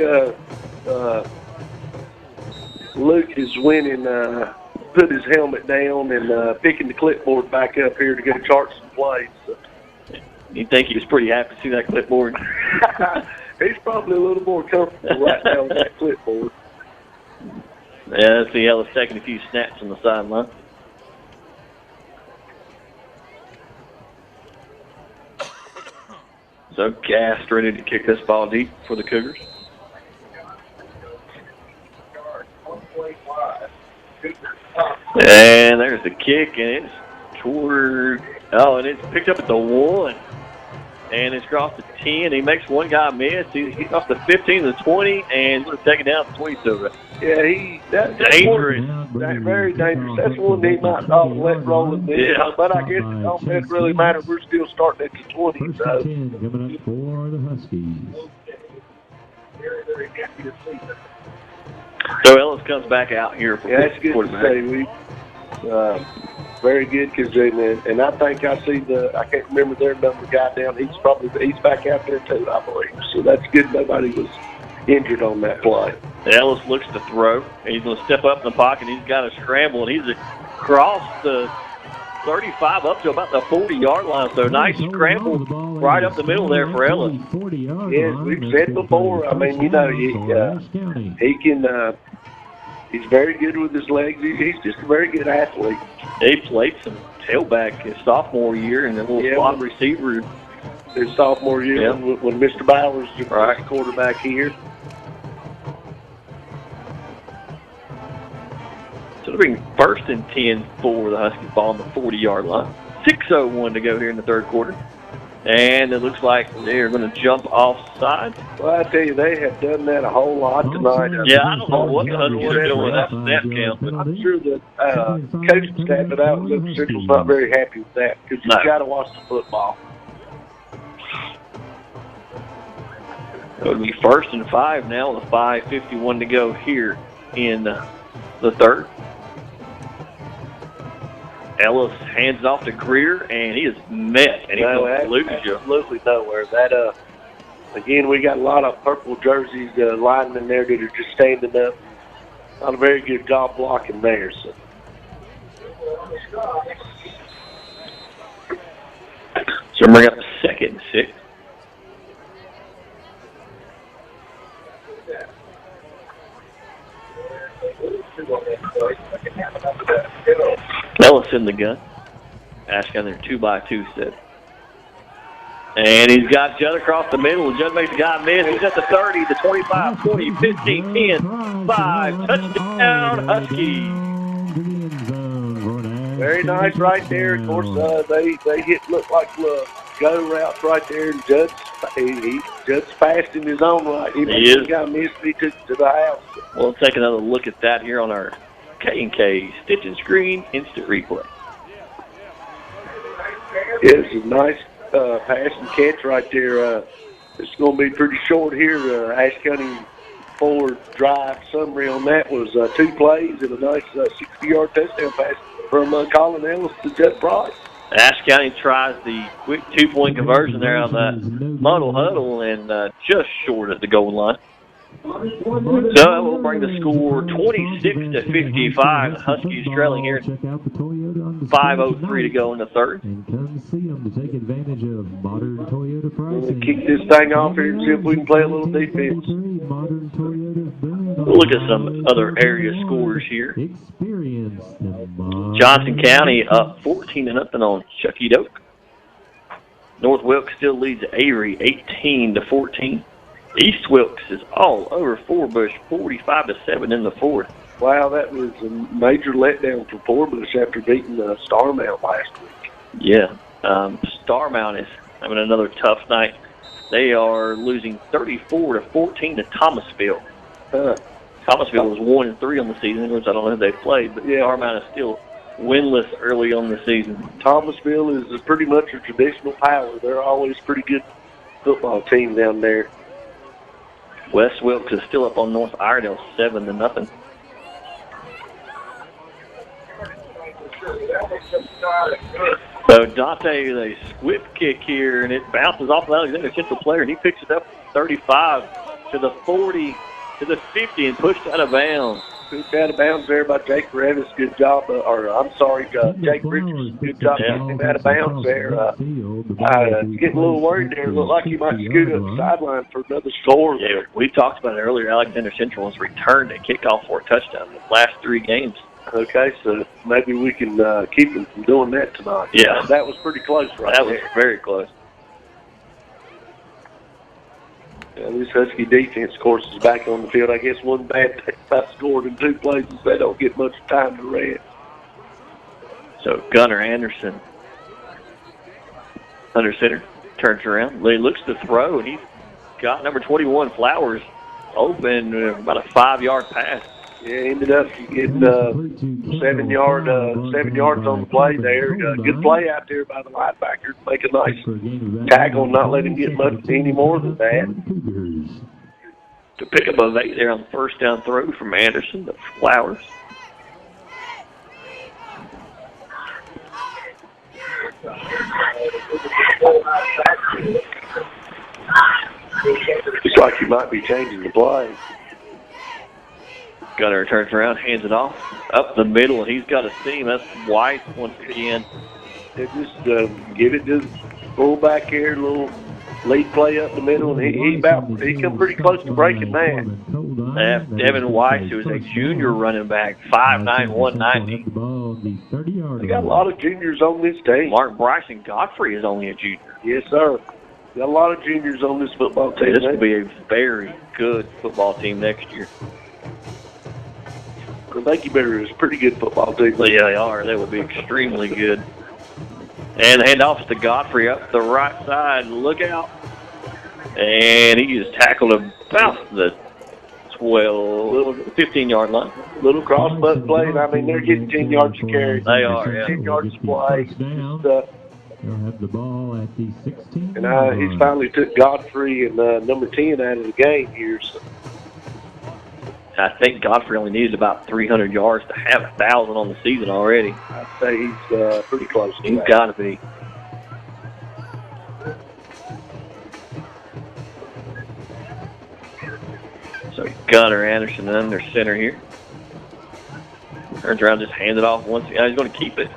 [SPEAKER 2] Luke is winning, put his helmet down and picking the clipboard back up here to go chart some plays. So.
[SPEAKER 1] You think he was pretty happy to see that clipboard?
[SPEAKER 2] He's probably a little more comfortable right now with that clipboard.
[SPEAKER 1] Yeah, let's see Ellis taking a few snaps on the sideline. So Gass ready to kick this ball deep for the Cougars. And there's the kick, and it's toward, and it's picked up at the 1. And it's crossed the 10. He makes one guy miss. He's off the 15 to the 20, and he's going to take it down to 22.
[SPEAKER 2] Yeah, that's
[SPEAKER 1] dangerous.
[SPEAKER 2] That's very dangerous. That's one he might not let roll in this.
[SPEAKER 1] Yeah.
[SPEAKER 2] But I guess it don't really matter. We're still starting at the 20.
[SPEAKER 3] First and 10 coming up for the Huskies.
[SPEAKER 1] So Ellis comes back out here for
[SPEAKER 2] Yeah, that's good to say. We very good because and I think I see I can't remember their number guy down. He's back out there too, I believe. So that's good. Nobody was injured on that play.
[SPEAKER 1] Ellis looks to throw. He's going to step up in the pocket. He's got to scramble, and he's across the 35 up to about the 40-yard line. So nice scramble right up the middle there for Ellis.
[SPEAKER 2] Yes, we've said before. I mean, he can. He's very good with his legs. He's just a very good athlete.
[SPEAKER 1] He played some tailback his sophomore year and a little slot receiver
[SPEAKER 2] his sophomore year when Mr. Bowers was the quarterback here.
[SPEAKER 1] So it'll bring first and 10 for the Huskies, ball on the 40-yard line. 6:01 to go here in the third quarter. And it looks like they're going to jump offside.
[SPEAKER 2] Well, I tell you, they have done that a whole lot tonight.
[SPEAKER 1] Yeah, I don't know what the Huskies are doing with that snap count, but
[SPEAKER 2] I'm sure that coaching staff at Alabama Central's not very happy with that because you've got to watch the football.
[SPEAKER 1] It would be first and 5 now with 5:51 to go here in the third. Ellis hands it off to Greer, and he is met, and he's going to lose you.
[SPEAKER 2] Absolutely nowhere. That, again, we got a lot of purple jerseys linemen there that are just standing up. Not a very good job blocking there. So
[SPEAKER 1] bring up the second and 6. Ellis in the gun. Ashe County 2x2 set. And he's got Judd across the middle. Judd makes the guy miss. He's at the 30, the 25, 20, 15, 10, 5. Touchdown, Huskies.
[SPEAKER 2] Very nice right there. Of course, they look like go routes right there. And Judd's fast in his own right. He is. Got missed. He took it to the house.
[SPEAKER 1] We'll take another look at that here on our K&K Stitch and Screen Instant Replay.
[SPEAKER 2] Yeah, it's a nice pass and catch right there. It's going to be pretty short here. Ashe County forward drive summary on that was 2 plays and a nice 60-yard touchdown pass from Colin Ellis to Judd Price.
[SPEAKER 1] Ashe County tries the quick 2-point conversion there on that muddle huddle and just short at the goal line. So that will bring the score 26-55. The Huskies trailing here. 5:03 to go in the third.
[SPEAKER 2] We'll kick this thing off here and see if we can play a little defense.
[SPEAKER 1] We'll look at some other area scores here. Johnson County up 14-0 on Chucky Doak. North Wilkes still leads Avery 18-14. East Wilkes is all over Forbush, 45-7 in the fourth.
[SPEAKER 2] Wow, that was a major letdown for Forbush after beating Starmount last week.
[SPEAKER 1] Yeah, Starmount is having another tough night. They are losing 34-14 to Thomasville. Thomasville was 1-3 on the season, which I don't know who they played, but Starmount is still winless early on the season.
[SPEAKER 2] Thomasville is pretty much a traditional power. They're always a pretty good football team down there.
[SPEAKER 1] West Wilkes is still up on North Iredale 7-0. So Dante, a squib kick here, and it bounces off of Alexander Central player, and he picks it up 35 to the 40 to the 50 and pushed out of bounds.
[SPEAKER 2] Pushed out of bounds there by Jake Revis. Good job. Jake Richardson. Good job getting him out of bounds there. Getting a little worried there. Looked like he might scoot up the sideline for another score.
[SPEAKER 1] Yeah, we talked about it earlier. Alexander Central has returned a kickoff for a touchdown in the last 3 games.
[SPEAKER 2] Okay, so maybe we can keep him from doing that tonight.
[SPEAKER 1] Yeah.
[SPEAKER 2] That was pretty close right
[SPEAKER 1] there. That
[SPEAKER 2] was
[SPEAKER 1] very close.
[SPEAKER 2] Yeah, this Husky defense, of course, is back on the field. I guess one bad thing about scored in 2 plays is they don't get much time to rest.
[SPEAKER 1] So Gunnar Anderson, under center, turns around. He looks to throw, and he's got number 21, Flowers, open, about a 5-yard pass.
[SPEAKER 2] Yeah, ended up getting 7 yards on the play there. Good play out there by the linebacker. Make a nice tackle, not let him get much any more than that.
[SPEAKER 1] to pick up a 8 there on the first down throw from Anderson to Flowers.
[SPEAKER 2] Looks like he might be changing the play.
[SPEAKER 1] Gunner turns around, hands it off up the middle, and he's got a seam. That's White once again.
[SPEAKER 2] They just give it to the fullback here, a little lead play up the middle, and he come pretty close to breaking that.
[SPEAKER 1] Devin Weiss, who is a junior running back, 5'9", 190.
[SPEAKER 2] They got a lot of juniors on this team.
[SPEAKER 1] Mark Bryson Godfrey is only a junior.
[SPEAKER 2] Yes, sir. Got a lot of juniors on this football team.
[SPEAKER 1] This will be a very good football team next year.
[SPEAKER 2] Thank Better is a pretty good football team.
[SPEAKER 1] Yeah, they are. They would be extremely good. And the handoff to Godfrey up the right side. Look out. And he just tackled about the 15-yard line.
[SPEAKER 2] Little cross-butt play. I mean, they're getting 10 yards to carry.
[SPEAKER 1] They are, yeah.
[SPEAKER 2] 10 yards to play.
[SPEAKER 3] They'll have the ball at the 16.
[SPEAKER 2] And he's finally took Godfrey and number 10 out of the game here. So.
[SPEAKER 1] I think Godfrey only needed about 300 yards to have 1,000 on the season already.
[SPEAKER 2] I'd say he's pretty close to
[SPEAKER 1] He's
[SPEAKER 2] that.
[SPEAKER 1] got to be. So Gunner Anderson under center here. Turns around, just hands it off once again. He's going to keep it.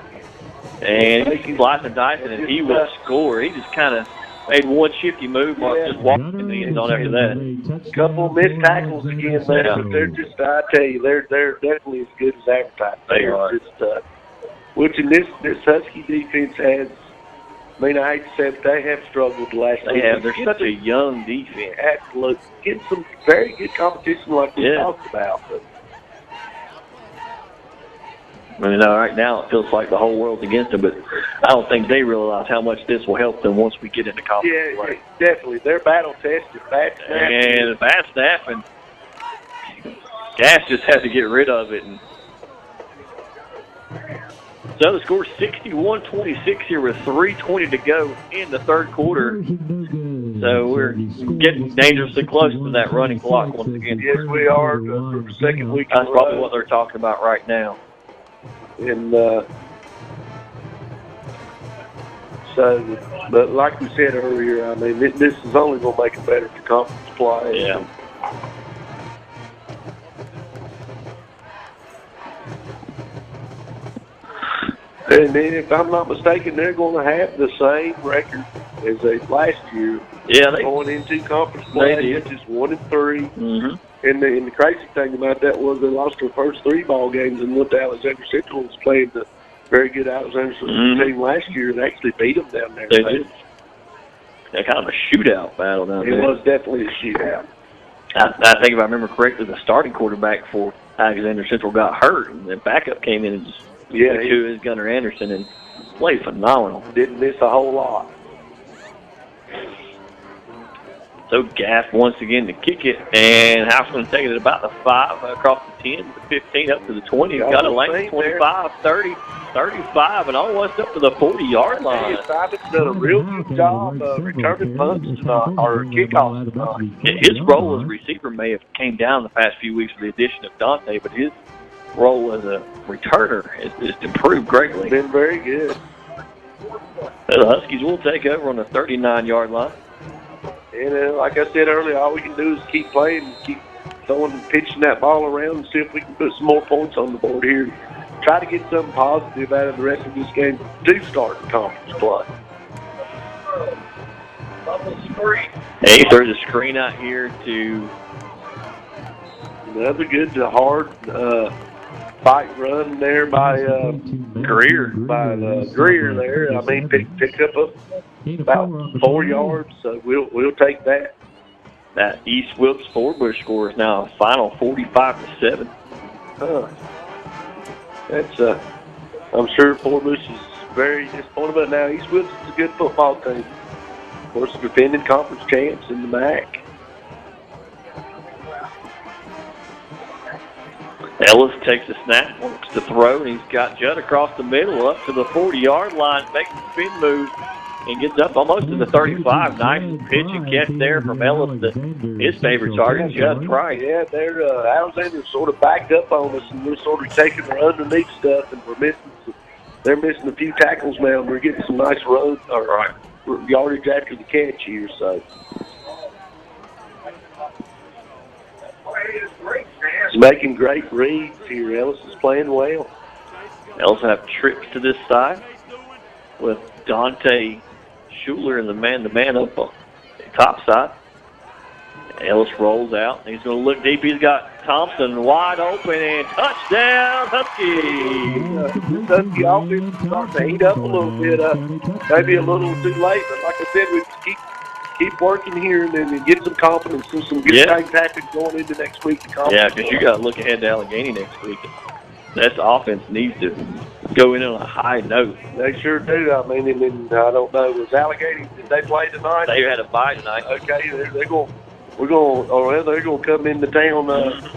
[SPEAKER 1] And he's slicing and dicing, and he will score. He just kind of made one shifty move, just walked in the end zone after that.
[SPEAKER 2] Couple of missed tackles again there, but they're just, I tell you, they're definitely as good as advertised.
[SPEAKER 1] They are.
[SPEAKER 2] Just, which in this Husky defense has, I mean, I hate to say it, but they have struggled the last
[SPEAKER 1] They have. They're such a young defense.
[SPEAKER 2] Absolutely. Getting some very good competition like we talked about. But.
[SPEAKER 1] I mean, right now it feels like the whole world's against them, but I don't think they realize how much this will help them once we get into conference play.
[SPEAKER 2] Yeah, definitely. They're battle-tested.
[SPEAKER 1] And bad snap, and Gash just had to get rid of it. And so the score 61-26 here with 3:20 to go in the third quarter. So we're getting dangerously close to that running clock once again.
[SPEAKER 2] Yes, we are. For the second week.
[SPEAKER 1] That's probably what they're talking about right now.
[SPEAKER 2] And so, but like we said earlier, I mean, this is only going to make it better for conference play.
[SPEAKER 1] Yeah.
[SPEAKER 2] And then, if I'm not mistaken, they're going to have the same record as they last year.
[SPEAKER 1] Yeah, they
[SPEAKER 2] going into conference play, which is 1-3.
[SPEAKER 1] Mm-hmm.
[SPEAKER 2] And the crazy thing about that was they lost their first 3 ball games and went to Alexander Central was playing the very good Alexander Central team last year and actually beat them down there.
[SPEAKER 1] They did. Yeah, kind of a shootout battle down there.
[SPEAKER 2] It was definitely a shootout.
[SPEAKER 1] I think if I remember correctly, the starting quarterback for Alexander Central got hurt, and the backup came in and just went to his Gunner Anderson and played phenomenal.
[SPEAKER 2] Didn't miss a whole lot.
[SPEAKER 1] So Gaff once again to kick it, and House going to take it at about the 5, across the 10, the 15, up to the 20. He's got a lane, 25, 30, 35, and almost up to the 40-yard line.
[SPEAKER 2] Simon's done a real good job of returning punts tonight, or kickoffs tonight.
[SPEAKER 1] His role as receiver may have came down the past few weeks with the addition of Dante, but his role as a returner has just improved greatly.
[SPEAKER 2] Been very good.
[SPEAKER 1] So the Huskies will take over on the 39-yard line.
[SPEAKER 2] And like I said earlier, all we can do is keep playing, keep throwing and pitching that ball around and see if we can put some more points on the board here. Try to get something positive out of the rest of this game to start the conference play.
[SPEAKER 1] Hey, he throws a screen out here to
[SPEAKER 2] another good, hard fight run there by
[SPEAKER 1] Greer.
[SPEAKER 2] Greer there. I mean, picked up about 4 yards, so we'll take that.
[SPEAKER 1] That East Wilkes Forbush score is now a final 45-7.
[SPEAKER 2] That's I'm sure Forbush is very disappointed, but now East Wilkes is a good football team. Of course, defending conference champs in the MAC.
[SPEAKER 1] Ellis takes a snap, wants to throw, and he's got Judd across the middle up to the 40-yard line, makes the spin move, and gets up almost to the 35. Nice pitch and catch there from Ellis, his favorite target, Judd Price.
[SPEAKER 2] Yeah, they're Alexander's sort of backed up on us, and we're sort of taking their underneath stuff, and they're missing a few tackles now, and we're getting some nice run or yardage after the catch here. So he's making great reads here. Ellis is playing well.
[SPEAKER 1] Ellis have trips to this side with Dante Schuler and the man up on the top side. Ellis rolls out. He's going to look deep. He's got Thompson wide open and touchdown, Husky.
[SPEAKER 2] This Husky offense is starting to heat up a little bit. Maybe a little too late, but like I said, we keep working here and then get some confidence and some good things happen going into next week.
[SPEAKER 1] Yeah, because you got to look ahead to Allegheny next week. That offense needs to go in on a high note.
[SPEAKER 2] They sure do. I mean, and then I don't know. Was Allegheny? Did they play tonight?
[SPEAKER 1] They had a bye tonight.
[SPEAKER 2] Okay, they're going. They're going to come into town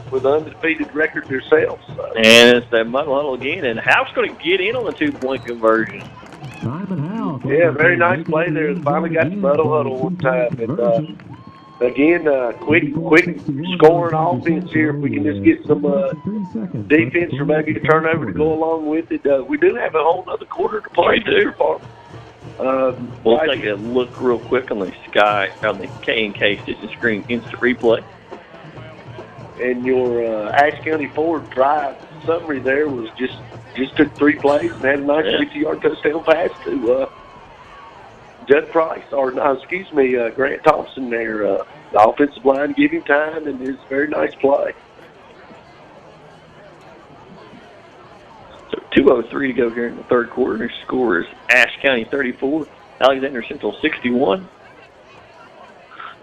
[SPEAKER 2] with an undefeated record themselves. So.
[SPEAKER 1] And it's that muddle huddle again. And Howe's going to get in on the 2-point conversion.
[SPEAKER 2] Yeah, very nice play there. Finally got the muddle huddle one time. And again, quick scoring offense here. If we can just get some defense or maybe a turnover to go along with it. We do have a whole other quarter to play too.
[SPEAKER 1] We'll take a look real quick on the K&K Stitch Screen instant replay.
[SPEAKER 2] And your Ashe County Ford drive summary there was just took 3 plays and had a nice 50-yard touchdown pass to Judd Price, Grant Thompson there. The offensive line give him time, and it's a very nice play.
[SPEAKER 1] So 2:03 to go here in the third quarter. Their score is Ashe County 34, Alexander Central 61.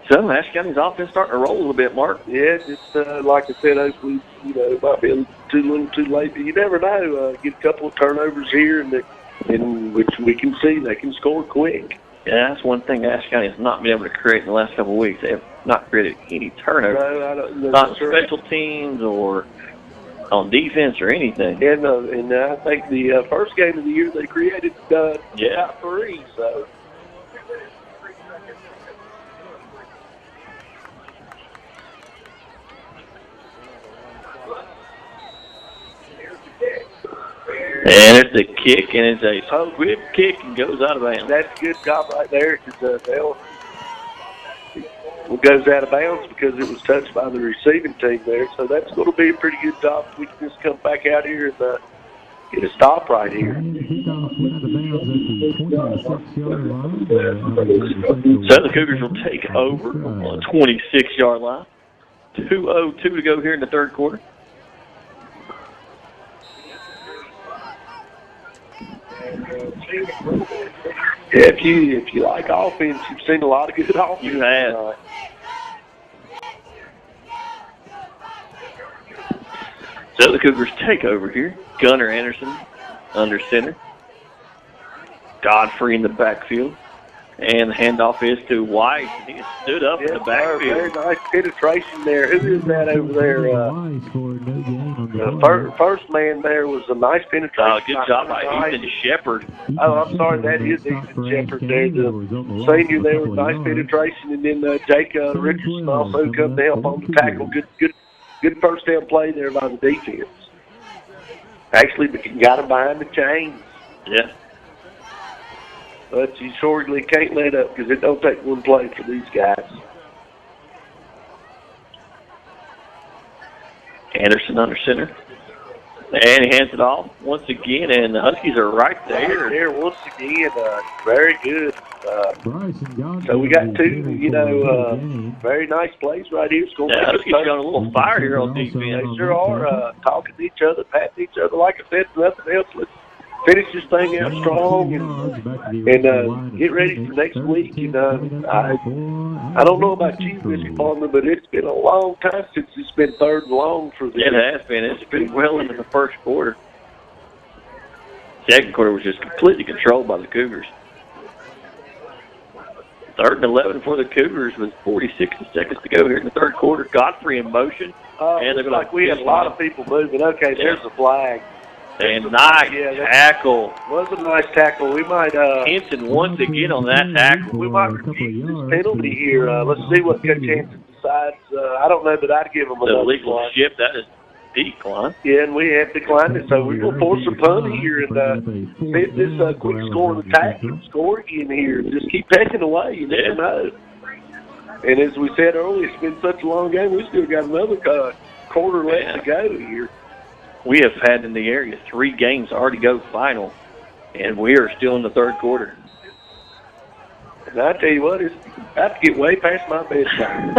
[SPEAKER 1] So Ashe County's offense starting to roll a little bit, Mark.
[SPEAKER 2] Yeah, just like I said, hopefully, it might be a little too late, but you never know. Get a couple of turnovers here, and which we can see they can score quick.
[SPEAKER 1] Yeah, that's one thing Ashe County has not been able to create in the last couple of weeks. They have not created any turnovers.
[SPEAKER 2] No, I don't know.
[SPEAKER 1] Not special teams or on defense or anything.
[SPEAKER 2] And I think the first game of the year they created about 3. So.
[SPEAKER 1] And it's a kick, and it's a quick kick and goes out of bounds.
[SPEAKER 2] That's a good job right there because it goes out of bounds because it was touched by the receiving team there. So that's going to be a pretty good job. We can just come back out here and get a stop right here.
[SPEAKER 1] So the Cougars will take over on the 26-yard line. 2:02 to go here in the third quarter.
[SPEAKER 2] Yeah, if you like offense, you've seen a lot of good offense.
[SPEAKER 1] You have. So the Cougars take over here. Gunnar Anderson under center. Godfrey in the backfield. And the handoff is to White. He stood up in the backfield.
[SPEAKER 2] Very nice penetration there. Who is that over there? The first man there was a nice penetration.
[SPEAKER 1] Oh, good job by Ethan Shepard.
[SPEAKER 2] Oh, I'm sorry. That is Ethan Shepard there. The senior there with nice penetration. And then Jake Richardson also come to help on the tackle. Good first down play there by the defense. Actually, got him behind the chains.
[SPEAKER 1] Yeah.
[SPEAKER 2] But you shortly can't let up because it don't take one play for these guys.
[SPEAKER 1] Anderson under center. And he hands it off once again, and the Huskies are right there.
[SPEAKER 2] There once again. Very good. So we got 2, very nice plays right here.
[SPEAKER 1] Yeah, Huskies got a little fire here on defense.
[SPEAKER 2] They sure are talking to each other, patting each other. Like I said, nothing else. Let's finish this thing out strong and get ready for next week. I don't know about you, Mr. Palmer, but it's been a long time since it's been third and long for this.
[SPEAKER 1] It has been. It's been well into the first quarter. Second quarter was just completely controlled by the Cougars. 3rd and 11 for the Cougars with 46 seconds to go here in the third quarter. Godfrey in motion.
[SPEAKER 2] And they're like we had a lot of people moving. Okay, there's a flag.
[SPEAKER 1] And nice tackle.
[SPEAKER 2] Was a nice tackle. We might
[SPEAKER 1] Henson once again on that tackle.
[SPEAKER 2] we might review this penalty here. Let's see what Coach Hanson decides. I don't know that I'd give him
[SPEAKER 1] The
[SPEAKER 2] another
[SPEAKER 1] legal
[SPEAKER 2] decline.
[SPEAKER 1] shift, that is decline.
[SPEAKER 2] Yeah, and we have declined it, so we're going to force a punt here and see if this quick scoring attack can score again here. Just keep pecking away. You never know. And as we said earlier, it's been such a long game. We still got another quarter left to go here.
[SPEAKER 1] We have had in the area 3 games already go final, and we are still in the third quarter.
[SPEAKER 2] And I tell you what, I have to get way past my bedtime.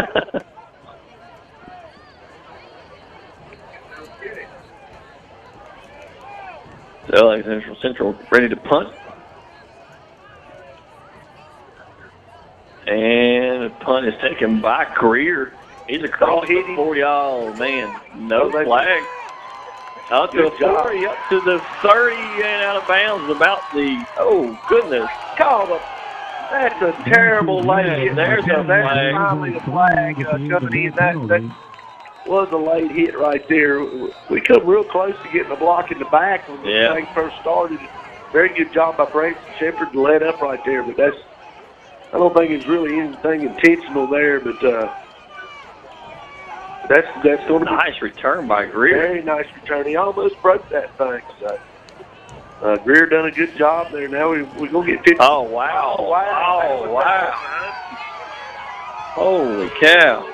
[SPEAKER 1] So Alexander Central ready to punt. And the punt is taken by Greer. He's across the 40. Oh, man. No flag. Up to the 40, up to the 30, and out of bounds. About the, oh, goodness.
[SPEAKER 2] That's a terrible late hit.
[SPEAKER 1] There's a flag.
[SPEAKER 2] Finally a flag coming in. That was a late hit right there. We come real close to getting a block in the back when the thing first started. Very good job by Branson Shepherd to let up right there, but I don't think it's really anything intentional there, but that's going to be
[SPEAKER 1] nice return by Greer.
[SPEAKER 2] Very nice return. He almost broke that thing. So Greer done a good job there. Now we're going to get 50.
[SPEAKER 1] Oh, wow. Oh, wow. Holy cow.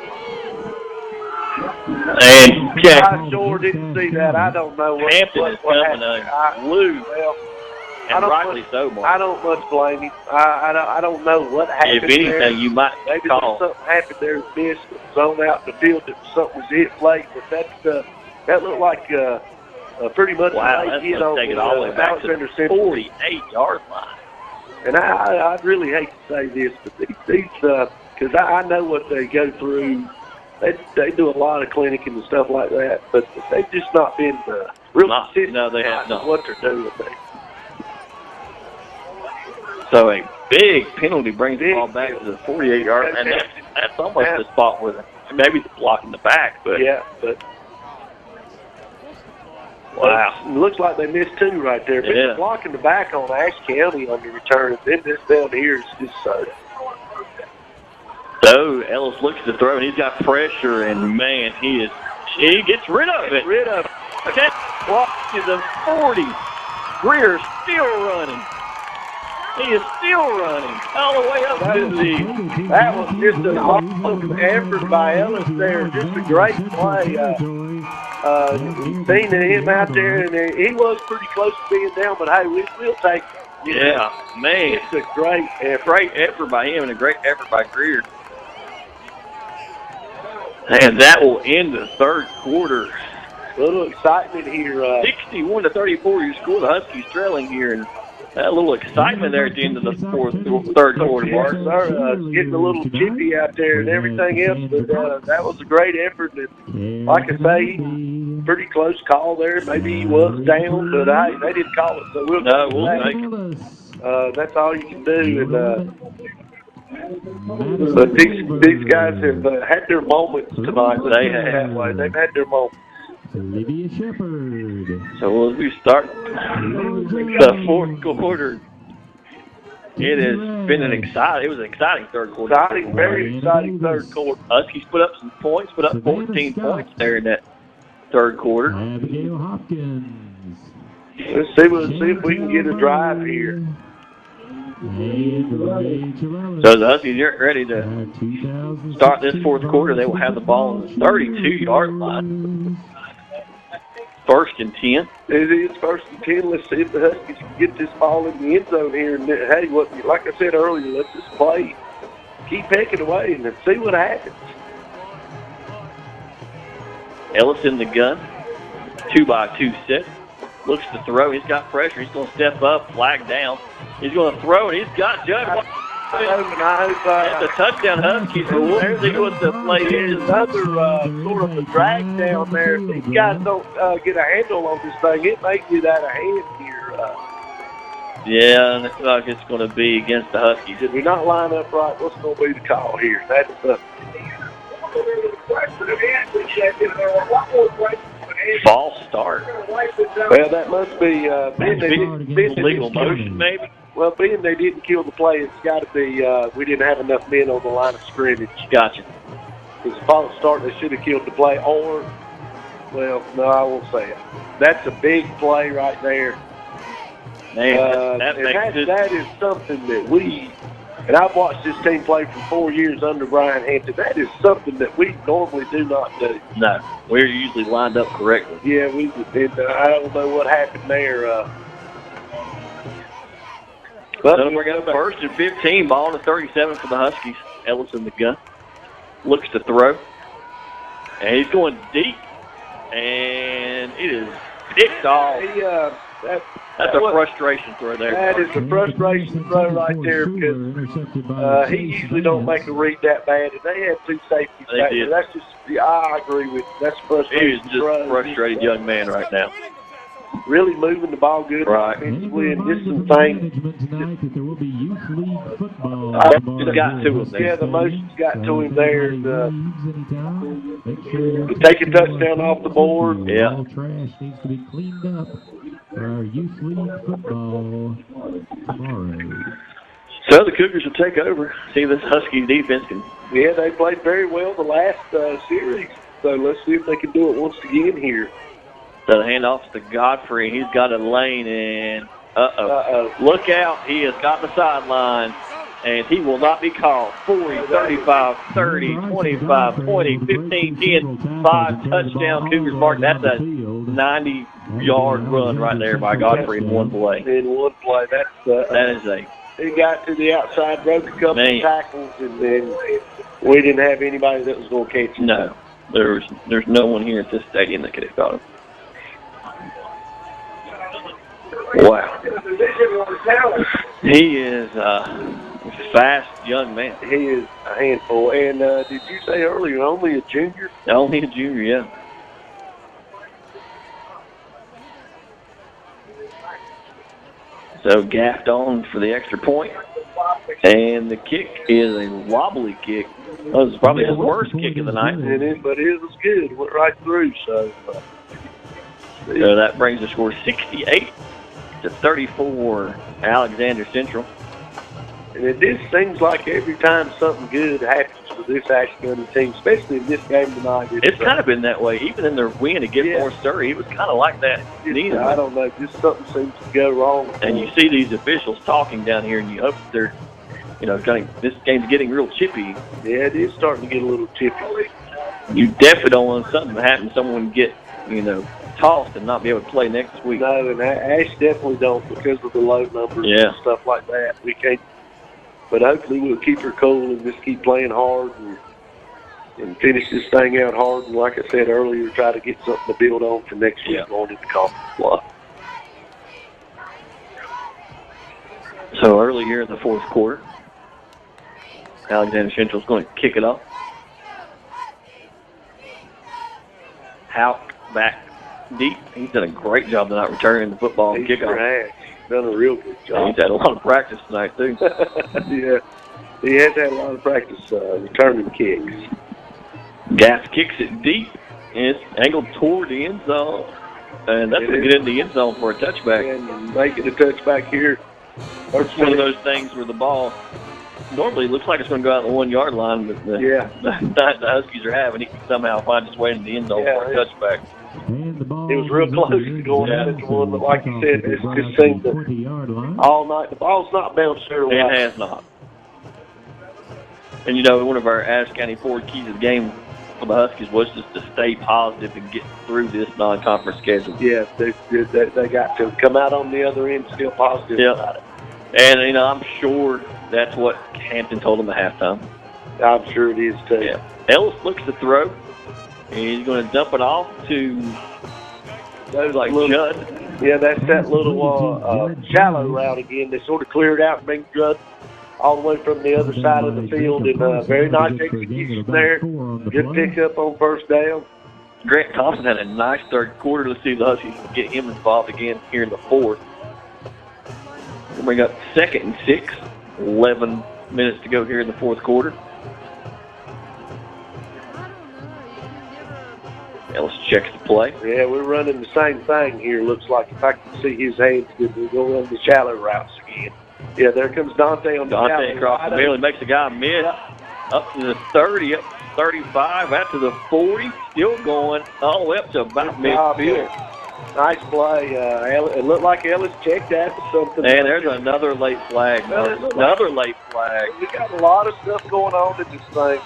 [SPEAKER 1] And
[SPEAKER 2] I sure didn't see that. I don't know what
[SPEAKER 1] Hampton is coming unglued. And rightly so, Mark.
[SPEAKER 2] I don't much blame him. I don't know what happened.
[SPEAKER 1] If anything,
[SPEAKER 2] there.
[SPEAKER 1] You might
[SPEAKER 2] maybe
[SPEAKER 1] call.
[SPEAKER 2] Something happened there that missed zone out in the field that something was hit late, but that looked like pretty much
[SPEAKER 1] a late hit on take it all the way back to the 48-yard line.
[SPEAKER 2] And I'd really hate to say this, but these because I know what they go through. They do a lot of clinicking and stuff like that, but they've just not been real consistent.
[SPEAKER 1] No, they have not.
[SPEAKER 2] What they're doing there.
[SPEAKER 1] So a big penalty brings the ball back to the 48-yard, and that's almost the spot where maybe the block in the back, but wow,
[SPEAKER 2] it looks like they missed 2 right there. But the block in the back on Ashe County on the return, and then this down here is just so.
[SPEAKER 1] So Ellis looks to throw, and he's got pressure, and man, he gets rid of it. Okay, block to the 40. Greer's still running. He is still running all the way up to the.
[SPEAKER 2] That was just an awesome effort by Ellis there. Just a great play. Seeing him out there, and he was pretty close to being down, but hey, we'll take it.
[SPEAKER 1] Yeah, man.
[SPEAKER 2] It's a great
[SPEAKER 1] effort by him and a great effort by Greer. And that will end the third quarter.
[SPEAKER 2] A little excitement here.
[SPEAKER 1] 61-34, your score. The Huskies trailing here, and that little excitement there at the end of the third quarter, Mark.
[SPEAKER 2] Yes, sir. Getting a little chippy out there and everything else, but that was a great effort. And like I say, pretty close call there. Maybe he was down, but they didn't call it, so we'll
[SPEAKER 1] take it.
[SPEAKER 2] That's all you can do. But these guys have had their moments tonight. They've had their moments.
[SPEAKER 3] Olivia Shepherd.
[SPEAKER 1] So as we start the fourth quarter, it has been an exciting third quarter.
[SPEAKER 2] Very exciting third quarter.
[SPEAKER 1] Huskies put up some points, put up 14 points there in that third quarter.
[SPEAKER 3] Abigail Hopkins.
[SPEAKER 2] Let's see if we can get a drive here.
[SPEAKER 1] So the Huskies are ready to start this fourth quarter. They will have the ball on the 32-yard line. 1st and 10.
[SPEAKER 2] It is 1st and 10. Let's see if the Huskies can get this ball in the end zone here. And hey, like I said earlier, let's just play. Keep pecking away and see what happens.
[SPEAKER 1] Ellis in the gun. 2-by-2 set. Looks to throw. He's got pressure. He's going to step up, flag down. He's going to throw, and he's got Judd. That's a touchdown, Huskies. But we'll see what the play is.
[SPEAKER 2] Another sort of a drag down there. If these guys don't get a handle on this thing, it may get out of hand here.
[SPEAKER 1] Yeah, and it's like it's going to be against the Huskies.
[SPEAKER 2] If we not line up right, what's going to be the call here? That's
[SPEAKER 1] false start.
[SPEAKER 2] Well, that must be being
[SPEAKER 1] Legal motion, maybe.
[SPEAKER 2] Well, being they didn't kill the play, it's got to be we didn't have enough men on the line of scrimmage.
[SPEAKER 1] Gotcha.
[SPEAKER 2] Because the false start, they should have killed the play. Or, well, no, I won't say it. That's a big play right there.
[SPEAKER 1] Man, that
[SPEAKER 2] is something that we, and I've watched this team play for 4 years under Brian Hampton. That is something that we normally do not do.
[SPEAKER 1] No, we're usually lined up correctly.
[SPEAKER 2] Yeah, we did. I don't know what happened there.
[SPEAKER 1] But we're going to 1st and 15, ball to 37 for the Huskies. Ellis in the gun. Looks to throw. And he's going deep. And it is picked off. That's a frustration throw there.
[SPEAKER 2] That is a frustration throw right there because he usually don't make a read that bad. And they had 2 safeties back there. That's just, I agree with you. That's frustrating.
[SPEAKER 1] He is just a frustrated young man right now.
[SPEAKER 2] Really moving the ball good offensively, and just some things.
[SPEAKER 1] It's got to him there.
[SPEAKER 2] Yeah, the motion's got to him there. Take a touchdown off the board.
[SPEAKER 1] Yeah.
[SPEAKER 3] All trash needs to be cleaned up for our youth league football tomorrow.
[SPEAKER 1] So the Cougars will take over. See this Husky defense can.
[SPEAKER 2] Yeah, they played very well the last series. So let's see if they can do it once again here.
[SPEAKER 1] So the handoff to Godfrey. He's got a lane, and look out. He has got the sideline, and he will not be called. 40, 35, 30, 25, 20, 15, 10, 5 touchdown Cougars mark. That's a 90-yard run right there by Godfrey in one play.
[SPEAKER 2] In one play.
[SPEAKER 1] That is a.
[SPEAKER 2] He got to the outside, broke a couple of tackles, and then we didn't have anybody that was going to catch him.
[SPEAKER 1] No. There's no one here at this stadium that could have caught him. Wow. He is a fast young man.
[SPEAKER 2] He is a handful. And did you say earlier only a junior?
[SPEAKER 1] Only a junior, yeah. So gaffed on for the extra point. And the kick is a wobbly kick. That was probably his worst kick of the night.
[SPEAKER 2] But it was good. Went right through. So
[SPEAKER 1] that brings the score 68 to 34, Alexander Central.
[SPEAKER 2] And it just seems like every time something good happens with this Ashe County team, especially in this game tonight.
[SPEAKER 1] It's kind of been that way. Even in their win against North Surrey, it was kind of like that.
[SPEAKER 2] I don't know. Just something seems to go wrong.
[SPEAKER 1] And you see these officials talking down here, and you hope that they're, this game's getting real chippy.
[SPEAKER 2] Yeah, it is starting to get a little chippy.
[SPEAKER 1] You definitely don't want something to happen, someone get, tossed and not be able to play next week.
[SPEAKER 2] No, and Ashe definitely don't because of the low numbers and stuff like that. We can't. But hopefully we'll keep her cool and just keep playing hard and finish this thing out hard. And like I said earlier, try to get something to build on for next week going into conference play.
[SPEAKER 1] So early here in the fourth quarter, Alexander Central's going to kick it off. Houck back deep. He's done a great job tonight returning the football and kickoff.
[SPEAKER 2] He's done a real good job.
[SPEAKER 1] He's had a lot of practice tonight, too.
[SPEAKER 2] Yeah, he has had a lot of practice returning kicks.
[SPEAKER 1] Gass kicks it deep, and it's angled toward the end zone. And that's going to get into the end zone for a touchback.
[SPEAKER 2] And make it a touchback here.
[SPEAKER 1] It's one of those things where the ball normally looks like it's going to go out the 1 yard line, but the Huskies are having. He can somehow find his way into the end zone for a touchback.
[SPEAKER 2] It was real close to going out into one, but like you said, it's just seemed all night. The ball's not bounced very well.
[SPEAKER 1] It has not. And, one of our Ashe County forward keys of the game for the Huskies was just to stay positive and get through this non-conference schedule.
[SPEAKER 2] Yeah, they got to come out on the other end still positive about it.
[SPEAKER 1] And, I'm sure that's what Hampton told them at halftime.
[SPEAKER 2] I'm sure it is, too.
[SPEAKER 1] Yeah. Ellis looks to throw. He's going to dump it off to Judd.
[SPEAKER 2] Yeah, that's that little shallow route again. They sort of cleared out and bring Judd all the way from the other side of the field. And very nice execution there. Good pickup on first down.
[SPEAKER 1] Grant Thompson had a nice third quarter. Let's see if the Huskies can get him involved again here in the fourth. We'll bring up 2nd and 6. 11 minutes to go here in the fourth quarter. Ellis checks the play.
[SPEAKER 2] Yeah, we're running the same thing here. Looks like if I can see his hands, we'll go on the shallow routes again. Yeah, there comes Dante on the
[SPEAKER 1] Dante across the middle. He makes the guy miss. Up to the 30, up to 35, out to the 40. Still going all the way up to about midfield.
[SPEAKER 2] Nice play. It looked like Ellis checked after something.
[SPEAKER 1] And there's another late flag. Another late flag.
[SPEAKER 2] We got a lot of stuff going on in this thing.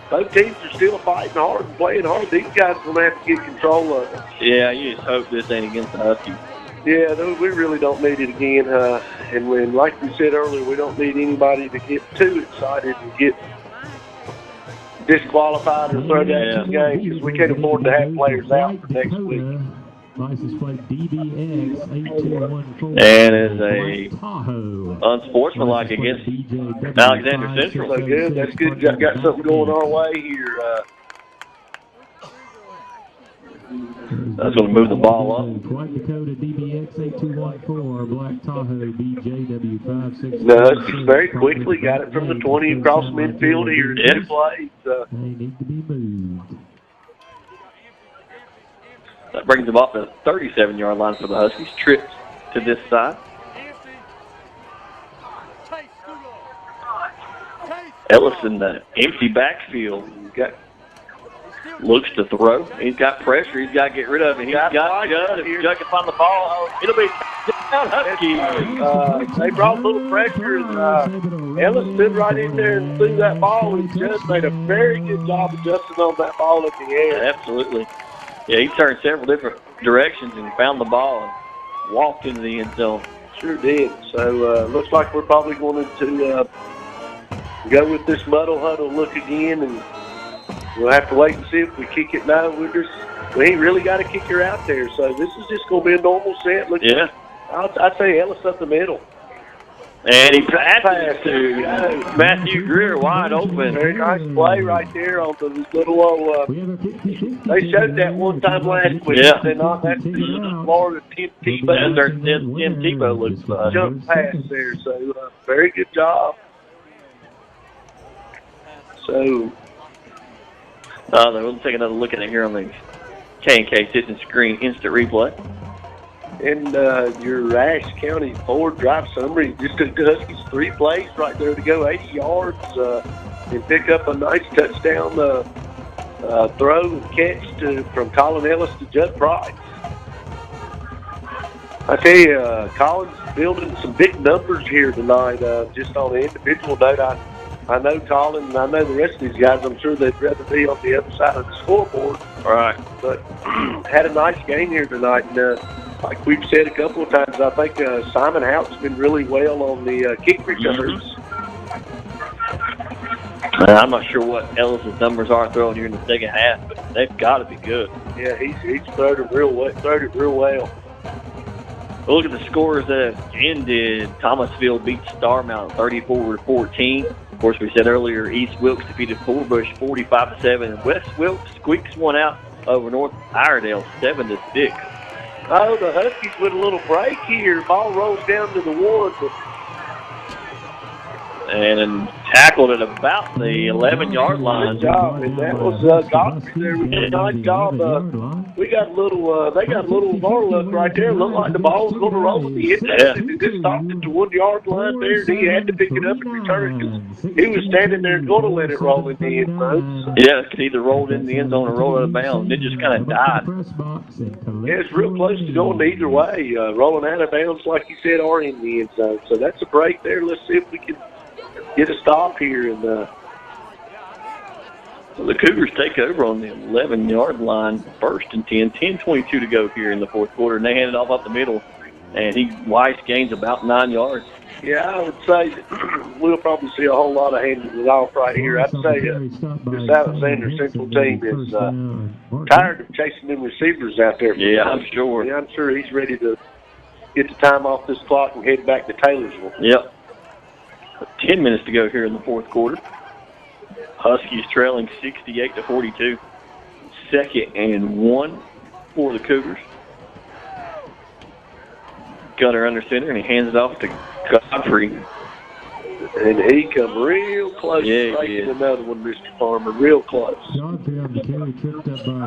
[SPEAKER 2] Both teams are still fighting hard and playing hard. These guys are going to have to get control of it.
[SPEAKER 1] Yeah, you just hope this ain't against the Huskies.
[SPEAKER 2] Yeah, we really don't need it again. And when, like we said earlier, we don't need anybody to get too excited and get disqualified or throw down the game because we can't afford to have players out for next week.
[SPEAKER 3] License plate DBX 8214.
[SPEAKER 1] And is a unsportsmanlike against Alexander Central.
[SPEAKER 2] So good. That's good. Got something going our way here.
[SPEAKER 1] That's going to move the ball up.
[SPEAKER 3] White Dakota DBX 8214, Black Tahoe BJW 560.
[SPEAKER 2] No, Huskies very quickly got it from the 20 across midfield here. It plays.
[SPEAKER 3] They need to be moved.
[SPEAKER 1] That brings them off the 37-yard line for the Huskies. Tripped to this side. Ellis in the empty backfield. Looks to throw. He's got pressure. He's got to get rid of it. He's got Judd. If Judd can find the ball, it'll be down Huskies.
[SPEAKER 2] They brought a little pressure. Ellis stood right in there and threw that ball. And Judd made a very good job adjusting on that ball in the air.
[SPEAKER 1] Absolutely. Yeah, he turned several different directions and found the ball and walked into the end zone.
[SPEAKER 2] Sure did. So looks like we're probably going to go with this muddle huddle look again, and we'll have to wait and see if we kick it now. We ain't really got a kicker out there, so this is just going to be a normal set. I'd say Ellis up the middle.
[SPEAKER 1] And he passes to Matthew Greer wide open.
[SPEAKER 2] Very nice play right there on the little old. They showed that one time last week.
[SPEAKER 1] Yeah.
[SPEAKER 2] They're not. That's the Florida Tim Tebow.
[SPEAKER 1] Tim Tebow looks
[SPEAKER 2] jump pass there. So very good job. So
[SPEAKER 1] we'll take another look at it here on the K&K System Screen Instant Replay.
[SPEAKER 2] And your Ashe County forward drive summary just took the Huskies 3 plays right there to go 80 yards and pick up a nice touchdown throw and catch from Colin Ellis to Judd Price. I tell you, Colin's building some big numbers here tonight. Just on an individual note, I know Colin and I know the rest of these guys. I'm sure they'd rather be on the other side of the scoreboard.
[SPEAKER 1] All right.
[SPEAKER 2] But had a nice game here tonight. And, like we've said a couple of times, I think Simon Hout's been really well on the kick returns.
[SPEAKER 1] I'm not sure what Ellis's numbers are throwing here in the second half, but they've got to be good.
[SPEAKER 2] Yeah, he's thrown it real well.
[SPEAKER 1] We'll look at the scores that have ended. Thomasville beat Starmount 34-14. Of course, we said earlier East Wilkes defeated Forbush 45-7, and West Wilkes squeaks one out over North Iredale 7-6.
[SPEAKER 2] Oh, the Huskies with a little break here. Ball rolls down to the 1.
[SPEAKER 1] And tackled at about the 11-yard line.
[SPEAKER 2] Good job. And that was Godfrey there. We did a nice job. We got a little, they got a little bar look right there. Looked like the ball was going to roll at the end.
[SPEAKER 1] Yeah.
[SPEAKER 2] He just stopped at the 1-yard line there, and he had to pick it up and return it because he was standing there going to let it roll in the end zone.
[SPEAKER 1] Yeah, it could either roll in the end zone or roll out of bounds. It just kind of died.
[SPEAKER 2] Yeah, it's real close to going either way. Rolling out of bounds, like you said, or in the end zone. So that's a break there. Let's see if we can get a stop here. And
[SPEAKER 1] so the Cougars take over on the 11-yard line, 1st and 10, 10:22 to go here in the fourth quarter, and they hand it off up the middle. And Weiss gains about 9 yards.
[SPEAKER 2] Yeah, I would say that we'll probably see a whole lot of handing it off right here. I'd say this Alexander Central team is tired of chasing them receivers out there.
[SPEAKER 1] Yeah, I'm sure.
[SPEAKER 2] Yeah, I'm sure he's ready to get the time off this clock and head back to Taylorsville.
[SPEAKER 1] Yep. 10 minutes to go here in the fourth quarter. Huskies trailing 68-42. 2nd and 1 for the Cougars. Gunner under center, and he hands it off to Godfrey.
[SPEAKER 2] And he come real close to breaking another one, Mr. Farmer, real close.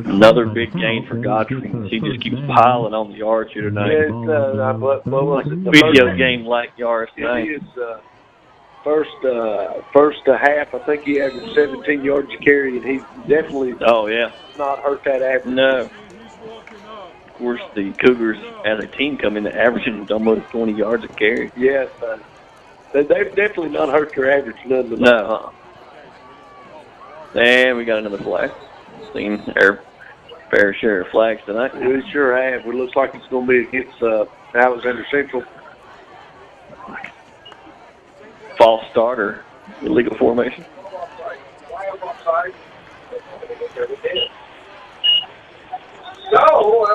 [SPEAKER 1] Another big gain for Godfrey. He just keeps piling on the yards here tonight.
[SPEAKER 2] Yeah, what was it?
[SPEAKER 1] Video game like yards tonight.
[SPEAKER 2] It is first half. I think he averaged 17 yards a carry, and he definitely not hurt that average.
[SPEAKER 1] No. Of course, the Cougars as a team come in averaging almost 20 yards a carry.
[SPEAKER 2] Yes, they've definitely not hurt their average none of them.
[SPEAKER 1] No. And we got another flag. Seen our fair share of flags tonight.
[SPEAKER 2] We sure have. It looks like it's going to be against Alexander Central.
[SPEAKER 1] False start or illegal formation. So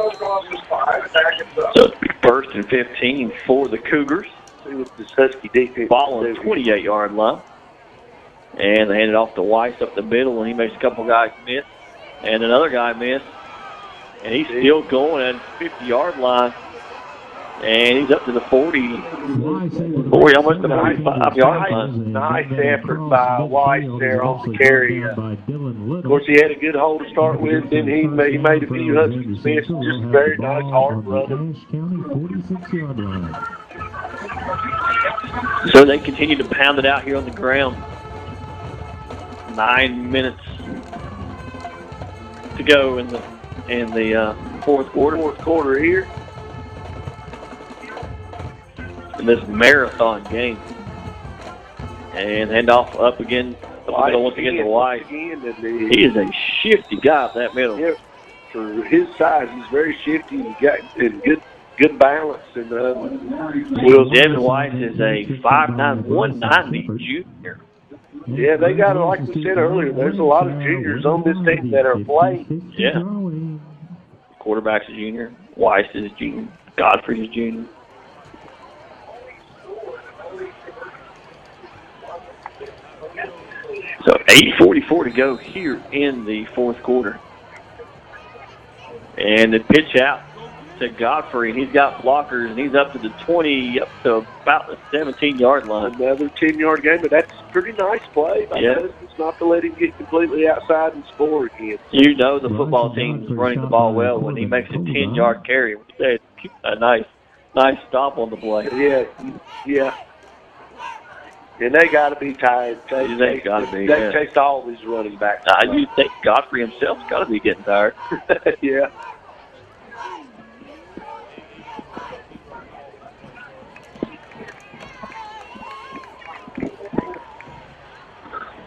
[SPEAKER 1] it's first and 15 for the Cougars.
[SPEAKER 2] See what this Husky defense
[SPEAKER 1] ball on the 28-yard line. And they hand it off to Weiss up the middle, and he makes a couple guys miss. And another guy missed. And he's still going at the 50-yard line. And he's up to the 40, almost the 45-yard line.
[SPEAKER 2] Nice effort by Weiss there on the carry. Of course, he had a good hold to start with, then he made a few Huskies miss. Just a very nice, hard run.
[SPEAKER 1] So they continue to pound it out here on the ground. 9 minutes to go in the fourth quarter.
[SPEAKER 2] Fourth quarter here.
[SPEAKER 1] In this marathon game. And handoff up again. Once again to White. He is a shifty guy up that middle.
[SPEAKER 2] Yep. For his size, he's very shifty and good balance. And
[SPEAKER 1] Devin Weiss is a 5'9", 190 junior.
[SPEAKER 2] Yeah, they got, like we said earlier, there's a lot of juniors on this team that are playing.
[SPEAKER 1] Yeah. Quarterback's a junior. Weiss is a junior. Godfrey is a junior. So 8:44 to go here in the fourth quarter. And the pitch out to Godfrey, and he's got blockers, and he's up to the 20, up to about the 17-yard line.
[SPEAKER 2] Another 10-yard game, but that's a pretty nice play. It's not to let him get completely outside and score again.
[SPEAKER 1] You know the football team's running the ball well when he makes a 10-yard carry. A nice stop on the play.
[SPEAKER 2] Yeah. And they got to be tired.
[SPEAKER 1] They got to be.
[SPEAKER 2] They chased all these running backs.
[SPEAKER 1] You think Godfrey himself's got to be getting tired.
[SPEAKER 2] Yeah.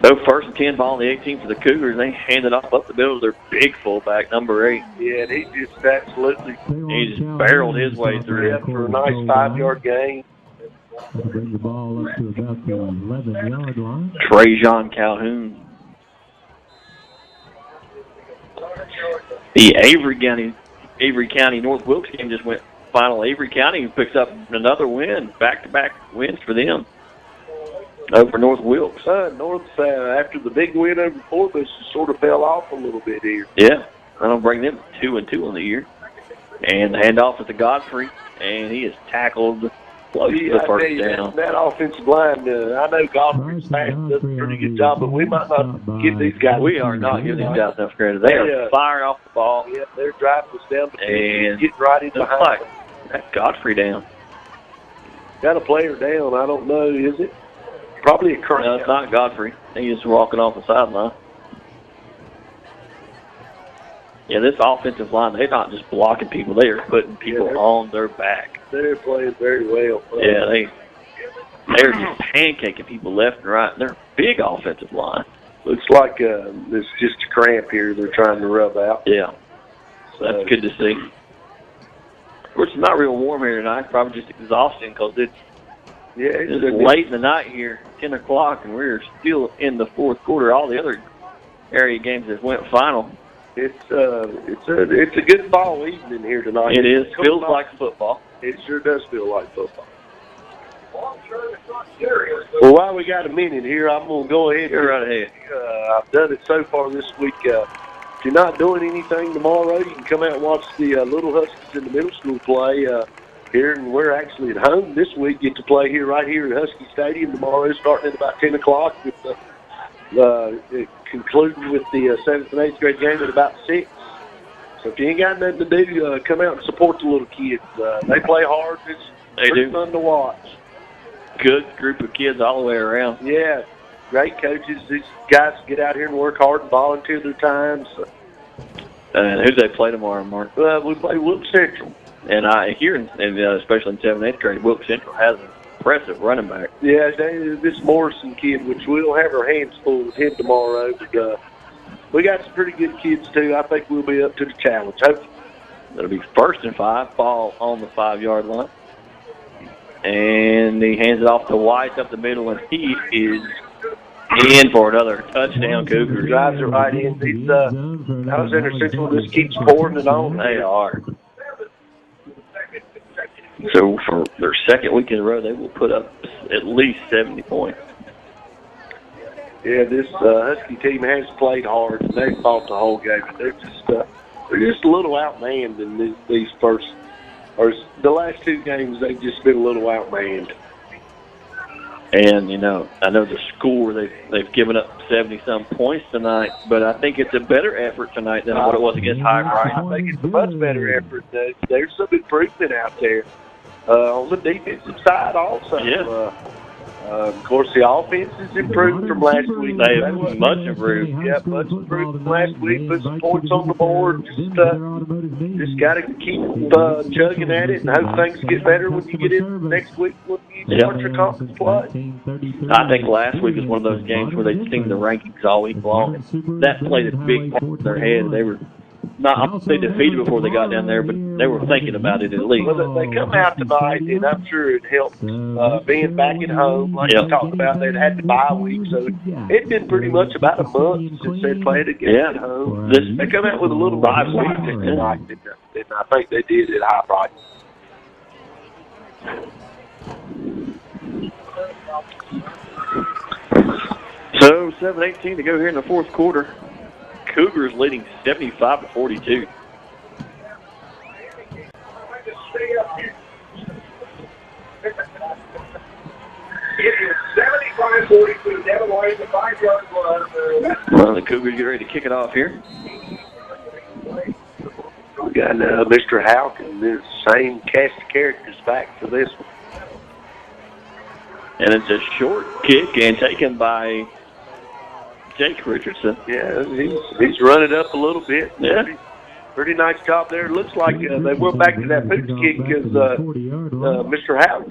[SPEAKER 1] So first and 10 ball on the 18 for the Cougars. They hand it off up the middle to their big fullback, number 8.
[SPEAKER 2] Yeah, and he just absolutely
[SPEAKER 1] barreled his way through.
[SPEAKER 2] Yeah, for a nice 5-yard gain.
[SPEAKER 3] Bring the ball up to about the 11-yard line.
[SPEAKER 1] Trajan Calhoun. The Avery County North Wilkes game just went final. Avery County picks up another win, back-to-back wins for them over North Wilkes.
[SPEAKER 2] North, after the big win over Forbes, sort of fell off a little bit here.
[SPEAKER 1] Yeah, that'll bring them 2-2 on the year. And the handoff is to Godfrey, and he is tackled close to the first down.
[SPEAKER 2] That offensive line, I know Godfrey's pass does a pretty good job, but we might not give these guys.
[SPEAKER 1] We are not giving these guys enough credit. They are firing off the ball.
[SPEAKER 2] Yeah, they're driving us down the
[SPEAKER 1] field,
[SPEAKER 2] getting right in behind them.
[SPEAKER 1] That's Godfrey down.
[SPEAKER 2] Got a player down. I don't know. Is it? Probably a cramp.
[SPEAKER 1] No, it's not Godfrey. He's just walking off the sideline. Yeah, this offensive line, they're not just blocking people. They are putting people on their back.
[SPEAKER 2] They're playing very well.
[SPEAKER 1] Yeah, they're just pancaking people left and right. They're a big offensive line.
[SPEAKER 2] Looks like there's just a cramp here they're trying to rub out.
[SPEAKER 1] Yeah, so that's good to see. Of course, it's not real warm here tonight. It's probably just exhausting because it's late in the night here, 10 o'clock, and we're still in the fourth quarter. All the other area games that went final.
[SPEAKER 2] It's a good fall evening here tonight.
[SPEAKER 1] It is. Feels like football.
[SPEAKER 2] It sure does feel like football. Well, while we got a minute here, I'm going to go ahead.
[SPEAKER 1] You're right ahead.
[SPEAKER 2] I've done it so far this week. If you're not doing anything tomorrow, you can come out and watch the Little Huskies in the middle school play. here, and we're actually at home this week. Get to play here right here at Husky Stadium tomorrow, starting at about 10 o'clock, with concluding with the 7th and 8th grade game at about 6. So if you ain't got nothing to do, come out and support the little kids. They play hard. It's pretty fun to watch.
[SPEAKER 1] Good group of kids all the way around.
[SPEAKER 2] Yeah, great coaches. These guys get out here and work hard and volunteer their time. So.
[SPEAKER 1] And who do they play tomorrow, Mark?
[SPEAKER 2] We play Wilkes Central.
[SPEAKER 1] And I hear, especially in 7th and 8th grade, Wilkes Central has an impressive running back.
[SPEAKER 2] Yeah, this Morrison kid, which we'll have our hands full with him tomorrow. But we got some pretty good kids, too. I think we'll be up to the challenge. Hopefully.
[SPEAKER 1] It'll be 1st and 5, ball on the 5-yard line. And he hands it off to Weiss up the middle, and he is in for another touchdown. Cougars.
[SPEAKER 2] Drives it right in. Alexander Central just keeps pouring it on.
[SPEAKER 1] They are. So for their second week in a row, they will put up at least 70 points.
[SPEAKER 2] Yeah, this Husky team has played hard, and they've fought the whole game. They're just a little outmanned in these first, or the last 2 games. They've just been a little outmanned.
[SPEAKER 1] And I know the score they've given up 70-some points tonight, but I think it's a better effort tonight than what it was against High Bright.
[SPEAKER 2] I think it's a much better effort. There's some improvement out there on the defensive side also.
[SPEAKER 1] Yeah.
[SPEAKER 2] Of course, the offense has improved from last week.
[SPEAKER 1] They have much improved.
[SPEAKER 2] Yeah, much improved from last week. Put some points on the board. Just got to keep chugging at it and hope things get better when you get in next week when you start your conference play.
[SPEAKER 1] I think last week was one of those games where they'd seen the rankings all week long. That played a big part in their head. They were not they defeated before they got down there, but they were thinking about it at least.
[SPEAKER 2] Well, they come out tonight, and I'm sure it helped being back at home. Like you talked about, they'd had the bye week, so it'd been pretty much about a month since they played again at home. They come out with a little bye week tonight, and I think they did at High Bright.
[SPEAKER 1] So 7:18 to go here in the fourth quarter. Cougars leading 75-42.
[SPEAKER 5] It is 75-42. Devin White, the 5-yard line.
[SPEAKER 1] Well, the Cougars get ready to kick it off here.
[SPEAKER 2] We got Mr. Houck and the same cast of characters back for this one.
[SPEAKER 1] And it's a short kick and taken by Jake Richardson.
[SPEAKER 2] Yeah, he's run it up a little bit.
[SPEAKER 1] Yeah.
[SPEAKER 2] Pretty nice job there. It looks like they went back to that pooch kick because Mr. Houck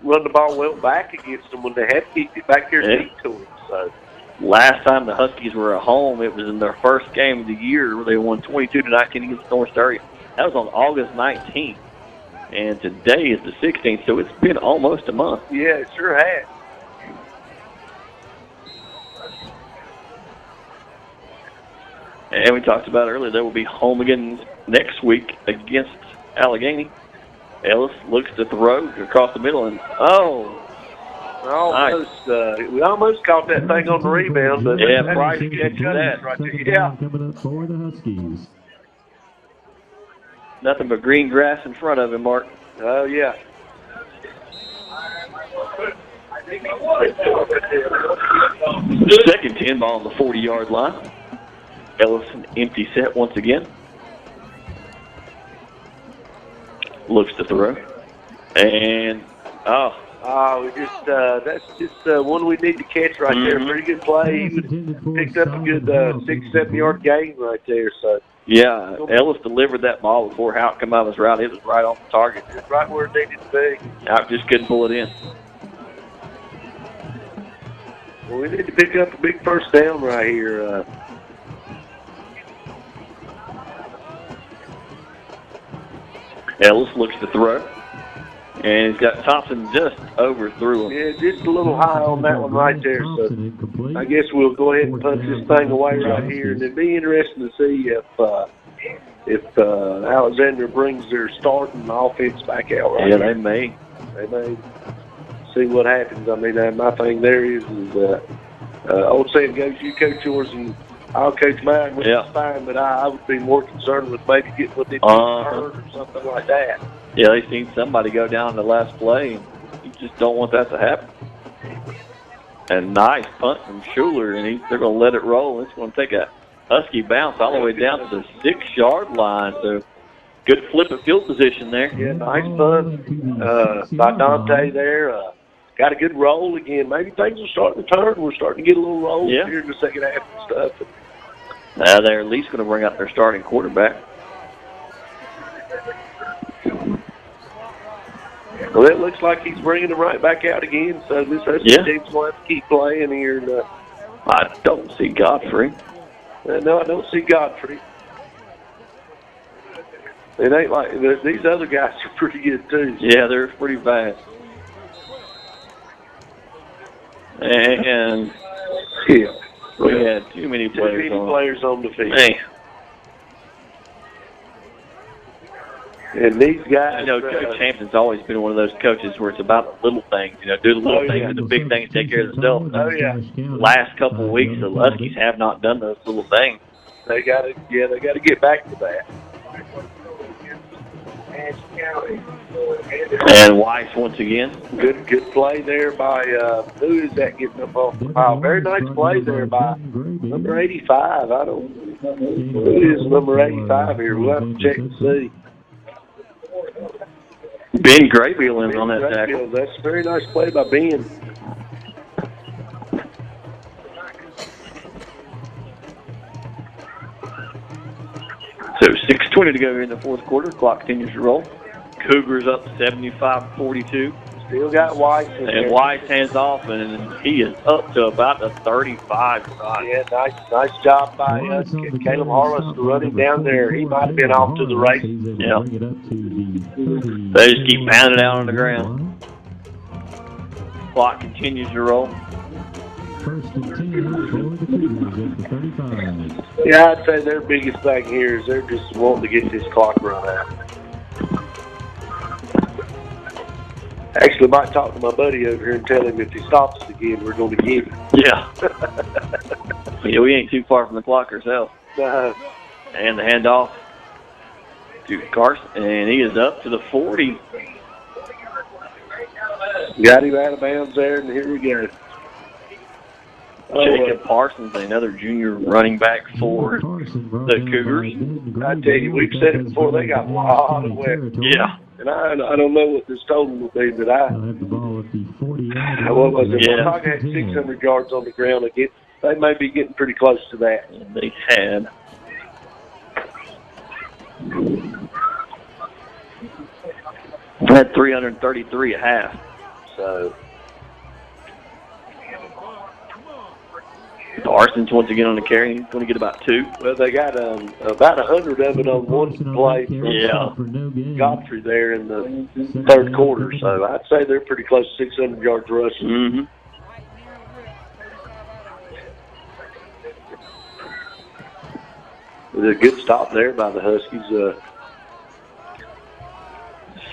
[SPEAKER 2] run the ball well back against them when they had kicked it back here deep to him. So.
[SPEAKER 1] Last time the Huskies were at home, it was in their first game of the year where they won 22-19 against North Surrey. That was on August 19th. And today is the 16th, so it's been almost a month.
[SPEAKER 2] Yeah, it sure has.
[SPEAKER 1] And we talked about earlier, they will be home again next week against Allegheny. Ellis looks to throw across the middle, and
[SPEAKER 2] nice. We almost caught that thing on the rebound, but
[SPEAKER 1] Price catches that
[SPEAKER 2] right there. Yeah.
[SPEAKER 3] Coming up for the Huskies.
[SPEAKER 1] Nothing but green grass in front of him, Mark.
[SPEAKER 2] Oh, yeah.
[SPEAKER 1] Second 10 ball on the 40-yard line. Ellis an empty set once again. Looks to throw. And,
[SPEAKER 2] that's just one we need to catch right there. Pretty good play. He picked up a good 6-7 yard gain right there. So
[SPEAKER 1] yeah, Ellis delivered that ball before Houck come out of his route. It was right on the target.
[SPEAKER 2] Just right where it needed to be.
[SPEAKER 1] Houck just couldn't pull it in.
[SPEAKER 2] Well, we need to pick up a big first down right here.
[SPEAKER 1] Ellis looks to throw. And he's got Thompson just overthrew him.
[SPEAKER 2] Yeah, just a little high on that one right there. So I guess we'll go ahead and punch this thing away right here. And it'd be interesting to see if Alexander brings their starting offense back out right here.
[SPEAKER 1] They may.
[SPEAKER 2] They may see what happens. I mean, my thing there is old saying goes, you coach yours and I'll coach mine, which is fine, but I would be more concerned with maybe getting what they hurt or something like that.
[SPEAKER 1] Yeah, they've seen somebody go down in the last play, and you just don't want that to happen. And nice punt from Schuler, and they're going to let it roll. It's going to take a Husky bounce all the way down to the 6-yard line. So good flip of field position there.
[SPEAKER 2] Yeah, nice punt by Dante there. Got a good roll again. Maybe things are starting to turn. We're starting to get a little roll here in the second half and stuff.
[SPEAKER 1] They're at least going to bring out their starting quarterback.
[SPEAKER 2] Well, it looks like he's bringing them right back out again. So this Husky team's going to have to keep playing here.
[SPEAKER 1] I don't see Godfrey.
[SPEAKER 2] No, I don't see Godfrey. It ain't like these other guys are pretty good too.
[SPEAKER 1] Yeah, they're pretty fast. And we had too many players
[SPEAKER 2] on the field.
[SPEAKER 1] Man.
[SPEAKER 2] And these guys,
[SPEAKER 1] Coach Hampton's always been one of those coaches where it's about the little things. Do the little things and the big things take care of themselves.
[SPEAKER 2] Oh yeah.
[SPEAKER 1] Last couple of weeks, the Huskies have not done those little things.
[SPEAKER 2] They got to get back to that.
[SPEAKER 5] Ashe County.
[SPEAKER 1] And Weiss once again.
[SPEAKER 2] Good play there by who is that getting up off the pile? Very nice play there by number 85. I don't know who is number 85 here. We'll have to check and see.
[SPEAKER 1] Ben Graybill in on that tackle.
[SPEAKER 2] That's a very nice play by Ben.
[SPEAKER 1] So 6:20 to go here in the fourth quarter. Clock continues to roll. Cougars up 75-42.
[SPEAKER 2] Still got Weiss in there.
[SPEAKER 1] And Weiss hands off, and he is up to about the 35 spot.
[SPEAKER 2] Yeah, nice job by Caleb Harless to run him down there. He might have been off to the races.
[SPEAKER 1] Yeah. They just keep pounding out on the ground. Clock continues to roll.
[SPEAKER 3] First and 10 for the Cougars at the 35.
[SPEAKER 2] Yeah, I'd say their biggest thing here is they're just wanting to get this clock run out. Actually, might talk to my buddy over here and tell him if he stops us again, we're going to get him.
[SPEAKER 1] Yeah. Yeah, we ain't too far from the clock ourselves. And the handoff to Carson, and he is up to the 40.
[SPEAKER 2] Got him out of bounds there, and here we go.
[SPEAKER 1] Jacob Parsons, another junior running back for the Cougars.
[SPEAKER 2] I tell you, we've said it before, they got a lot of weapons.
[SPEAKER 1] Yeah.
[SPEAKER 2] And I don't know what this total will be, but what was it?
[SPEAKER 1] Yeah.
[SPEAKER 2] Montauk had 600 yards on the ground again. They may be getting pretty close to that.
[SPEAKER 1] They had. They had 333 at half.
[SPEAKER 2] So
[SPEAKER 1] Parsons once again on the carry. He's going to get about 2.
[SPEAKER 2] Well, they got about 100 of it on one play from Godfrey there in the third quarter. So I'd say they're pretty close to 600 yards rushing.
[SPEAKER 1] Mm-hmm.
[SPEAKER 2] A good stop there by the Huskies.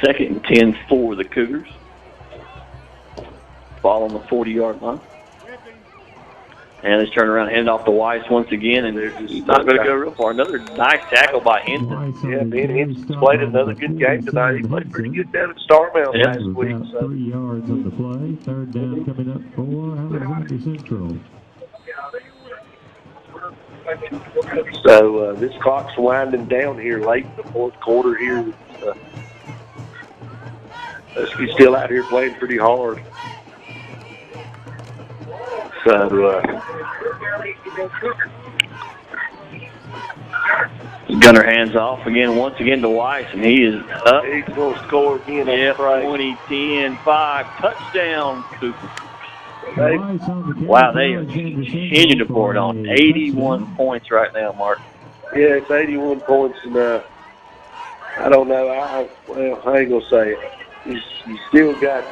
[SPEAKER 1] Second and 10 for the Cougars. Ball on the 40-yard line. And let's turn around, hand off to Weiss once again, and they're just not going to go real far. Another nice tackle by Hinton.
[SPEAKER 2] Yeah, Ben Hinton's played another good game tonight. He played pretty good down at Starmount last week. So.
[SPEAKER 3] 3 yards on the play. Third down coming up for Alexander Central.
[SPEAKER 2] So this clock's winding down here late in the fourth quarter here. Huskies still out here playing pretty hard. So,
[SPEAKER 1] Gunner hands off again, once again to Weiss, and he is up.
[SPEAKER 2] He's going to score again.
[SPEAKER 1] Yeah, 20-10-5 touchdown, Cooper. Wow, they have continued to pour it on. 81 points right now, Mark.
[SPEAKER 2] Yeah, it's 81 points, and I don't know. I ain't gonna say it. You still got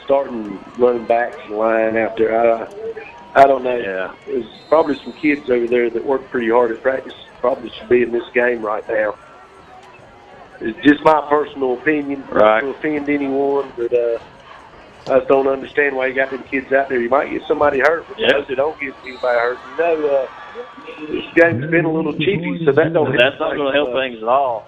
[SPEAKER 2] starting running backs line out there. I don't know.
[SPEAKER 1] Yeah.
[SPEAKER 2] There's probably some kids over there that work pretty hard at practice. Probably should be in this game right now. It's just my personal opinion.
[SPEAKER 1] Right.
[SPEAKER 2] Not to offend anyone, but I just don't understand why you got them kids out there. You might get somebody hurt, but those that don't get anybody hurt. This game's been a little cheapy, so that don't.
[SPEAKER 1] That's not going to help things at all.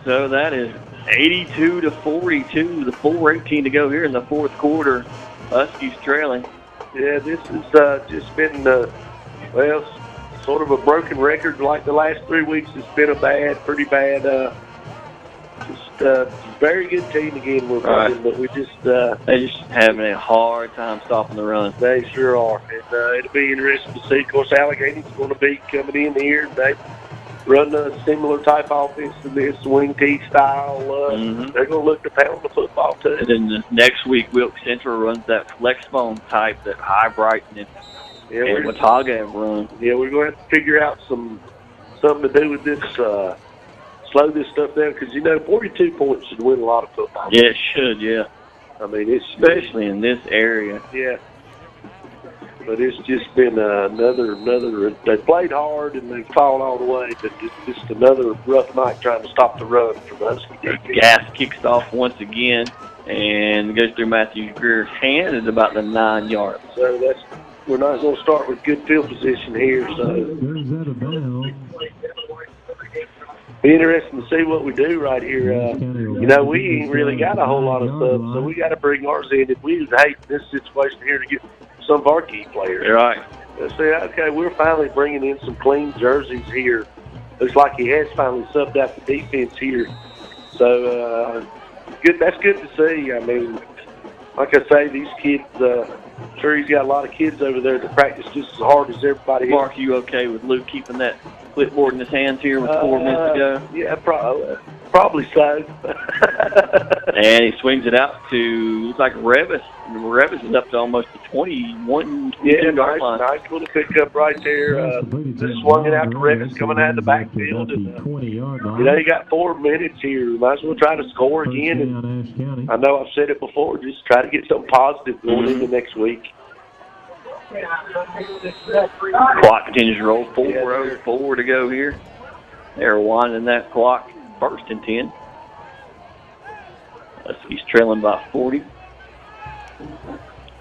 [SPEAKER 1] So that is 82-42. The 4:18 to go here in the fourth quarter. Huskies trailing.
[SPEAKER 2] Yeah, this has just been, sort of a broken record. Like the last 3 weeks, it's been pretty bad. Very good team again we're playing, but we just
[SPEAKER 1] they're just having a hard time stopping the run.
[SPEAKER 2] They sure are, and it'll be interesting to see. Of course, Allegheny's going to be coming in here. They run a similar type offense to this swing T style. They're going to look to pound the football too.
[SPEAKER 1] And then the next week, Wilkes Central runs that flex bone type that High Brighton and Watauga have run.
[SPEAKER 2] Yeah, we're going to have to figure out something to do with this. Slow this stuff down, because 42 points should win a lot of football.
[SPEAKER 1] Yeah, it should. Yeah.
[SPEAKER 2] I mean,
[SPEAKER 1] especially in this area.
[SPEAKER 2] Yeah. But it's just been another. They played hard and they've fallen all the way, but it's just another rough night trying to stop the run from us.
[SPEAKER 1] Gas kicks off once again and goes through Matthew Greer's hand at about the 9 yards.
[SPEAKER 2] So we're not going to start with good field position here. So be interesting to see what we do right here. We ain't really got a whole lot of stuff, so we got to bring ours in. If we would hate this situation here to get some of our key players.
[SPEAKER 1] You're right.
[SPEAKER 2] Let's say, okay, we're finally bringing in some clean jerseys here. Looks like he has finally subbed out the defense here. So good. That's good to see. I mean, like I say, these kids. Sure, he's got a lot of kids over there that practice just as hard as everybody else.
[SPEAKER 1] Mark, you okay with Luke keeping that clipboard in his hands here with 4 minutes to go?
[SPEAKER 2] Yeah, probably so.
[SPEAKER 1] And he swings it out to, looks like Revis. Revis is up to almost the 21 yard line.
[SPEAKER 2] Nice little pickup right there. Just swung it out to Revis coming out of the backfield. And, you got 4 minutes here. Might as well try to score again. And I know I've said it before, just try to get something positive going into next week.
[SPEAKER 1] Clock continues to roll. 4:04 to go here. They're winding that clock. 1st and 10. He's trailing by 40.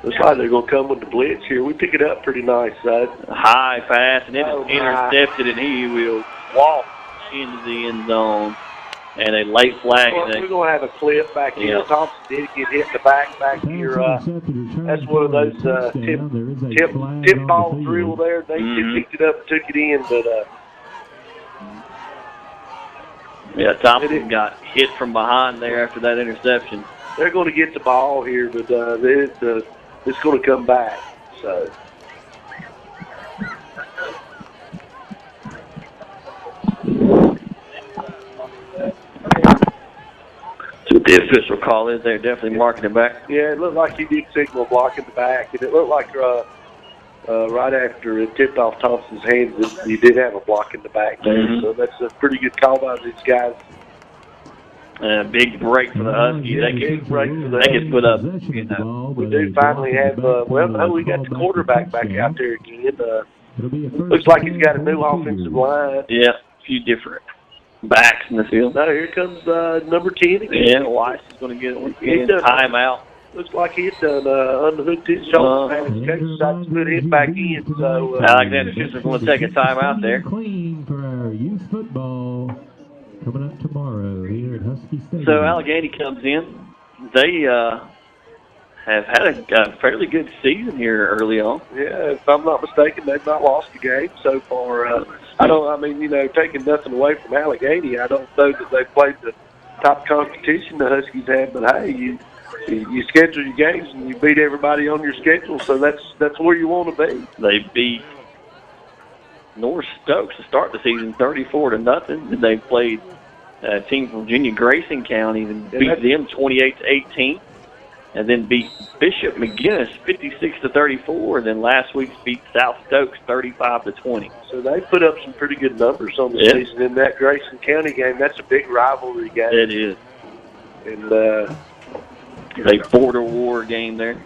[SPEAKER 2] Looks like they're going to come with the blitz here. We pick it up pretty nice, side.
[SPEAKER 1] High pass, and it is intercepted, and he will walk into the end zone. And a late flag.
[SPEAKER 2] Well, we're going to have a clip back here. Thompson did get hit in the back here. That's one of those tip ball drill there. They picked it up and took it in, but
[SPEAKER 1] Thompson got hit from behind there after that interception.
[SPEAKER 2] They're going to get the ball here, but it's going to come back. So.
[SPEAKER 1] So the official call is they're definitely marking it back.
[SPEAKER 2] Yeah, it looked like he did signal a block in the back, and it looked like right after it tipped off Thompson's hands, he did have a block in the back there. So that's a pretty good call by these guys.
[SPEAKER 1] And a big break for the Huskies. They can put up.
[SPEAKER 2] We do finally have, we got the quarterback back out there again. Looks like he's got a new offensive line.
[SPEAKER 1] Yeah, a few different backs in the field.
[SPEAKER 2] Now here comes number 10 again.
[SPEAKER 1] Yeah, Weiss is going to get one. Timeout.
[SPEAKER 2] Looks like he's done unhooked his shoulder. Decided to put him back in. So
[SPEAKER 1] Alexander Schuster's going to take a timeout there.
[SPEAKER 3] Clean for our youth football coming up tomorrow here at Husky Stadium.
[SPEAKER 1] So Allegheny comes in. They have had a fairly good season here early on.
[SPEAKER 2] Yeah, if I'm not mistaken, they've not lost a game so far. Taking nothing away from Allegheny, I don't know that they've played the top competition the Huskies have, but hey, you schedule your games and you beat everybody on your schedule, so that's where you want to be.
[SPEAKER 1] They beat North Stokes to start the season 34-0. They played a team from Virginia, Grayson County, and beat them 28-18. And then beat Bishop McGinnis 56-34, and then last week beat South Stokes 35-20.
[SPEAKER 2] So they put up some pretty good numbers on the season in that Grayson County game. That's a big rivalry game.
[SPEAKER 1] It is.
[SPEAKER 2] And
[SPEAKER 1] a border war game there.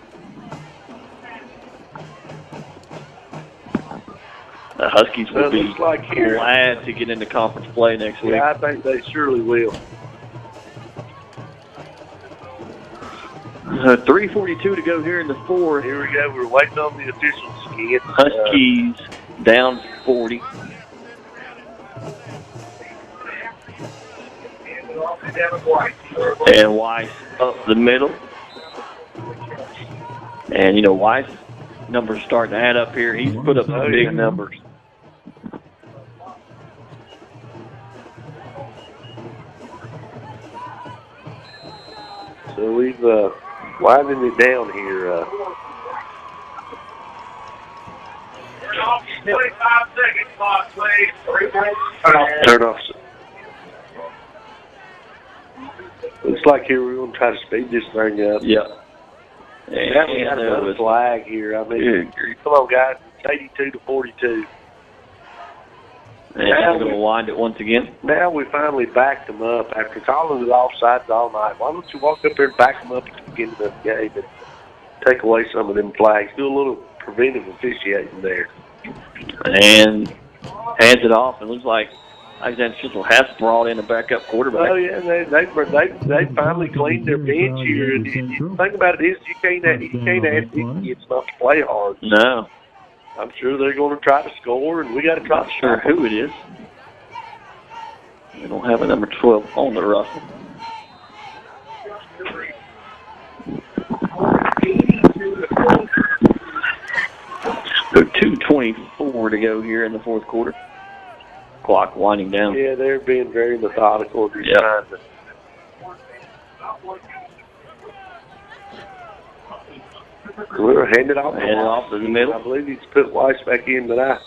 [SPEAKER 1] The Huskies will be glad to get into conference play next week.
[SPEAKER 2] Yeah, I think they surely will.
[SPEAKER 1] 3:42 to go here in the fourth.
[SPEAKER 2] Here we go. We're waiting on the officials again.
[SPEAKER 1] Huskies down 40. And Weiss up the middle. And, you know, Weiss numbers starting to add up here. He's put up some big numbers.
[SPEAKER 2] So we've widened it down here.
[SPEAKER 5] 25 seconds, clock, please.
[SPEAKER 2] Turn off. Looks like here we're going to try to speed this thing up.
[SPEAKER 1] Yeah.
[SPEAKER 2] Now we got another flag here. I mean, come on, guys. It's 82-42.
[SPEAKER 1] And now we're going to wind it once again.
[SPEAKER 2] Now we finally backed them up after calling it offsides all night. Why don't you walk up there and back them up at the beginning of the game and take away some of them flags? Do a little preventive officiating there.
[SPEAKER 1] And hands it off. It looks like Alexander Central has brought in a backup quarterback.
[SPEAKER 2] Oh yeah, they finally cleaned their bench here. And the thing about it is, you can't ask these kids not to play hard.
[SPEAKER 1] No,
[SPEAKER 2] I'm sure they're going to try to score, and we got to try to
[SPEAKER 1] sure who it is. They don't have a number 12 on the roster. So 2:24 to go here in the fourth quarter. Clock winding down.
[SPEAKER 2] Yeah, they're being very methodical. They're trying to. We're handed off.
[SPEAKER 1] Handed off to the middle.
[SPEAKER 2] I believe he's put Weiss back in, but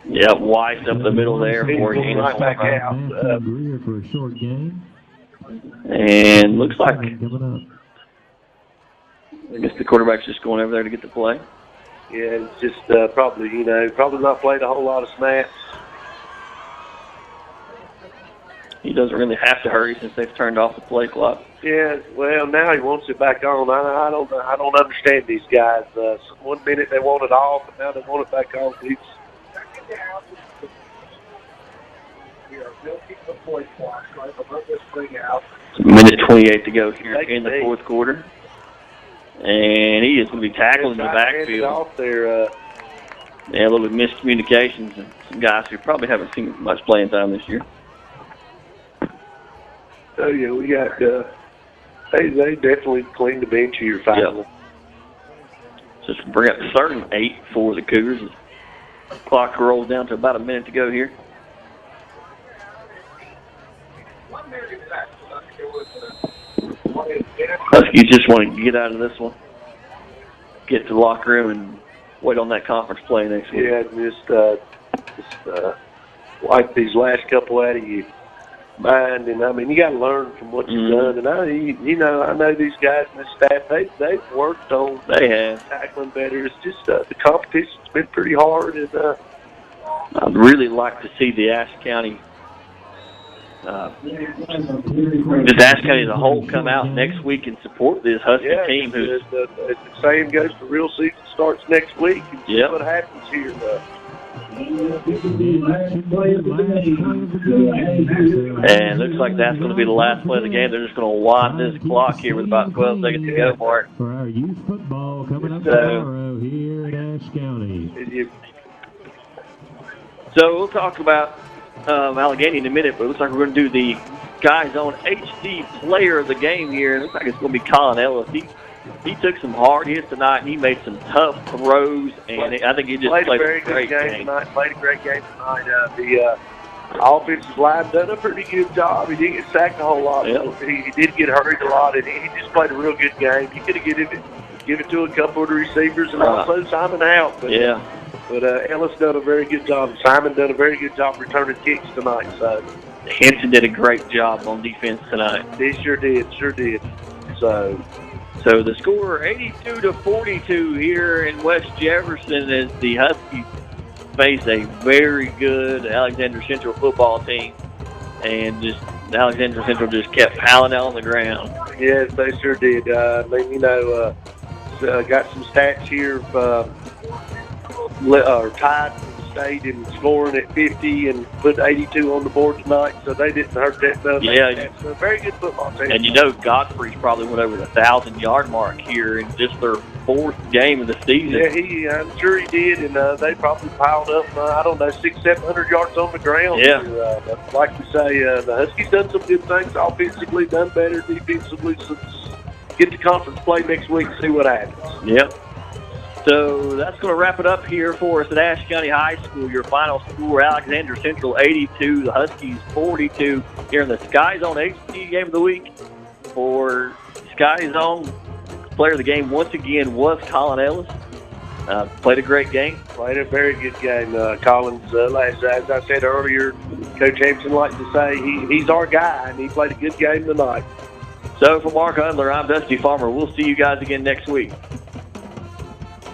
[SPEAKER 1] Yeah, Weiss up the middle there for you.
[SPEAKER 2] Right back out.
[SPEAKER 3] For a short game.
[SPEAKER 1] And looks like
[SPEAKER 3] Coming up.
[SPEAKER 1] I guess the quarterback's just going over there to get the play.
[SPEAKER 2] Yeah, it's just probably not played a whole lot of snaps.
[SPEAKER 1] He doesn't really have to hurry since they've turned off the play clock.
[SPEAKER 2] Yeah, well, now he wants it back on. I don't understand these guys. One minute they want it off, and now they want it back on.
[SPEAKER 1] Minute 28 to go here in the fourth quarter. And he is going to be tackled in the backfield.
[SPEAKER 2] Off there,
[SPEAKER 1] yeah, a little bit of miscommunications and some guys who probably haven't seen much playing time this year.
[SPEAKER 2] Oh, yeah, we got they definitely cleaned the bench here finally.
[SPEAKER 1] Yep. Just bring up 3rd and 8 for the Cougars. The clock rolls down to about a minute to go here. You just want to get out of this one, get to the locker room, and wait on that conference play next week.
[SPEAKER 2] Yeah, just wipe these last couple out of your mind, and I mean you got to learn from what you've done. And I know these guys and the staff they've worked on tackling better. It's just the competition's been pretty hard, and
[SPEAKER 1] I'd really like to see the Ashe County. Does Ashe County as a whole come out next week and support this Husky team? Who's
[SPEAKER 2] the same goes. The real season starts next week. And see what happens here.
[SPEAKER 1] And looks like that's going to be the last play of the game. They're just going to wind this clock here with about 12 seconds to go, Mark.
[SPEAKER 3] For our youth football coming up tomorrow here at Ashe County.
[SPEAKER 1] So we'll talk about Allegheny in a minute, but it looks like we're going to do the Guys on HD player of the game here. It looks like it's going to be Colin Ellis. He took some hard hits tonight, and he made some tough throws, and I think he just played a very great game
[SPEAKER 2] tonight. Played a great game tonight. The offensive line done a pretty good job. He didn't get sacked a whole lot.
[SPEAKER 1] Yep.
[SPEAKER 2] He did get hurried a lot, and he just played a real good game. You could have give it to a couple of the receivers and also Simon out. But, But Ellis done a very good job. Simon done a very good job returning kicks tonight. So
[SPEAKER 1] Henson did a great job on defense tonight.
[SPEAKER 2] He sure did.
[SPEAKER 1] So the score 82-42 here in West Jefferson as the Huskies face a very good Alexander Central football team, and just Alexander Central just kept piling on the ground.
[SPEAKER 2] Yes, they sure did. Got some stats here. Tied for the stayed in scoring at 50 and put 82 on the board tonight, so they didn't hurt that.
[SPEAKER 1] Yeah.
[SPEAKER 2] It's a very good football team.
[SPEAKER 1] And Godfrey's probably went over the 1,000-yard mark here in just their 4th game of the season.
[SPEAKER 2] Yeah, I'm sure he did, and they probably piled up, 600-700 yards on the ground.
[SPEAKER 1] Yeah.
[SPEAKER 2] Like you say, the Huskies done some good things offensively, done better defensively. So get to conference play next week and see what happens.
[SPEAKER 1] Yep. So that's going to wrap it up here for us at Ashe County High School. Your final score, Alexander Central 82, the Huskies 42. Here in the Sky Zone HC Game of the Week for Sky Zone. Player of the game once again was Colin Ellis. Played a great game.
[SPEAKER 2] Played a very good game. Collins, as I said earlier, Coach Hampson likes to say he's our guy, and he played a good game tonight.
[SPEAKER 1] So for Mark Undler, I'm Dusty Farmer. We'll see you guys again next week.